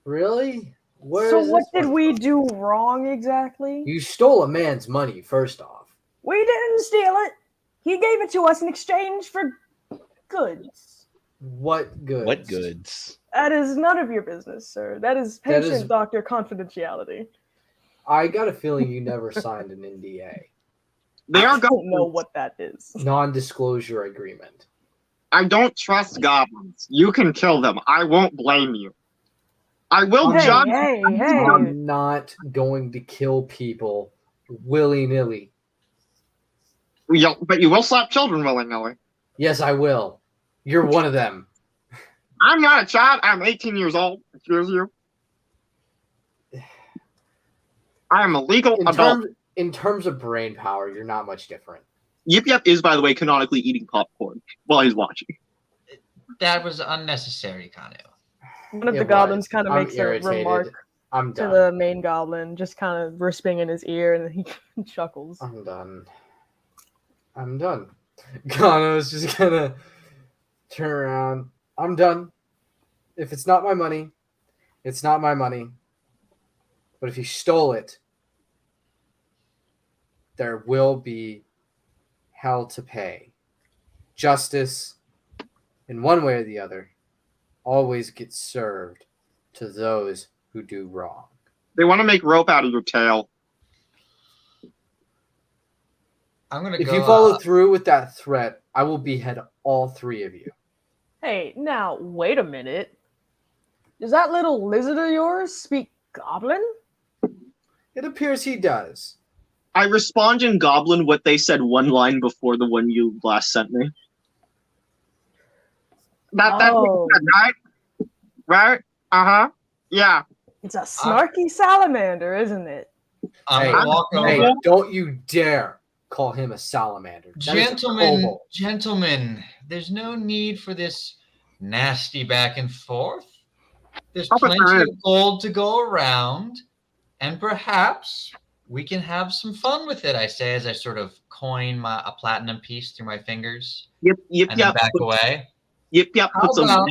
Really? Where So is what this did one we from? do wrong exactly? You stole a man's money, first off. We didn't steal it. He gave it to us in exchange for goods. What goods? What goods? That is none of your business, sir. That is That patient is- doctor confidentiality. I got a feeling you never signed an NDA. They I are don't know goblins. what that is. Non-disclosure agreement. I don't trust goblins. You can kill them. I won't blame you. I will Hey, judge. hey, hey. I'm not going to kill people willy-nilly. But you will slap children willy-nilly. Yes, I will. You're one of them. I'm not a child. I'm 18 years old. Excuse you. I am a legal adult. In terms of brain power, you're not much different. Yip Yip is, by the way, canonically eating popcorn while he's watching. That was unnecessary, Kano. One of It the goblins was. kind of I'm makes a irritated. remark I'm to done. the main goblin, just kind of risping in his ear, and he chuckles. I'm done. I'm done. Kano's just gonna turn around. I'm done. If it's not my money, it's not my money. But if you stole it, there will be hell to pay. Justice, in one way or the other, always gets served to those who do wrong. They want to make rope out of your tail. I'm gonna If go. you follow through with that threat, I will behead all three of you. Hey, now, wait a minute. Does that little lizard of yours speak goblin? It appears he does. I respond in Goblin what they said one line before the one you last sent me. That's what Oh. you said, right? Right? Uh-huh. Yeah. It's a snarky salamander, isn't it? I'm Hey, gonna walk over. Hey, don't you dare call him a salamander. That is a Gentlemen, kobold. gentlemen, there's no need for this nasty back and forth. There's Oh, but plenty there of gold to go around, and perhaps we can have some fun with it, I say as I sort of coin a platinum piece through my fingers Yip and then yip. back away. Yip yip How puts a about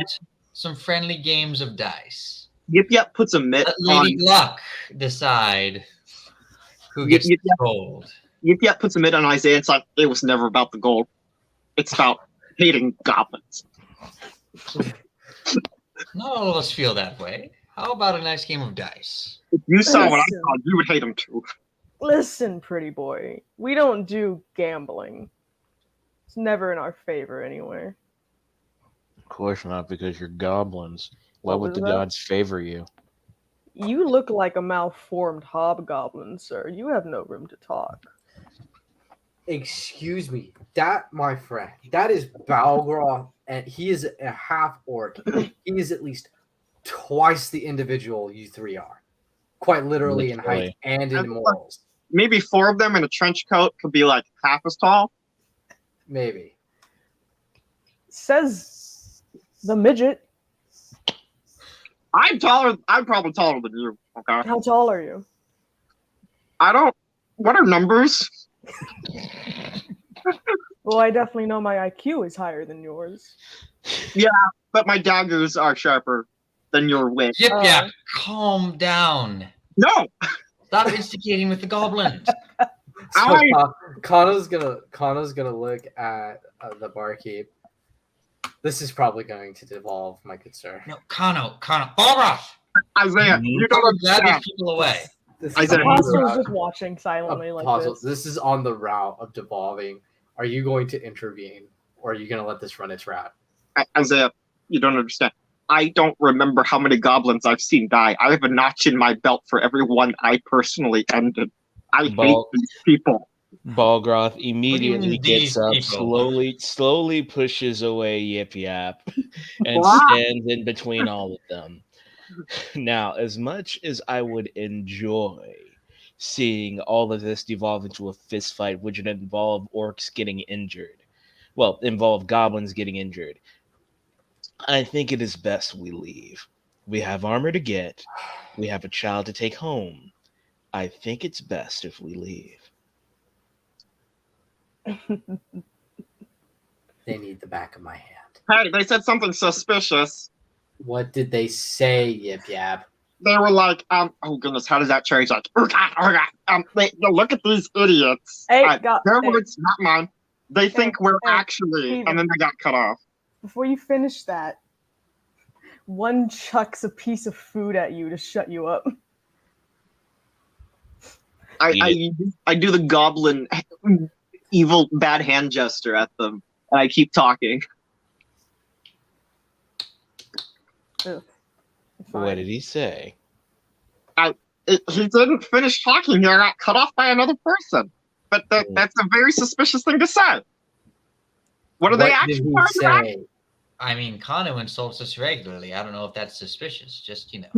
some friendly games of dice? Yip Yip puts a mitt Let on Lady Luck decide who Yip, gets yip, the yip. gold. Yip Yip puts a mitt on Isaiah. It's like it was never about the gold. It's about hating goblins. Not all of us feel that way. How about a nice game of dice? If you saw what I Listen. saw, you would hate him too. Listen, pretty boy. We don't do gambling. It's never in our favor, anyway. Of course not, because you're goblins. Why What would was the that? gods favor you? You look like a malformed hobgoblin, sir. You have no room to talk. Excuse me. That, my friend, that is Balgroth, and he is a half orc. He is at least twice the individual you three are. Quite literally in height and in morals. Maybe 4 of them in a trench coat could be like half as tall. Maybe. says the midget. I'm taller. I'm probably taller than you. Okay. How tall are you? I don't. What are numbers? Well, I definitely know my IQ is higher than yours. But my daggers are sharper than your wit. Yip Oh. Yap, calm down. No. Stop instigating with the goblins. So Kano's gonna look at the barkeep. This is probably going to devolve, my good sir. No, Kano, Balrosh! Isaiah, you don't Grab these understand. people away. This is Isaiah, on the Apostle is route- just watching silently like Apostle, this. this is on the route of devolving. Are you going to intervene, or are you going to let this run its route? Isaiah, you don't understand. I don't remember how many goblins I've seen die. I have a notch in my belt for every one I personally ended. I hate these people. Balgroth immediately mean, gets these up, people? slowly pushes away Yip Yap, and Wow. stands in between all of them. Now, as much as I would enjoy seeing all of this devolve into a fist fight, which would involve orcs getting injured, involve goblins getting injured, I think it is best we leave. We have armor to get. We have a child to take home. I think it's best if we leave. They need the back of my hand. Hey, they said something suspicious. What did they say, Yip Yap? They were like, oh goodness, how does that change? Like, look at these idiots. Hey, their words, not mine. They think we're hey, actually, Steven. and then they got cut off. Before you finish that, one chucks a piece of food at you to shut you up. I do the goblin evil bad hand gesture at them, and I keep talking. Ugh. What did he say? He didn't finish talking. He got cut off by another person. But that's a very suspicious thing to say. What are they actually say? I mean, Kano insults us regularly. I don't know if that's suspicious. Just, you know.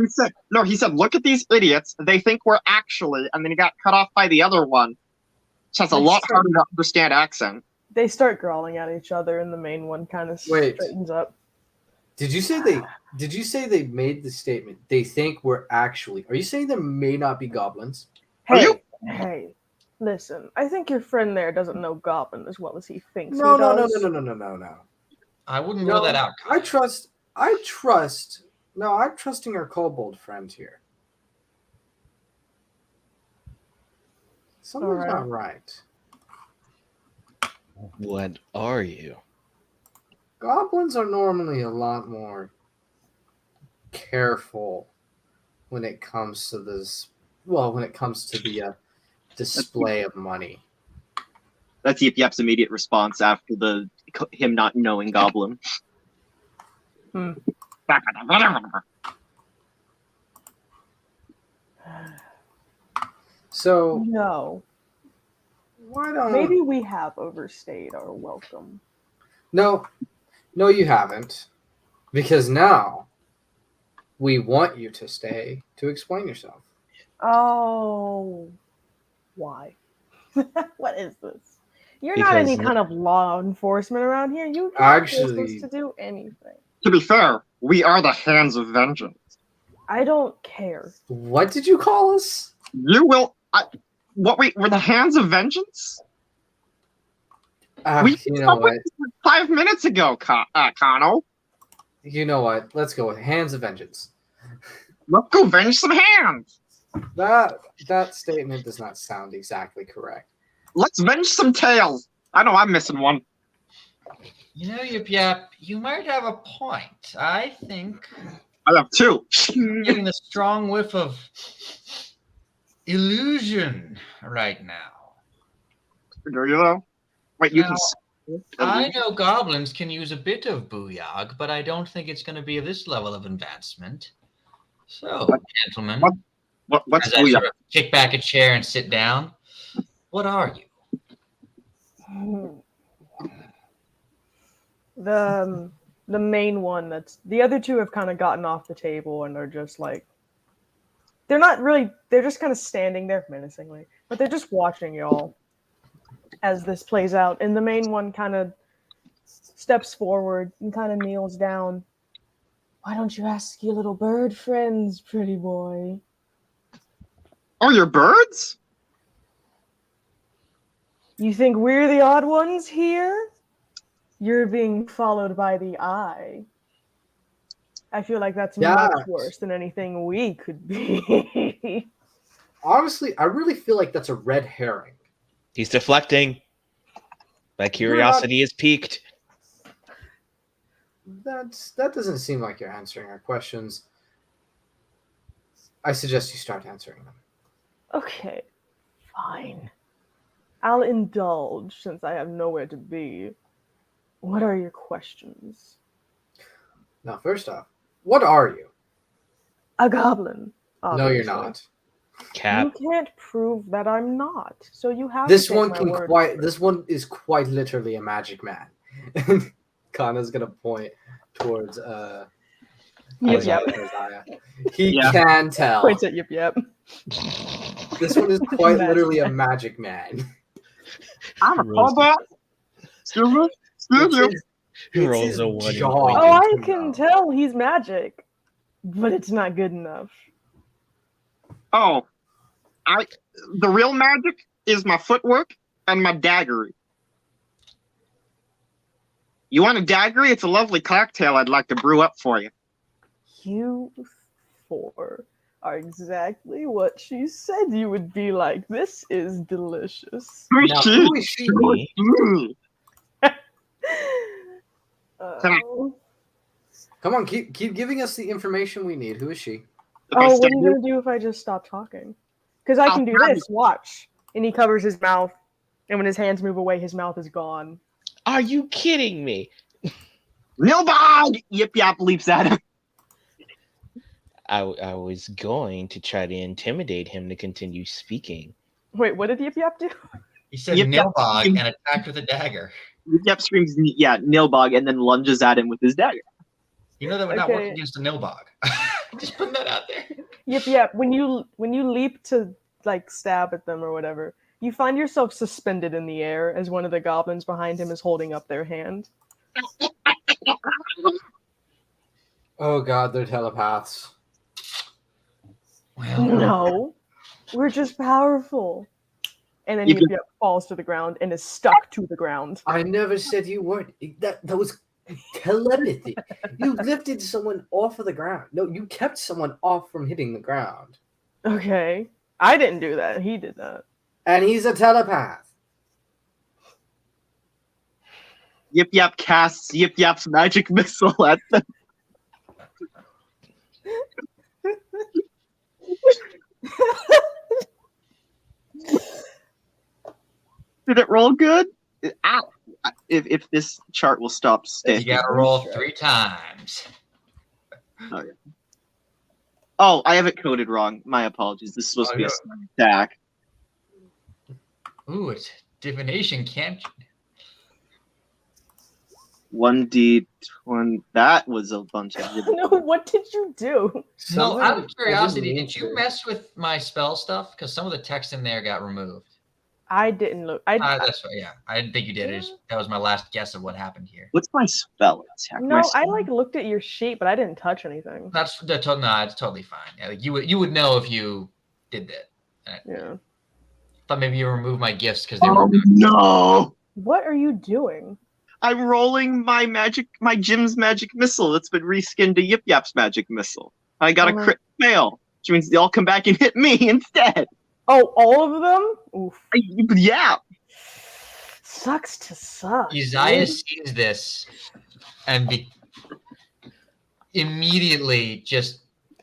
He said, look at these idiots. They think we're actually, and then he got cut off by the other one. Which has a lot harder to understand accent. They start growling at each other, and the main one kind of straightens up. Did you say they made the statement? They think we're actually. Are you saying there may not be goblins? Hey, listen. I think your friend there doesn't know goblin as well as he thinks. No. I wouldn't rule that out. I'm trusting our kobold friend here. Something's not right. What are you? Goblins are normally a lot more careful when it comes to this. Well, when it comes to the display of money. That's Yip Yap's immediate response after him not knowing goblin. So no. Why don't maybe we have overstayed our welcome? No, you haven't. Because now we want you to stay to explain yourself. Oh, why? What is this? You're not any kind of law enforcement around here. You can't force us to do anything. To be fair, we are the hands of vengeance. I don't care. What did you call us? You will. We're the hands of vengeance? We you know what? 5 minutes ago, Kano. You know what? Let's go with hands of vengeance. Let's go venge some hands. That statement does not sound exactly correct. Let's venge some tails. I know I'm missing one. You know, Yip Yap, you might have a point. I think I have two. Getting a strong whiff of illusion right now. Do you know? Wait, you can. I know goblins can use a bit of booyog, but I don't think it's going to be of this level of advancement. So, gentlemen, what's as I sort of kick back a chair and sit down, what are you? The main one the other two have kind of gotten off the table and are just like, they're just kind of standing there menacingly, but they're just watching y'all as this plays out. And the main one kind of steps forward and kind of kneels down. Why don't you ask your little bird friends, pretty boy? Are your birds? You think we're the odd ones here? You're being followed by the eye. I feel like that's much Yes. worse than anything we could be. Honestly, I really feel like that's a red herring. He's deflecting. My curiosity is piqued. That doesn't seem like you're answering our questions. I suggest you start answering them. Okay, fine. I'll indulge since I have nowhere to be. What are your questions? Now, first off, what are you? A goblin. No, you're obviously. not. Cap. You can't prove that I'm not. So you have This to take one my can word quite. for it. This one is quite literally a magic man. Kana's gonna point towards Yep, yep. Isaiah. He Yeah. can tell. Points at yep, yep. This one is quite Magic literally a man. magic man. I'm a Rolls- callback. Excuse me. Excuse you. He It's rolls his a 1 in jaw. points. Oh, I No. can tell he's magic, but it's not good enough. Oh, the real magic is my footwork and my daggery. You want a daggery? It's a lovely cocktail I'd like to brew up for you. You four are exactly what she said you would be like. This is delicious. Now, who is she? Me? Oh, Come on, keep giving us the information we need. Who is she? Okay, what so are you gonna do if I just stop talking? Because I can do I'll this. Watch. And he covers his mouth, and when his hands move away, his mouth is gone. Are you kidding me? Nilbog! Yip Yap leaps at him. I was going to try to intimidate him to continue speaking. Wait, what did Yip Yap do? He said Yep, yep. Nilbog and attacked with a dagger. Yip Yap screams, yeah, Nilbog, and then lunges at him with his dagger. You know that would not work Okay. against a Nilbog. Just putting that out there. Yip Yap. When you leap to like stab at them or whatever, you find yourself suspended in the air as one of the goblins behind him is holding up their hand. Oh God, they're telepaths. Well, No, we're just powerful. And then Yip Yip Yap falls to the ground and is stuck to the ground. I never said you weren't. That was telepathy. You lifted someone off of the ground. No, you kept someone off from hitting the ground. Okay, I didn't do that. He did that. And he's a telepath. Yip Yap casts Yip Yap's magic missile at them. Did it roll good? Ow. If this chart will stop you sticking. gotta roll 3 times. Oh, I have it coded wrong. My apologies. This is supposed to be a sneak attack. Ooh, it's divination, can't 1d20. That was a bunch of. No, what did you do? No, out of Something- curiosity, did you mess with my spell stuff? Because some of the text in there got removed. I didn't look. That's right, yeah. I didn't think you did. That was my last guess of what happened here. What's my spell attack? No, I like looked at your sheet, but I didn't touch anything. No, it's totally fine. Yeah, like you would know if you did that. Yeah. Thought maybe you removed my gifts because they Oh were. no! What are you doing? I'm rolling my Jim's magic missile that's been reskinned to Yip Yap's magic missile. I got a crit fail, which means they all come back and hit me instead. Oh, all of them? Oof. Yeah. Sucks to suck. Uzziah dude. sees this and immediately just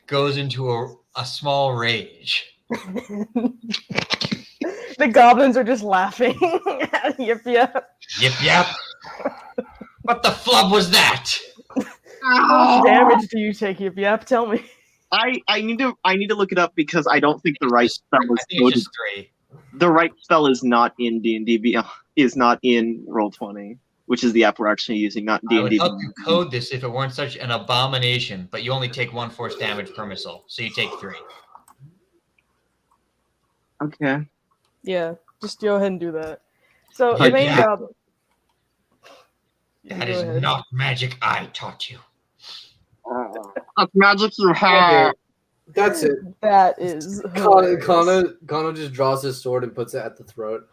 goes into a small rage. The goblins are just laughing at Yip Yap. Yip yap. What the flub was that? How much damage do you take, Yip Yap? Tell me. I need to look it up because I don't think the right spell I is think it's coded. just 3. The right spell is not in D&D. Is not in Roll20, which is the app we're actually using, not I would D&D. help you code this if it weren't such an abomination, but you only take 1 force damage per missile, so you take 3. Okay. Yeah, just go ahead and do that. So the Yip main Yap. goblin. That Go is ahead. not magic I taught you. That's magic you Okay, have. that's it. That is hilarious. Kano just draws his sword and puts it at the throat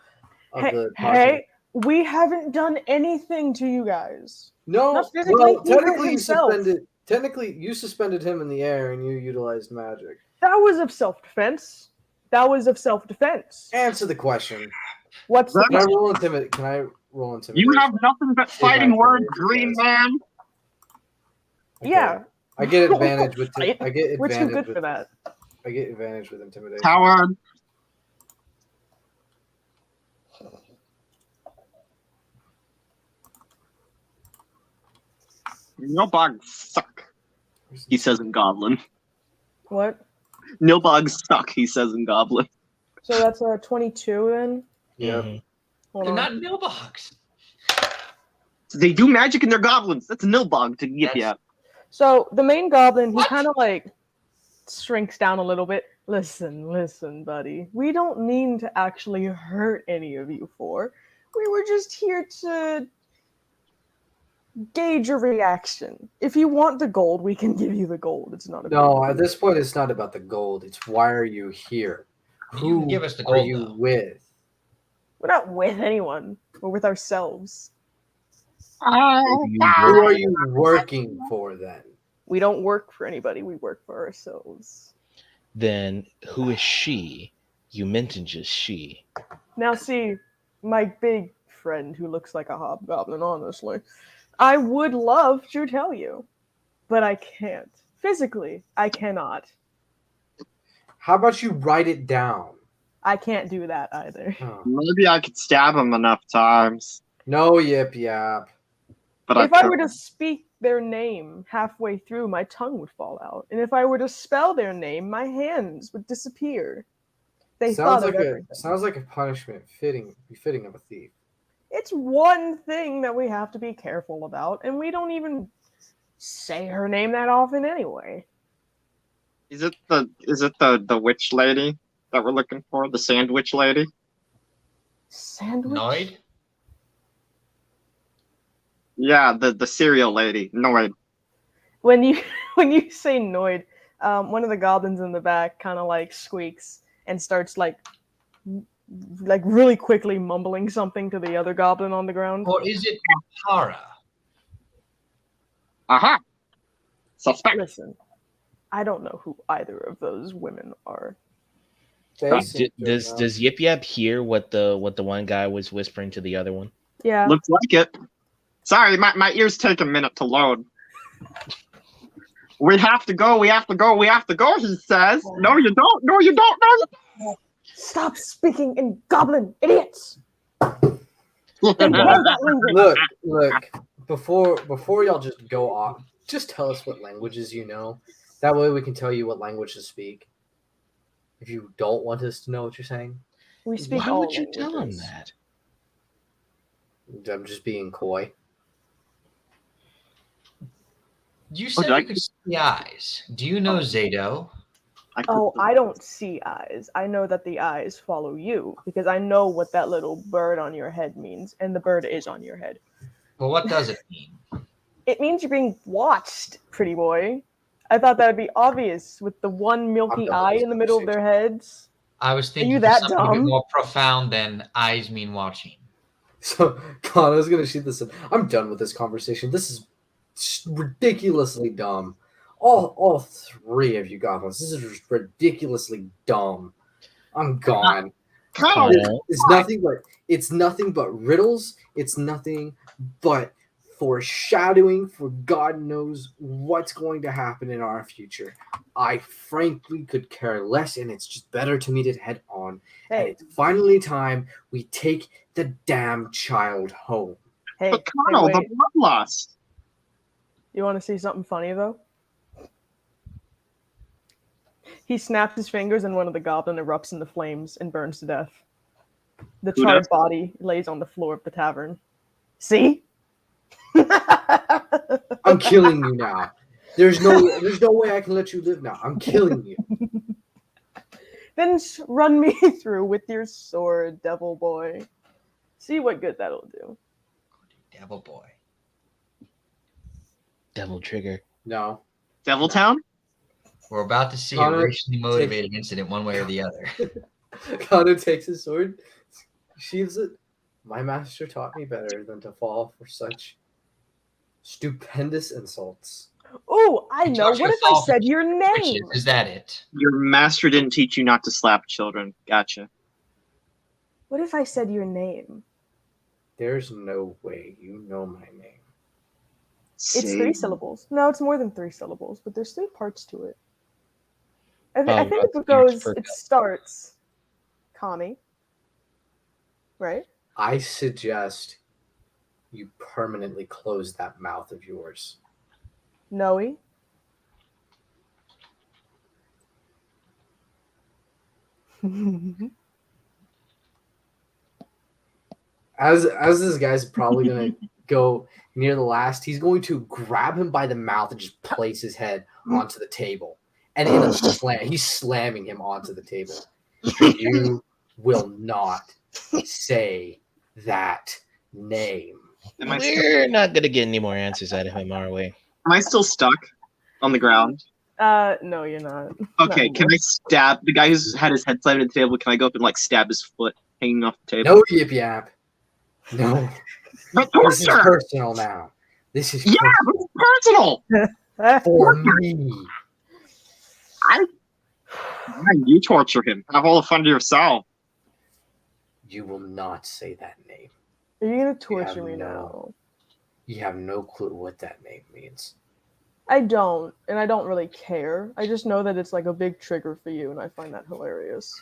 of Hey, the hey, we haven't done anything to you guys. No, Not physically, well, he hurt technically you himself. suspended. Technically, you suspended him in the air, and you utilized magic. That was of self-defense. That was of self-defense. Answer the question. What's the Can I That's- roll intimidate? Can I roll intimidation? You have nothing but See if I fighting words, intimidate green these guys. man. Okay. Yeah. I get advantage with. Fight. I get We're too advantage good with. for that. I get advantage with intimidation. Coward. Nilbogs suck, he says in Goblin. What? Nilbogs suck, he says in Goblin. So that's a 22 then? Yeah. Mhm. Hold They're on. not nilbogs. They do magic and they're goblins. That's a Nilbog to yip That's- yap. So the main goblin, he What? kind of like shrinks down a little bit. Listen, buddy. We don't mean to actually hurt any of you four. We were just here to gauge your reaction. If you want the gold, we can give you the gold. It's not a No, big at deal. this point, it's not about the gold. It's why are you here? You Who can give us the are gold, you though. with? We're not with anyone. We're with ourselves. Who are you working for then? We don't work for anybody. We work for ourselves. Then who is she? You mentioned just she. Now, see, my big friend who looks like a hobgoblin, honestly, I would love to tell you, but I can't. Physically, I cannot. How about you write it down? I can't do that either. Oh. Maybe I could stab him enough times. No, yip yap. But If I were couldn't. to speak their name halfway through, my tongue would fall out. And if I were to spell their name, my hands would disappear. They Sounds thought like of a everything. punishment befitting of a thief. It's one thing that we have to be careful about, and we don't even say her name that often anyway. Is it the witch lady that we're looking for? The sandwich lady? Sandwich? Noid? Yeah, the cereal lady. Noid. When you say Noid, one of the goblins in the back kind of like squeaks and starts like really quickly mumbling something to the other goblin on the ground. Or is it Para? Aha! Suspect. Listen, I don't know who either of those women are. They seem to Does know. does Yip Yap hear what the one guy was whispering to the other one? Yeah. Looks like it. Sorry, my ears take a minute to load. We have to go, he says. No, you don't, no, you don't. Stop speaking in goblin, idiots! They know No. that language. Look. Before y'all just go off, just tell us what languages you know. That way we can tell you what language to speak. If you don't want us to know what you're saying, We speak Why all would you tell him languages. that? I'm just being coy. You said I you could see eyes. Do you know Zado? Oh, I don't see eyes. I know that the eyes follow you because I know what that little bird on your head means, and the bird is on your head. Well, what does it mean? It means you're being watched, pretty boy. I thought that would be obvious with the one milky I'm done with eye this in the middle of their heads. I was thinking you of that something a bit dumb? more profound than eyes mean watching. So Connor's gonna shoot this. I'm done with this conversation. This is ridiculously dumb. All three of you goblins. This is ridiculously dumb. I'm gone. Connor, It's nothing but riddles. It's nothing but foreshadowing for God knows what's going to happen in our future. I frankly could care less, and it's just better to meet it head on. And Hey, it's finally time we take the damn child home. hey, But Connell, the wait. bloodlust. You want to see something funny though? He snaps his fingers, and one of the goblin erupts into flames and burns to death. The Who charred does? body lays on the floor of the tavern. See? I'm killing you now. There's no way I can let you live now. I'm killing you. Then run me through with your sword, devil boy. See what good that'll do. Devil boy. Devil Trigger. No. Devil Town? We're about to see Connor, a racially motivated incident one way or the other. Connor takes his sword, sheathes it. My master taught me better than to fall for such stupendous insults. Oh, I He know. taught you What to if I fall for said your riches. name? Is that it? Your master didn't teach you not to slap children. Gotcha. What if I said your name? There's no way you know my name. It's 3 syllables. No, it's more than 3 syllables, but there's 3 parts to it. I think it goes. It starts, Kami. Right? I suggest you permanently close that mouth of yours. Noe. As this guy's probably gonna go near the last, he's going to grab him by the mouth and just place his head onto the table. And in a slam, he's slamming him onto the table. You will not say that name. We're not gonna get any more answers out of him, are we? Am I still stuck on the ground? No, you're not. Okay, Not can I stab the guy who's had his head slammed at the table? Can I go up and like stab his foot hanging off the table? No, Yip Yap. No. But This is torture! personal now. This is Yeah, it's personal! for me. Man, you torture him. Have all the fun to yourself. You will not say that name. Are you gonna torture have me no- now? You have no clue what that name means. I don't, and I don't really care. I just know that it's like a big trigger for you, and I find that hilarious.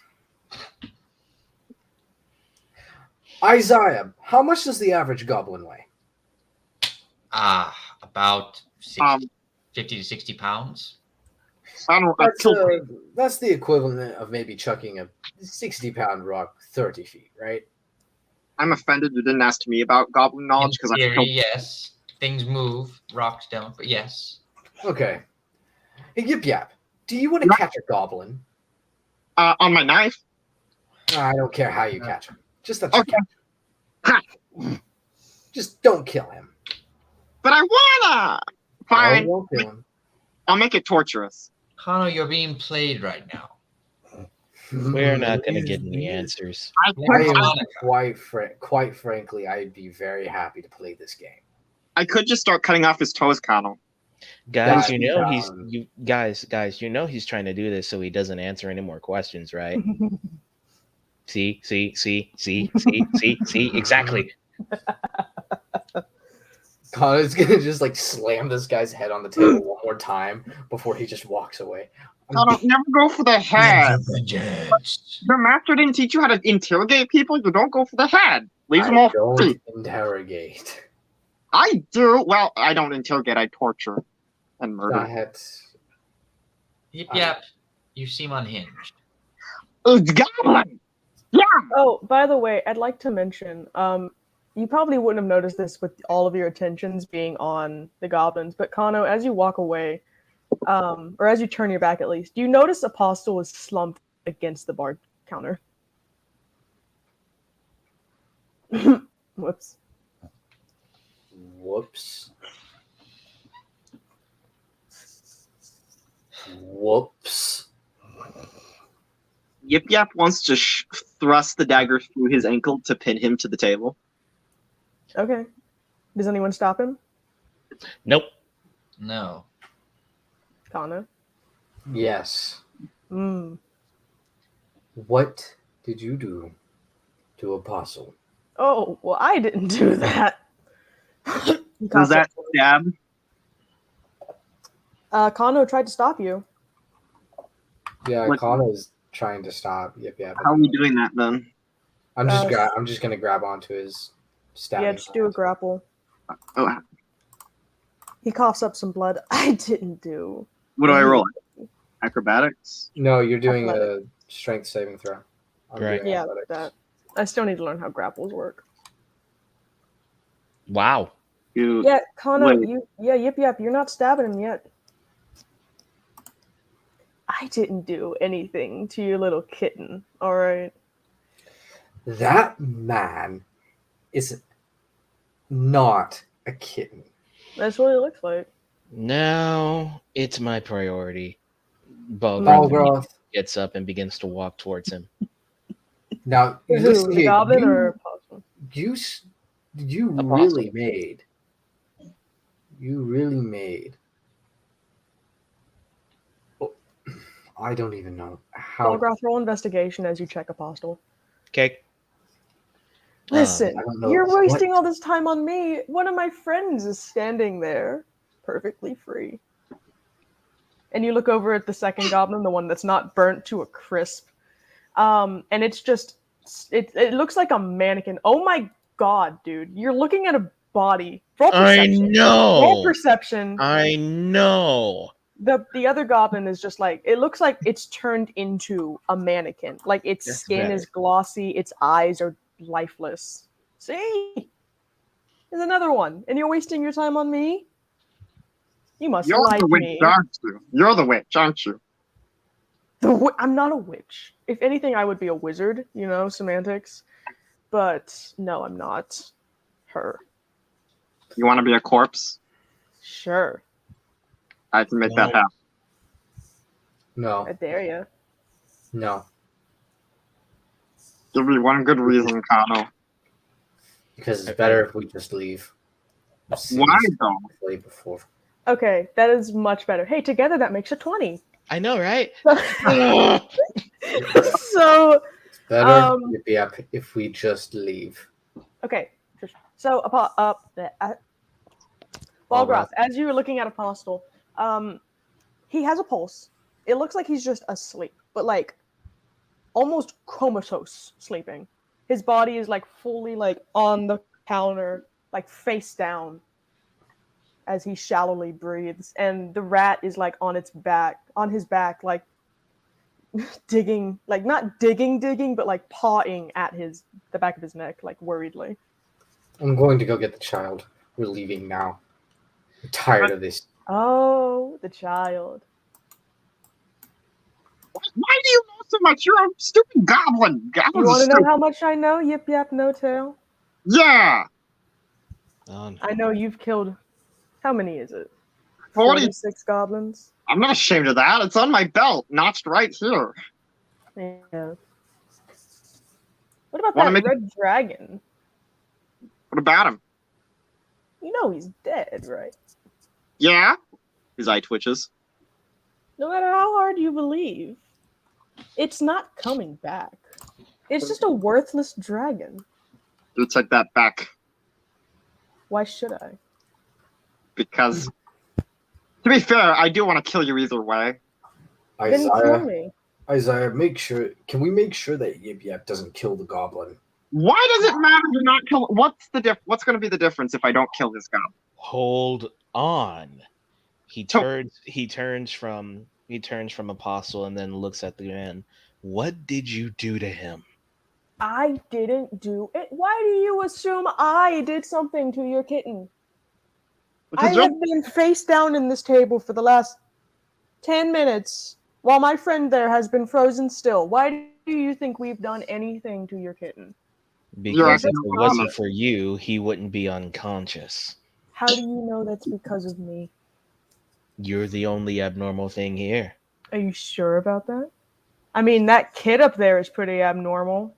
Isaiah, how much does the average goblin weigh? About 60, 50 to 60 pounds. I don't know. That's the equivalent of maybe chucking a 60-pound rock 30 feet, right? I'm offended you didn't ask me about goblin knowledge because In I theory, killed. yes. Things move, rocks don't, but yes. Okay. Hey, Yip Yap, do you want to catch a goblin? On my knife. I don't care how you catch him. Just that Okay. Just don't kill him. But I wanna. Fine. No, don't kill him. I'll make it torturous. Kano, you're being played right now. We're not gonna get any answers. I Quite frankly, I'd be very happy to play this game. could just start cutting off his toes, Connell. Guys, Yeah, you know guys, you know he's trying to do this so he doesn't answer any more questions, right? See, exactly. Connor's gonna just like slam this guy's head on the table one more time before he just walks away. Connell, never go for the head. The master didn't teach you how to interrogate people. You don't go for the head. Leave them all don't free. interrogate. I do. Well, I don't interrogate. I torture and murder. Yip Yap, you seem unhinged. It's goblin. Yeah. Oh, by the way, I'd like to mention, you probably wouldn't have noticed this with all of your attentions being on the goblins, but Kano, as you walk away, or as you turn your back at least, you notice Apostle is slumped against the bar counter. Whoops. Whoops. Yip Yap wants to thrust the dagger through his ankle to pin him to the table. Okay. Does anyone stop him? Nope. No. Kano? Yes. Mm. What did you do to Apostle? Oh, well, I didn't do that. Does that stab? Kano tried to stop you. Yeah, What- Connor's trying to stop. Yep. How are we doing that then? I'm just gonna grab onto his stabbing. Yeah, just do a grapple. Oh, He coughs up some blood. I didn't do. what do I roll? Acrobatics? No, you're doing Athletic. a strength saving throw. I'm Right. doing Yeah, athletics. that. I still need to learn how grapples work. Wow. You, Yeah, Kano, Wait. Yip Yap, you're not stabbing him yet. I didn't do anything to your little kitten, alright? That man is not a kitten. That's what it looks like. Now it's my priority. Thank you. Balgroth. Gets up and begins to walk towards him. Now, Who? listen The here. goblin or Possum? You Apostle. really made. Oh, I don't even know how. Balgroth, roll investigation as you check Apostle. Okay. Listen, I don't know you're what- wasting all this time on me. One of my friends is standing there, perfectly free. And you look over at the second goblin, the one that's not burnt to a crisp. And it's just, it looks like a mannequin. Oh my god, dude. You're looking at a body. Roll perception. Roll perception. I know. The other goblin is just like, it looks like it's turned into a mannequin. Like its That's skin better. is glossy, its eyes are lifeless. See? There's another one. And you're wasting your time on me? You must You're like the witch, me. aren't you? You're the witch, aren't you? I'm not a witch. If anything, I would be a wizard, you know, semantics. But no, I'm not her. You want to be a corpse? Sure. I can make that No. happen. No, I dare you. no, Give me one good reason, Kano. because it's better if we just leave. Why though? Way before. Okay, that is much better. Hey, together that makes a 20. I know, right? So, It's better Um, if we just leave. okay. So, Balgroth, as you were looking at Apostle, he has a pulse. It looks like he's just asleep, but like almost comatose sleeping. His body is like fully like on the counter, like face down as he shallowly breathes, and the rat is like on his back, like digging, like not digging, but like pawing at the back of his neck, like worriedly. I'm going to go get the child. We're leaving now. I'm tired of this. Oh, the child. Why do you know so much? You're a stupid goblin. You Goblins want are to know stupid. how much I know? Yip yap, no tail. Yeah. Oh, no. I know you've killed. How many is it? 40. 46 goblins. I'm not ashamed of that. It's on my belt, notched right here. Yeah. What about Wanna that make- red dragon? What about him? You know he's dead, right? Yeah. His eye twitches. No matter how hard you believe, it's not coming back. It's just a worthless dragon. You take that back Why should I? because, to be fair, I do want to kill you either way. Then kill me. Isaiah, can we make sure that Yip Yap doesn't kill the goblin? Why does it matter to not kill? What's going to be the difference if I don't kill this goblin? Hold on. He So- turns from Apostle and then looks at the man. What did you do to him? I didn't do it. Why do you assume I did something to your kitten? I Because you're- have been face down in this table for the last 10 minutes while my friend there has been frozen still. Why do you think we've done anything to your kitten? Because if acting it wasn't for you, he wouldn't be unconscious. How do you know that's because of me? You're the only abnormal thing here. Are you sure about that? I mean, that kid up there is pretty abnormal.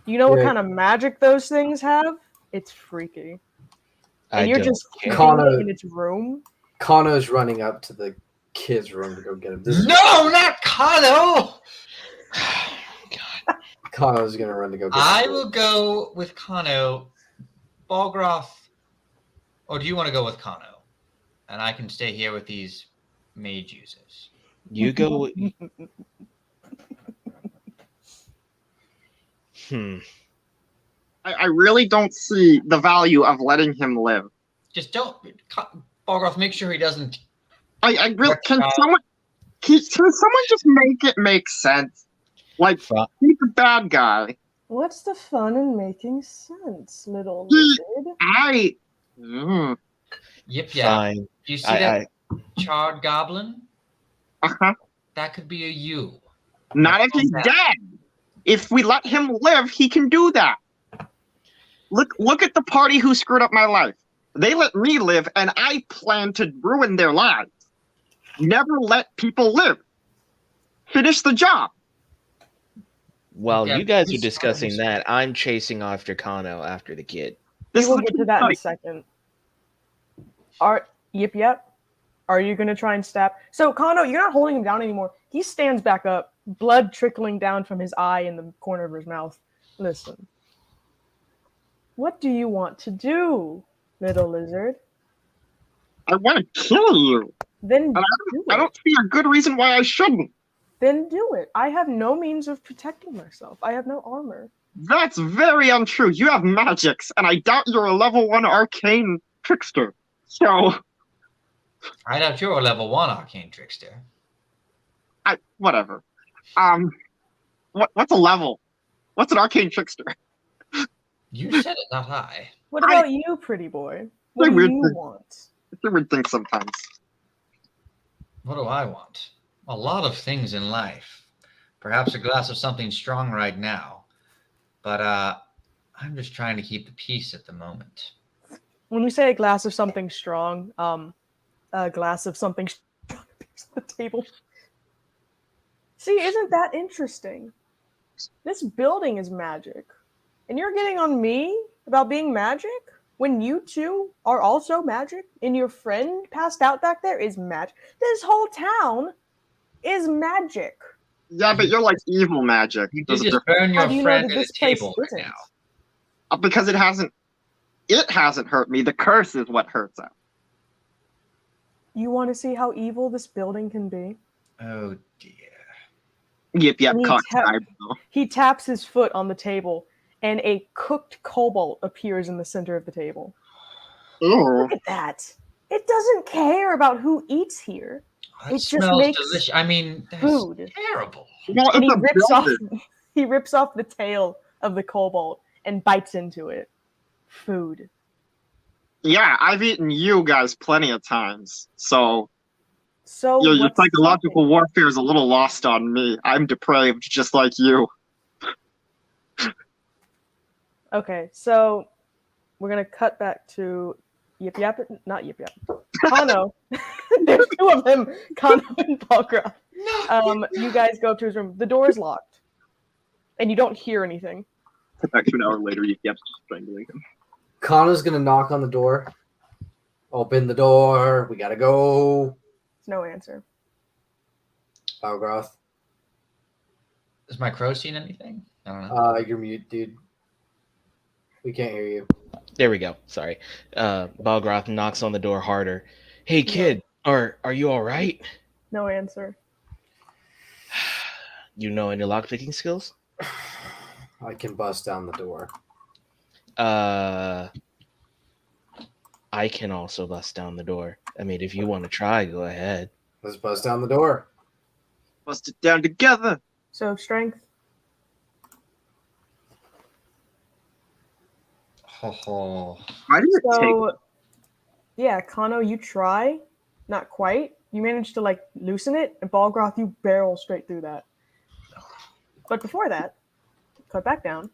Do you know what Yeah. kind of magic those things have? It's freaky. And you're don't just care. keeping Connor- it in its room? Kano's running up to the kid's room to go get him. No, not Kano! God. Kano's gonna run to go get him. I will go with Kano. Balgroth, or do you want to go with Kano? And I can stay here with these mage users. You go. I really don't see the value of letting him live. Just don't, Balgroth, make sure he doesn't. I really That's can not- someone just make it make sense? Like Fu- he's a bad guy. What's the fun in making sense, little He- lizard? I. Yip yap. Fine. Do you see I, that charred goblin? Uh-huh. That could be a you. Not if he's Yeah. dead. If we let him live, he can do that. Look at the party who screwed up my life. They let me live, and I plan to ruin their lives. Never let people live. Finish the job. While Yeah, you guys are please, discussing please. that, I'm chasing after Kano after the kid. We This will is get to that in a second. Yep. Are you gonna try and stab? So Kano, you're not holding him down anymore. He stands back up, blood trickling down from his eye in the corner of his mouth. Listen. What do you want to do, little lizard? I want to kill you. Then And do I it. don't see a good reason why I shouldn't. Then do it. I have no means of protecting myself. I have no armor. That's very untrue. You have magics, and I doubt you're a level 1 arcane trickster. So, I doubt you're a level 1 arcane trickster. whatever. What's a level? What's an arcane trickster? You said it, not I. What about you, pretty boy? What do weird you thing. want? It's a weird thing sometimes. What do I want? A lot of things in life. Perhaps a glass of something strong right now. But I'm just trying to keep the peace at the moment. When we say a glass of something strong, a glass of something strong appears on the table. See, isn't that interesting? This building is magic. And you're getting on me about being magic? When you two are also magic? And your friend passed out back there is magic? This whole town is magic. Yeah, but you're like evil magic. You There's did a just burn How your do you know friend that at this the place table isn't? right now. because it hasn't hurt me. The curse is what hurts us. You want to see how evil this building can be? Oh dear. Yep, And cocked eyebrow. he taps his foot on the table, and a cooked cobalt appears in the center of the table. Ooh. Look at that. It doesn't care about who eats here. That It just smells makes delicious. I mean, that's food. terrible. Well, And it's a building. he rips off the tail of the cobalt and bites into it. Food. Yeah, I've eaten you guys plenty of times. So So your what's psychological stopping? warfare is a little lost on me. I'm depraved just like you. Okay, so we're gonna cut back to not Yip Yap. Kano. There's two of them, Kano and Balgra. You guys go up to his room. The door is locked, and you don't hear anything. Cut back to an hour later, Yep's just strangling him. Kana's gonna knock on the door. Open the door. We gotta go. There's no answer. Balgroth. Is my crow seen anything? I don't know. You're mute, dude. We can't hear you. There we go. Sorry. Balgroth knocks on the door harder. Hey, kid, are you all right? No answer. You know any lockpicking skills? I can bust down the door. I can also bust down the door. I mean, if you want to try, go ahead. Let's bust down the door. Bust it down together. So strength. Ho ho. Why did it take? So yeah, Kano, you try. Not quite. You manage to like loosen it, and Balgroth, you barrel straight through that. But before that, cut back down.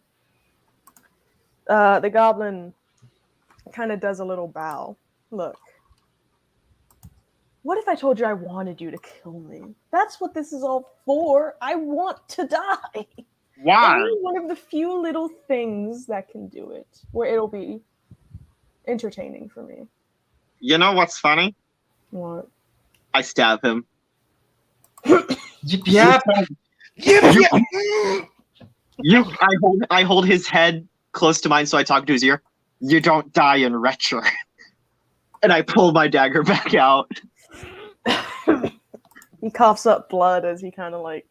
The goblin kind of does a little bow. Look. What if I told you I wanted you to kill me? That's what this is all for. I want to die. Why? Only one of the few little things that can do it, where it'll be entertaining for me. You know what's funny? What? I stab him. Yip yap. I hold his head close to mine, so I talk to his ear. You don't die in Retcher. And I pull my dagger back out. He coughs up blood as he kind of like.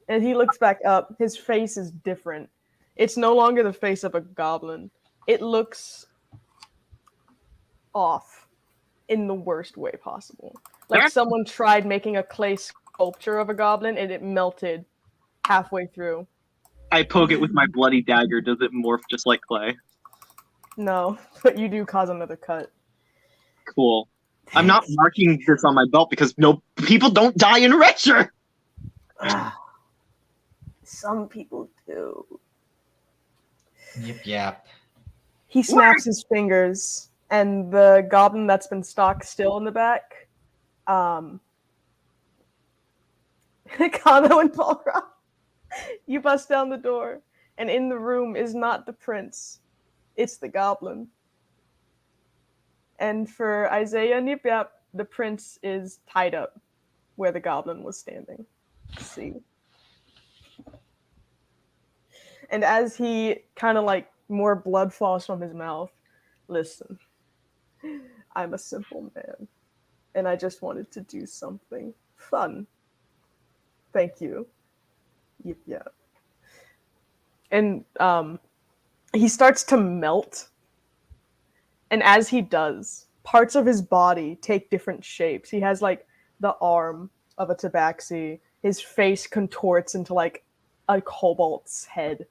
And he looks back up. His face is different. It's no longer the face of a goblin. It looks off in the worst way possible. Like someone tried making a clay sculpture of a goblin and it melted halfway through. I poke it with my bloody dagger. Does it morph just like clay? No, but you do cause another cut. Cool. I'm not marking this on my belt because no people don't die in Retcher. Some people do. Yip yap. He snaps his fingers, and the goblin that's been stocked still in the back, Kano and Balrog, you bust down the door, and in the room is not the prince, it's the goblin. And for Isaiah and Yip Yap, the prince is tied up where the goblin was standing. See? And as he kind of like more blood falls from his mouth, listen, I'm a simple man, and I just wanted to do something fun. Thank you. Yip yap. And he starts to melt, and as he does, parts of his body take different shapes. He has like the arm of a tabaxi. His face contorts into like a kobold's head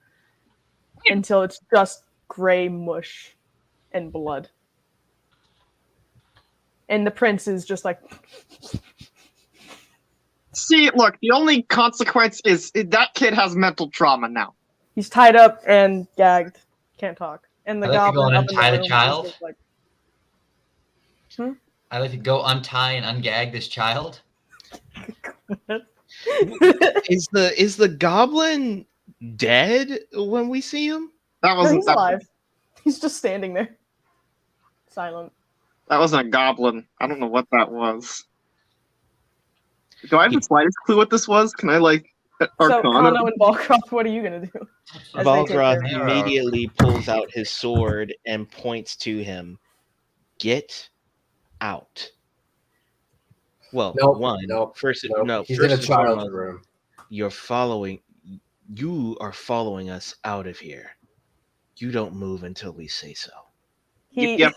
until it's just gray mush and blood. And the prince is just like... See, look, the only consequence is that kid has mental trauma now. He's tied up and gagged. Can't talk. And the I'd like to go goblin and up in untie the room is child. just like... I'd like to go untie and ungag this child. Is the goblin dead when we see him? That No, wasn't he's alive. He's just standing there. Silent. That wasn't a goblin. I don't know what that was. Do I have the slightest clue what this was? Can I like So, Arcana? Kano and Balcroft, what are you gonna do? As they take Balgroth their- Miro. immediately pulls out his sword and points to him. Get out. Well, first He's first in a and child's foremost, room. you are following us out of here. You don't move until we say so. He Yep.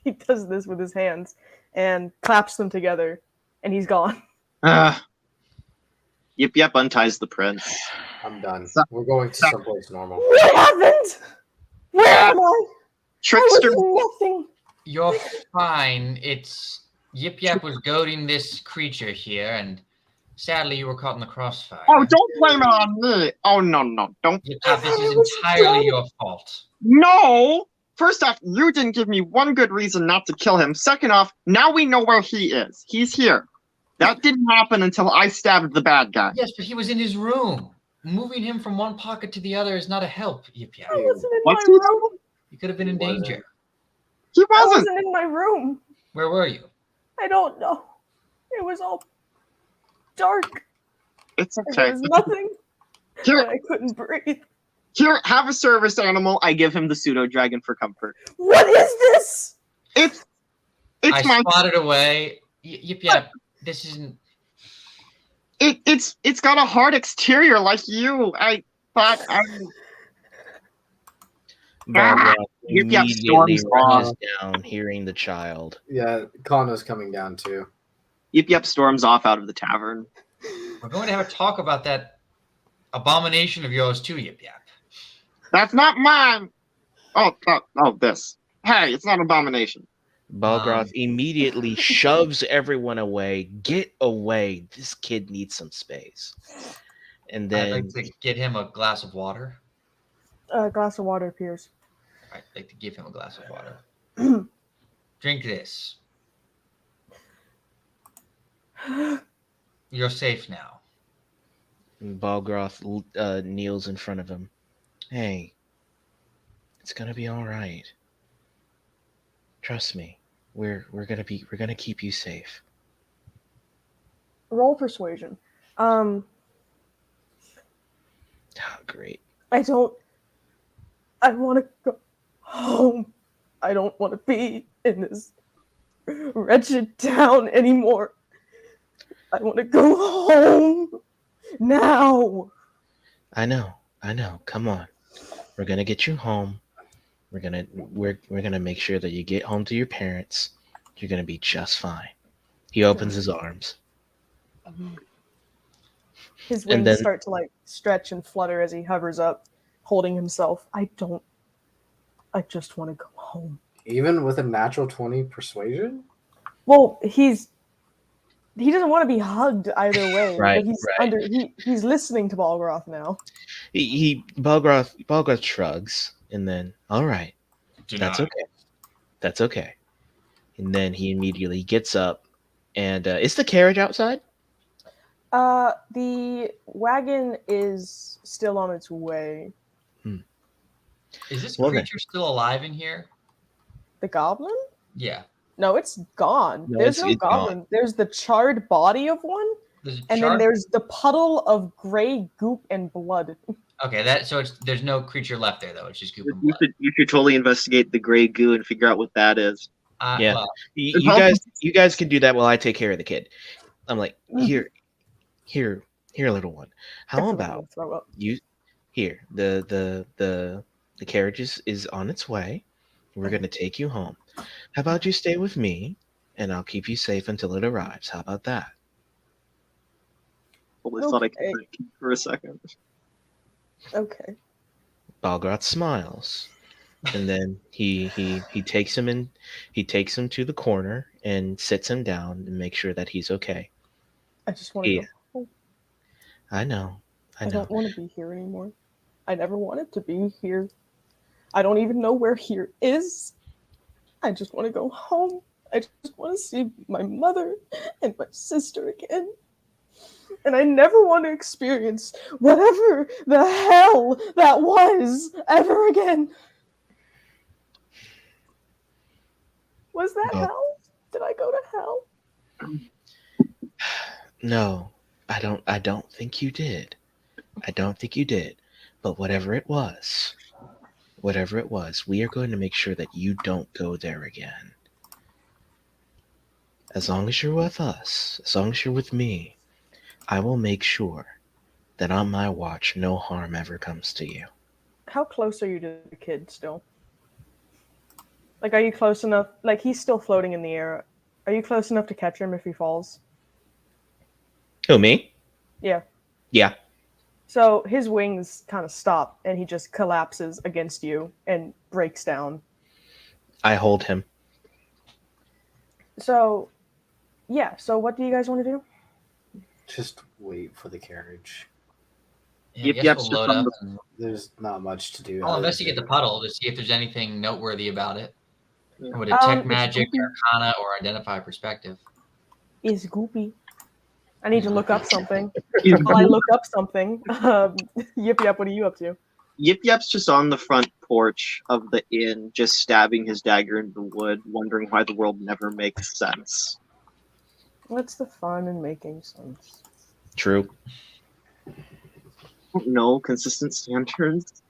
he does this with his hands and claps them together, and he's gone. Yip Yap unties the prince. I'm done. So- We're going to someplace normal. What happened? Where am I? Trickster. I was nothing. You're fine. It's Yip Yap was goading this creature here, and sadly you were caught in the crossfire. Oh, don't blame it on me. Oh no, don't. Yip Yap, this is I was entirely dead. your fault. No. First off, you didn't give me one good reason not to kill him. Second off, now we know where he is. He's here. That didn't happen until I stabbed the bad guy. Yes, but he was in his room. Moving him from one pocket to the other is not a help, Yip Yap. I wasn't in What's my he room. You could have been in He wasn't. danger. He I wasn't. wasn't in my room. Where were you? I don't know. It was all dark. It's And okay. there was nothing. Here, And I couldn't breathe. here, have a service animal. I give him the pseudo dragon for comfort. What is this? It's I my spotted away. Yip Yap, this isn't. it's got a hard exterior like you. I thought I Balgroth Yip Yap immediately storms rushes off. down, hearing the child. Yeah, Kano's coming down too. Yip Yap storms off out of the tavern. We're going to have a talk about that abomination of yours too, Yip Yap. That's not mine. Oh, this. Hey, it's not an abomination. Balgroth immediately shoves everyone away. Get away. This kid needs some space. And I'd then like to get him a glass of water. A glass of water appears. I'd like to give him a glass of water. Drink this. You're safe now. Balgroth kneels in front of him. Hey, it's gonna be all right. Trust me. We're gonna keep you safe. Roll persuasion. Oh, great. I want to go home. I don't want to be in this wretched town anymore. I want to go home now. I know. Come on. We're gonna get you home. We're gonna make sure that you get home to your parents. You're gonna be just fine. He opens his arms. His And wings then- start to like stretch and flutter as he hovers up, holding himself. I just want to go home. Even with a natural 20 persuasion? Well, he doesn't want to be hugged either way. Right, But he's listening to Balgroth now. Balgroth shrugs and then, all right, Do that's not. okay. That's okay. And then he immediately gets up, and is the carriage outside? The wagon is still on its way. Is this Well, then. creature still alive in here? The goblin? Yeah. No, it's gone. No, There's it's no it's gone. goblin. There's the charred body of one, There's a and then chart. there's the puddle of gray goop and blood. Okay, there's no creature left there though. It's just goop and You blood. should totally investigate the gray goo and figure out what that is. Yeah. Well, You guys can do that while I take care of the kid. I'm like, here, little one. How Definitely about gonna throw up. you? Here, the carriage is on its way. We're gonna take you home. How about you stay with me, and I'll keep you safe until it arrives. How about that? Totally thought I Okay. could for a second. Okay. Balgroth smiles, and then he takes him in. He takes him to the corner and sits him down and makes sure that he's okay. I just want to Yeah. go home. I know. I don't want to be here anymore. I never wanted to be here. I don't even know where here is. I just want to go home. I just want to see my mother and my sister again. And I never want to experience whatever the hell that was ever again. Was that Well- hell? Did I go to hell? No, I don't think you did. I don't think you did. But whatever it was, we are going to make sure that you don't go there again. As long as you're with us, as long as you're with me, I will make sure that on my watch no harm ever comes to you. How close are you to the kid still? Like, are you close enough? Like, he's still floating in the air. Are you close enough to catch him if he falls? Who, me? Yeah. Yeah. So his wings kind of stop, and he just collapses against you and breaks down. I hold him. So, yeah. So what do you guys want to do? Just wait for the carriage. yeah, I Yep, guess yep, we'll just load on up. the- And There's not much to do. I'll other investigate the than- puddle to see if there's anything noteworthy about it. Yeah. Or detect It's magic, goopy. arcana, or identify perspective. Is goopy. I need to look up something. He's- While I look up something, Yip Yap, what are you up to? Yip Yap's just on the front porch of the inn, just stabbing his dagger into the wood, wondering why the world never makes sense. What's the fun in making sense? True. No consistent standards.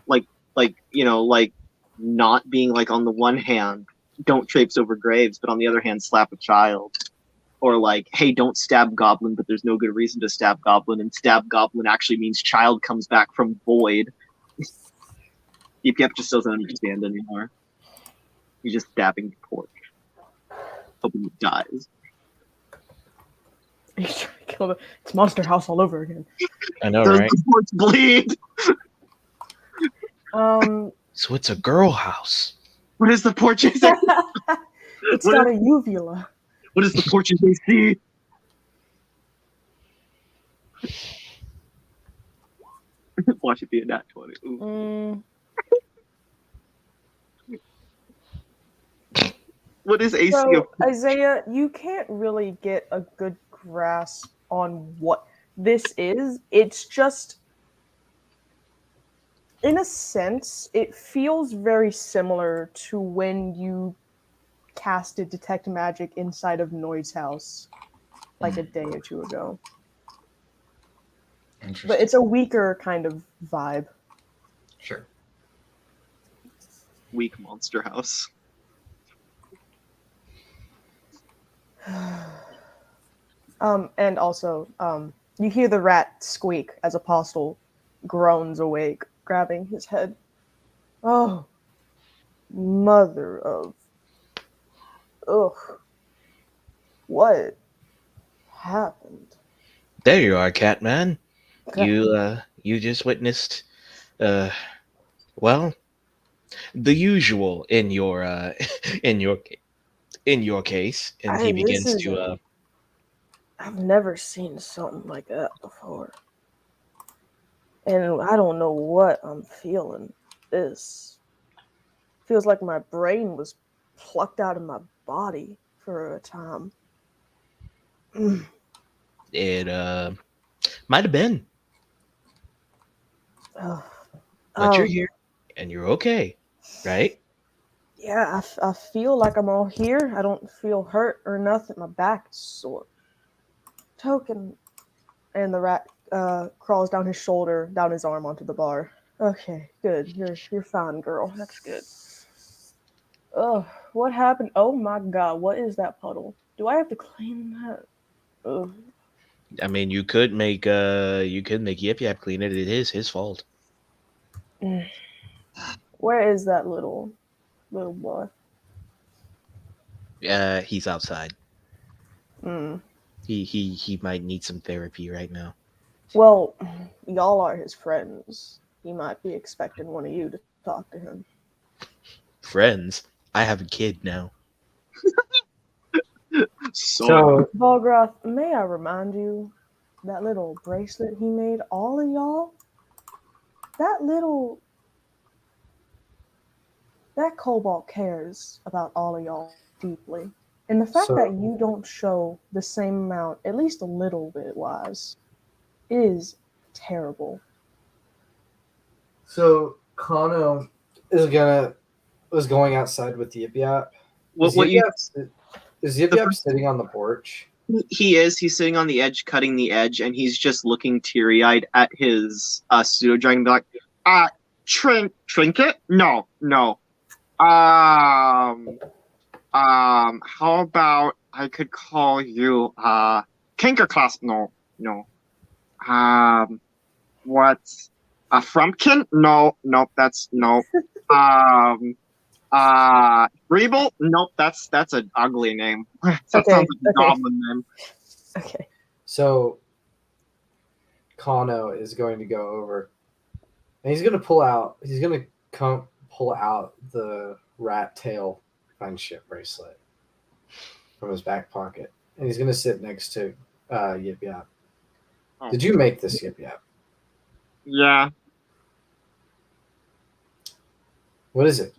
Like not being like, on the one hand, don't traipse over graves, but on the other hand, slap a child. Or like, hey, don't stab goblin, but there's no good reason to stab goblin, and stab goblin actually means child comes back from void. Yip Yap just doesn't understand anymore. He's just stabbing the porch, hoping he dies. He's trying to kill it's Monster House all over again. I know, Does right? the porch bleed? So it's a girl house. What is the porch? It's got a uvula. What is the porch AC? Watch it be a nat 20. Ooh. What is AC? So, Isaiah, you can't really get a good grasp on what this is. It's just, in a sense, it feels very similar to when you casted Detect Magic inside of Noid's house, like a day or two ago. Interesting. But it's a weaker kind of vibe. Sure. Weak monster house. And also, you hear the rat squeak as Apostle groans awake, grabbing his head. Oh, mother of... Ugh. What happened? There you are, Catman. You just witnessed, well, the usual in your in your case, and he begins to I've never seen something like that before. And I don't know what I'm feeling. this. Feels like my brain was plucked out of my body for a time. It might have been, Ugh. but you're Um, here and you're okay, right? yeah, I feel like I'm all here. I don't feel hurt or nothing. My back is sore. Token. And the rat crawls down his shoulder, down his arm onto the bar. Okay, good. You're fine, girl. That's good. Ugh, what happened? Oh my god, what is that puddle? Do I have to clean that? Ugh. I mean, you could make Yip Yap clean it. It is his fault. Where is that little boy? He's outside. Mm. He might need some therapy right now. Well, y'all are his friends. He might be expecting one of you to talk to him. Friends, I have a kid now. So Volgroth, may I remind you, that little bracelet he made all of y'all? That Cobalt cares about all of y'all deeply. And the fact So- that you don't show the same amount, at least a little bit wise, is terrible. So Kano was going outside with Yip Yap. Is Yip Yap sitting on the porch? He's sitting on the edge, cutting the edge, and he's just looking teary-eyed at his pseudo dragon, like, trinket? No. How about I could call you Kinkerclasp? No. What's a Frumpkin? No, that's no. Reeble? Nope, that's an ugly name. That Okay, sounds like a okay. goblin name. Okay. So Kano is going to go over and he's going to pull out the rat tail friendship bracelet from his back pocket, and he's going to sit next to Yip Yap. Oh. Did you make this, Yip Yap? Yeah, What is it?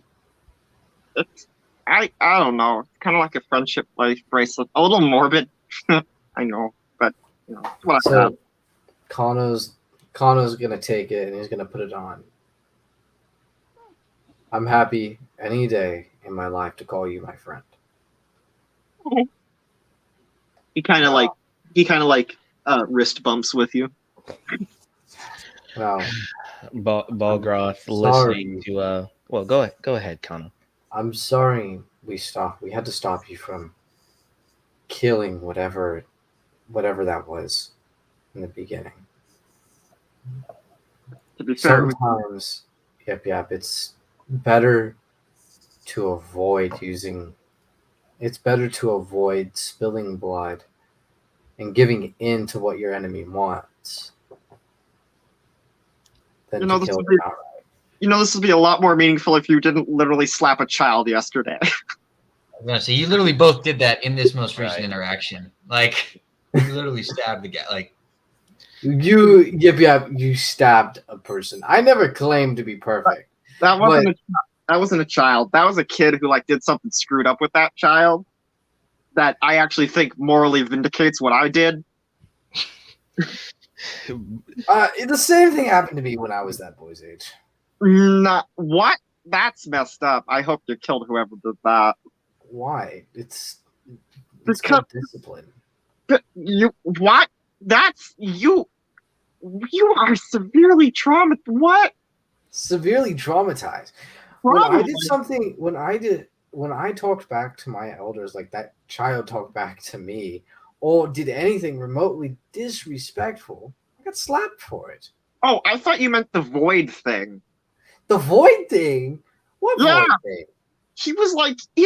I don't know. It's kind of like a friendship life bracelet. A little morbid, I know, but it's what I have. So Kano's going to take it and he's going to put it on. I'm happy any day in my life to call you my friend. He kind of like wrist bumps with you. Now, Balgroth sorry. listening to well, go ahead, Kano. I'm sorry we had to stop you from killing whatever that was in the beginning. To be fair, Sometimes, yep, it's better to avoid spilling blood and giving in to what your enemy wants than to kill them outright. this would be a lot more meaningful if you didn't literally slap a child yesterday. I was gonna say, you literally both did that in this most recent Right. interaction. Like, you literally stabbed the guy. Like, You stabbed a person. I never claimed to be perfect. That wasn't a child. That was a kid who did something screwed up with that child that I actually think morally vindicates what I did. The same thing happened to me when I was that boy's age. Not what? That's messed up. I hope you killed whoever did that. Why? It's Because called discipline. you what? That's you. You are severely traumatized. What? Severely traumatized. Probably. When I talked back to my elders, like that child talked back to me, or did anything remotely disrespectful, I got slapped for it. Oh, I thought you meant the void thing. The void thing? What Yeah. void thing? He was he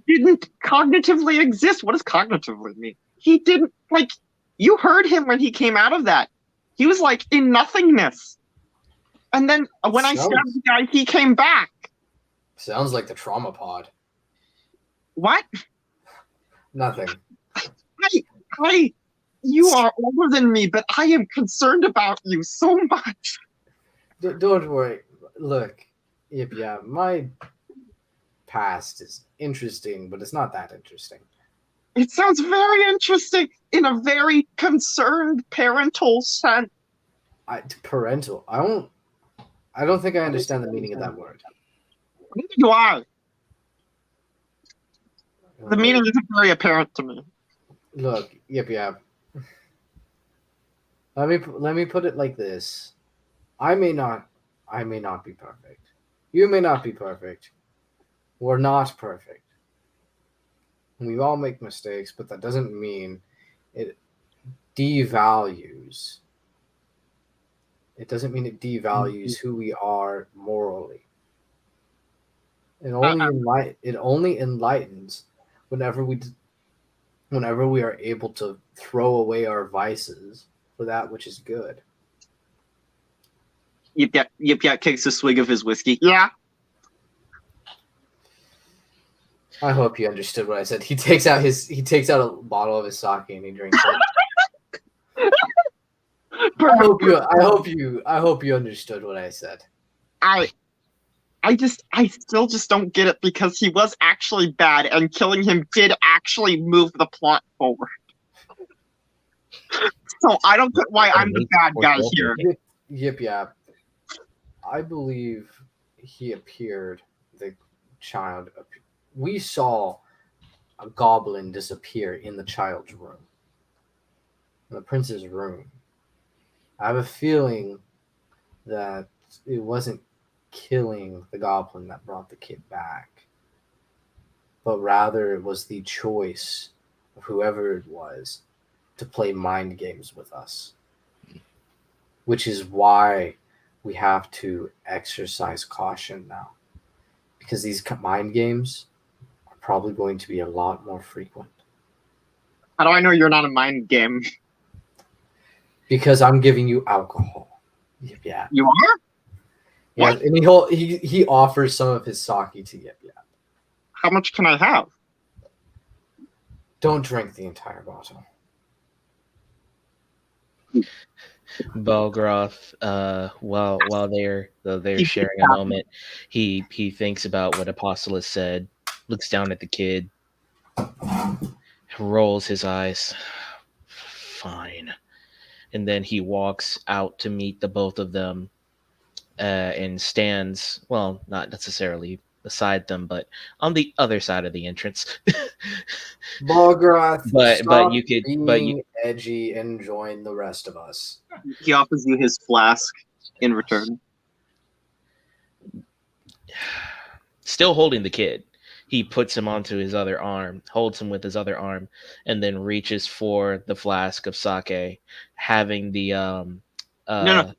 didn't cognitively exist. What does cognitively mean? He didn't you heard him when he came out of that. He was in nothingness. And then when I stabbed the guy, he came back. Sounds like the trauma pod. What? Nothing. You are older than me, but I am concerned about you so much. Don't worry. Look, yep, yeah, my past is interesting, but it's not that interesting. It sounds very interesting in a very concerned parental sense. Parental. I don't think I understand the meaning of that word. Neither do I. The meaning isn't very apparent to me. Look, yep, yeah. Let me put it like this. I may not be perfect. You may not be perfect. We're not perfect. We all make mistakes, but that doesn't mean it devalues. It doesn't mean it devalues who we are morally. It only enlightens whenever we are able to throw away our vices for that which is good. Yip Yap takes a swig of his whiskey. Yeah. I hope you understood what I said. He takes out a bottle of his sake and he drinks it. I hope you understood what I said. I still just don't get it because he was actually bad and killing him did actually move the plot forward. So I don't get why I'm the bad guy here. Yip Yap. I believe he appeared, the child. We saw a goblin disappear in the child's room, in the prince's room. I have a feeling that it wasn't killing the goblin that brought the kid back, but rather it was the choice of whoever it was to play mind games with us, which is why we have to exercise caution now, because these mind games are probably going to be a lot more frequent. How do I know you're not a mind game? Because I'm giving you alcohol. Yeah. You are? Yeah, What? and he offers some of his sake to Yip Yap. How much can I have? Don't drink the entire bottle. Balgroth, while they're sharing a moment, he thinks about what Apostolos said, looks down at the kid, rolls his eyes. Fine. And then he walks out to meet the both of them, and stands, well, not necessarily beside them, but on the other side of the entrance. Balgroth, but you could being edgy and join the rest of us. He offers you his flask in return. Still holding the kid. He puts him onto his other arm, holds him with his other arm, and then reaches for the flask of sake, having the No.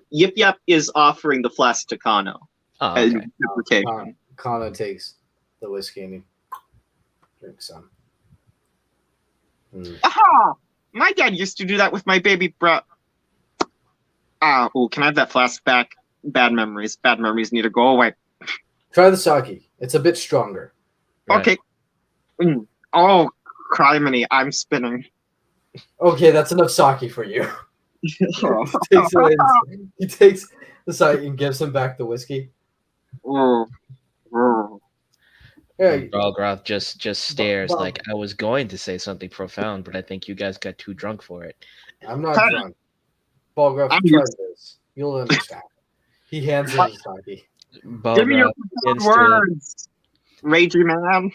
Yip Yap is offering the flask to Kano. Oh, as okay. reciprocation. Kano takes the whiskey and he drinks some. Aha! My dad used to do that with my baby bro. Oh, can I have that flask back? Bad memories. Bad memories need to go away. Try the sake. It's a bit stronger. Right. Okay. Oh, criminy, I'm spinning. Okay, that's enough sake for you. He takes the sake and gives him back the whiskey. Oh. Yeah, Balgroth just stares Bal- like, I was going to say something profound, but I think you guys got too drunk for it. I'm not drunk. Balgroth, I'm try used- this. You'll understand. He hands him the sake. Give me your Balgroth words, ragey man.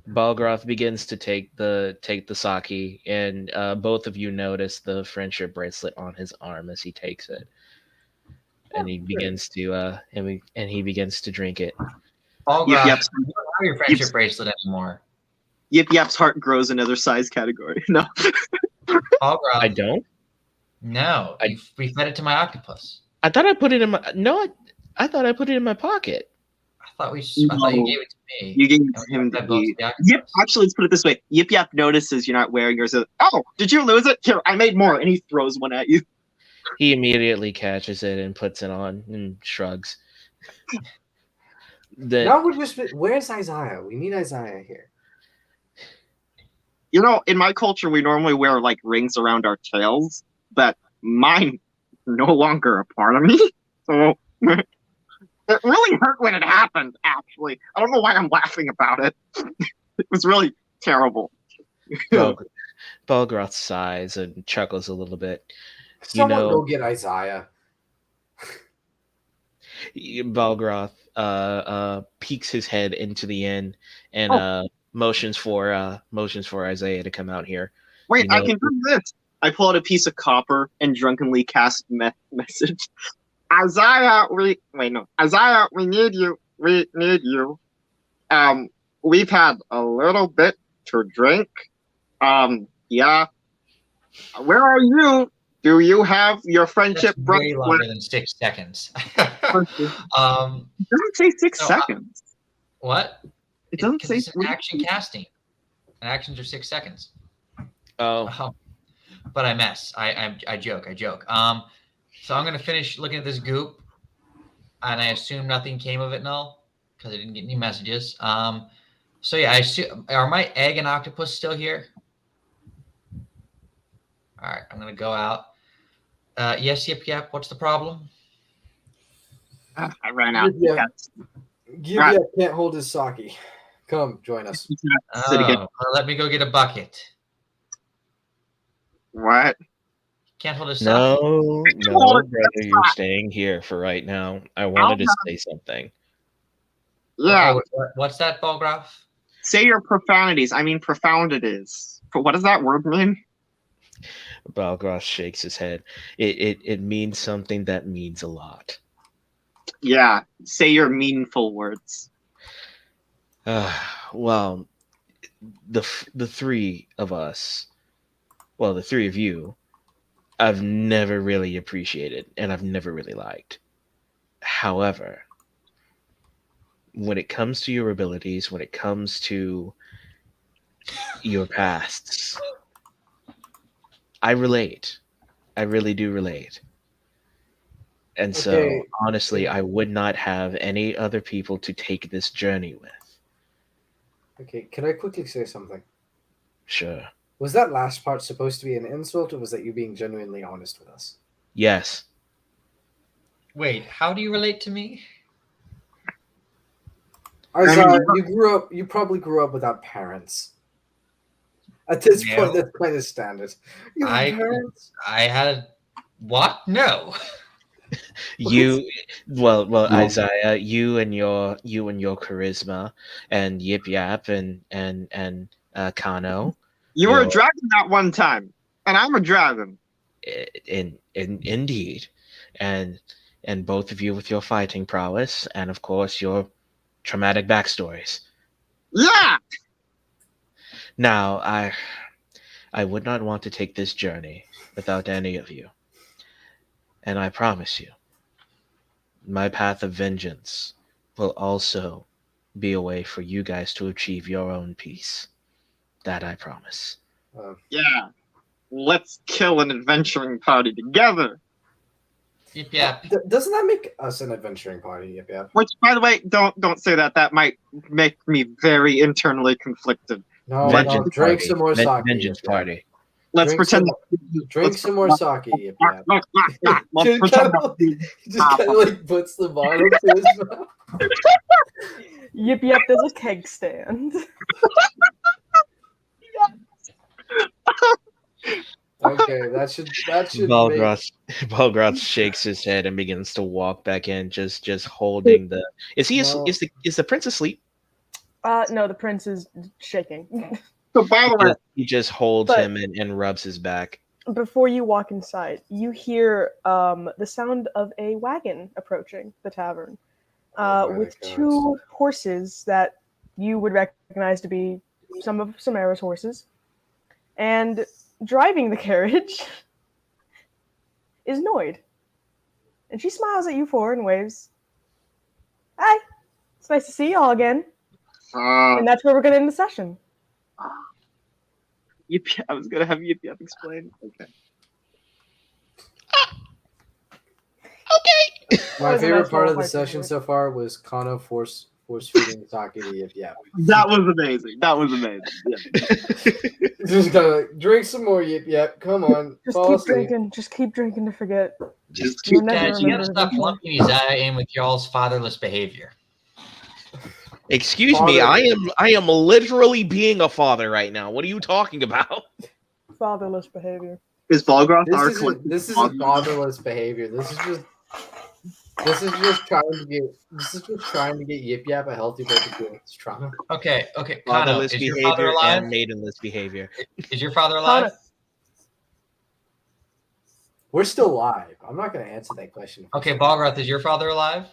Balgroth begins to take the sake, and both of you notice the friendship bracelet on his arm as he takes it, and he begins to he begins to drink it. Balgroth, Yip's, you don't have your friendship bracelet anymore. Yip Yap's heart grows another size category. No. Balgroth, I don't. No, we fed it to my octopus. I thought I put it in my I thought I put it in my pocket. I thought you gave it to me. You gave and it we to him fed to both eat. the octopus. Yip, actually, let's put it this way. Yip Yap notices you're not wearing yours. Oh, did you lose it? Here, I made more. And he throws one at you. He immediately catches it and puts it on and shrugs. Now we're just. Where's Isaiah? We need Isaiah here. You know, in my culture, we normally wear like rings around our tails, but mine no longer a part of me. So it really hurt when it happened, actually. I don't know why I'm laughing about it. It was really terrible. Balgroth sighs and chuckles a little bit. Someone know- go get Isaiah. Balgroth peeks his head into the inn and motions for Isaiah to come out here. Wait, You know- I can do this. I pull out a piece of copper and drunkenly cast message. Isaiah, Isaiah, we need you. We need you. We've had a little bit to drink. Yeah. Where are you? Do you have your friendship That's way bracelet? longer than 6 seconds. It doesn't say 6 No, seconds. What? It doesn't 'Cause say it's an action casting. And actions are 6 seconds. Oh, But I mess. I joke. So I'm gonna finish looking at this goop, and I assume nothing came of it, Null, because I didn't get any messages. So yeah, I assume, are my egg and octopus still here? All right, I'm gonna go out. Yes, yep. What's the problem? I ran out. Yeah. Yes. Yip can't hold his sake. Come join us. Sit again. Well, let me go get a bucket. What? Can't hold his no, Hold it, brother, that's you're not- staying here for right now. I wanted to say something. Yeah. What's that, Balgraf? Say your profanities. I mean profundities. What does that word mean? Balgroth shakes his head. It means something that means a lot. Yeah. Say your meaningful words. Well, the three of us, well, the three of you, I've never really appreciated and I've never really liked. However, when it comes to your abilities, when it comes to your pasts, I relate. I really do relate. And so, Okay. honestly, I would not have any other people to take this journey with. Okay, can I quickly say something? Sure. Was that last part supposed to be an insult, or was that you being genuinely honest with us? Yes. Wait, how do you relate to me? Isaiah, you probably grew up without parents. At this No. point, that's kind of standard. You have parents? I had what? No. You, well, No. Isaiah, you and your charisma, and Yip Yap and Kano, You were a Your- dragon that one time, and I'm a dragon. indeed, and both of you with your fighting prowess, and of course your traumatic backstories. Yeah. Now, I would not want to take this journey without any of you, and I promise you, my path of vengeance will also be a way for you guys to achieve your own peace. That I promise. Yeah. Let's kill an adventuring party together. Yep. Doesn't that make us an adventuring party? Yep. Which, by the way, don't say that. That might make me very internally conflicted. No, Vengeance drink party. some more sake. Vengeance Yip Yap. party. Let's Drink pretend. Drink some more sake. Yip Yap. Let's Dude, pretend. he just kind of like puts the bottle to his mouth. Yip, there's a keg stand. Okay, that should make... Balgroth shakes his head and begins to walk back in, just holding the. Is he? No. Is the prince asleep? No, the prince is shaking. So, by the way, He just holds But- him and rubs his back. Before you walk inside, you hear the sound of a wagon approaching the tavern, Oh my with gosh. 2 horses that you would recognize to be some of Samara's horses. And driving the carriage is Noid. And she smiles at you 4 and waves. Hi, it's nice to see y'all again. And that's where we're going to end the session. I was gonna have Yip Yap explain. Okay. My That was a favorite nice part little of the heart session to so far was Kano force feeding Saki to Yip Yap. That was amazing. That was amazing. Yeah. Just gotta drink some more Yip Yap. Come on, Just fall keep asleep. drinking. Just keep drinking to forget. Just You'll never Guys, you gotta remember stop eventually. lumping Isaiah in with y'all's fatherless behavior. excuse me. Father- I am literally being a father right now. What are you talking about? Fatherless behavior. Is Balgroth our This isn't fatherless behavior. This is just trying to get Yip Yap a healthy break of its trauma. Okay, Kano, Fatherless is your father behavior alive? and maidenless behavior. Is your father alive? Kana, We're still live. I'm not gonna answer that question. Okay, Balgroth, is your father alive?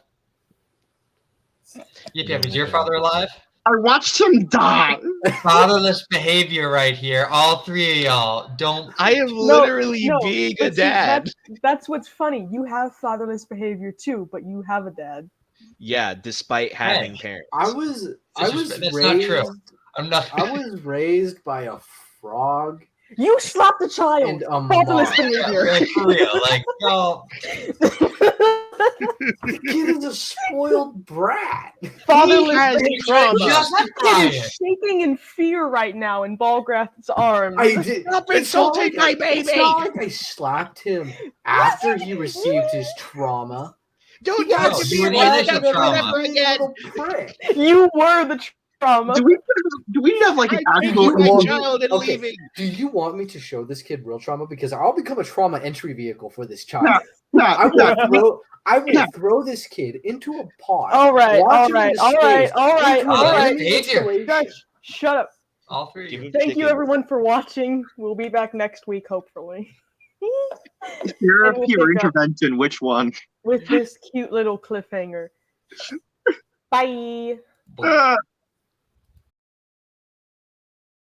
Yip Yap, is your father alive? I watched him die. Fatherless behavior right here. All three of y'all. Don't. I am literally being a but see, dad. that's what's funny. You have fatherless behavior too, but you have a dad. Yeah, despite having parents. I was That's not raised. true. I'm not. I was raised by a frog You slapped a child. and a Fatherless mom. behavior. Like, for real. Like, y'all. The kid is a spoiled brat. Fatherless has behavior. trauma. That kid is shaking in fear right now in Balgrath's arms. I did. Stop It's not insulting like my It's baby. not like I slapped him after he received his trauma. Don't No, talk to you me were the like initial that trauma. forever again. Little prick. You were the trauma. Do we have like an I actual taking my want- child and okay. leaving. Do you want me to show this kid real trauma? Because I'll become a trauma entry vehicle for this child. No, I no, will throw this kid into a pod. All right, watch all him right, into all right, space, all right, into an all right. enemy installation. Guys, shut up. All three of Give you. him Thank you chicken. everyone for watching. We'll be back next week, hopefully. Therapy And we'll or pick up intervention? Which one? with this cute little cliffhanger. Bye. Boom.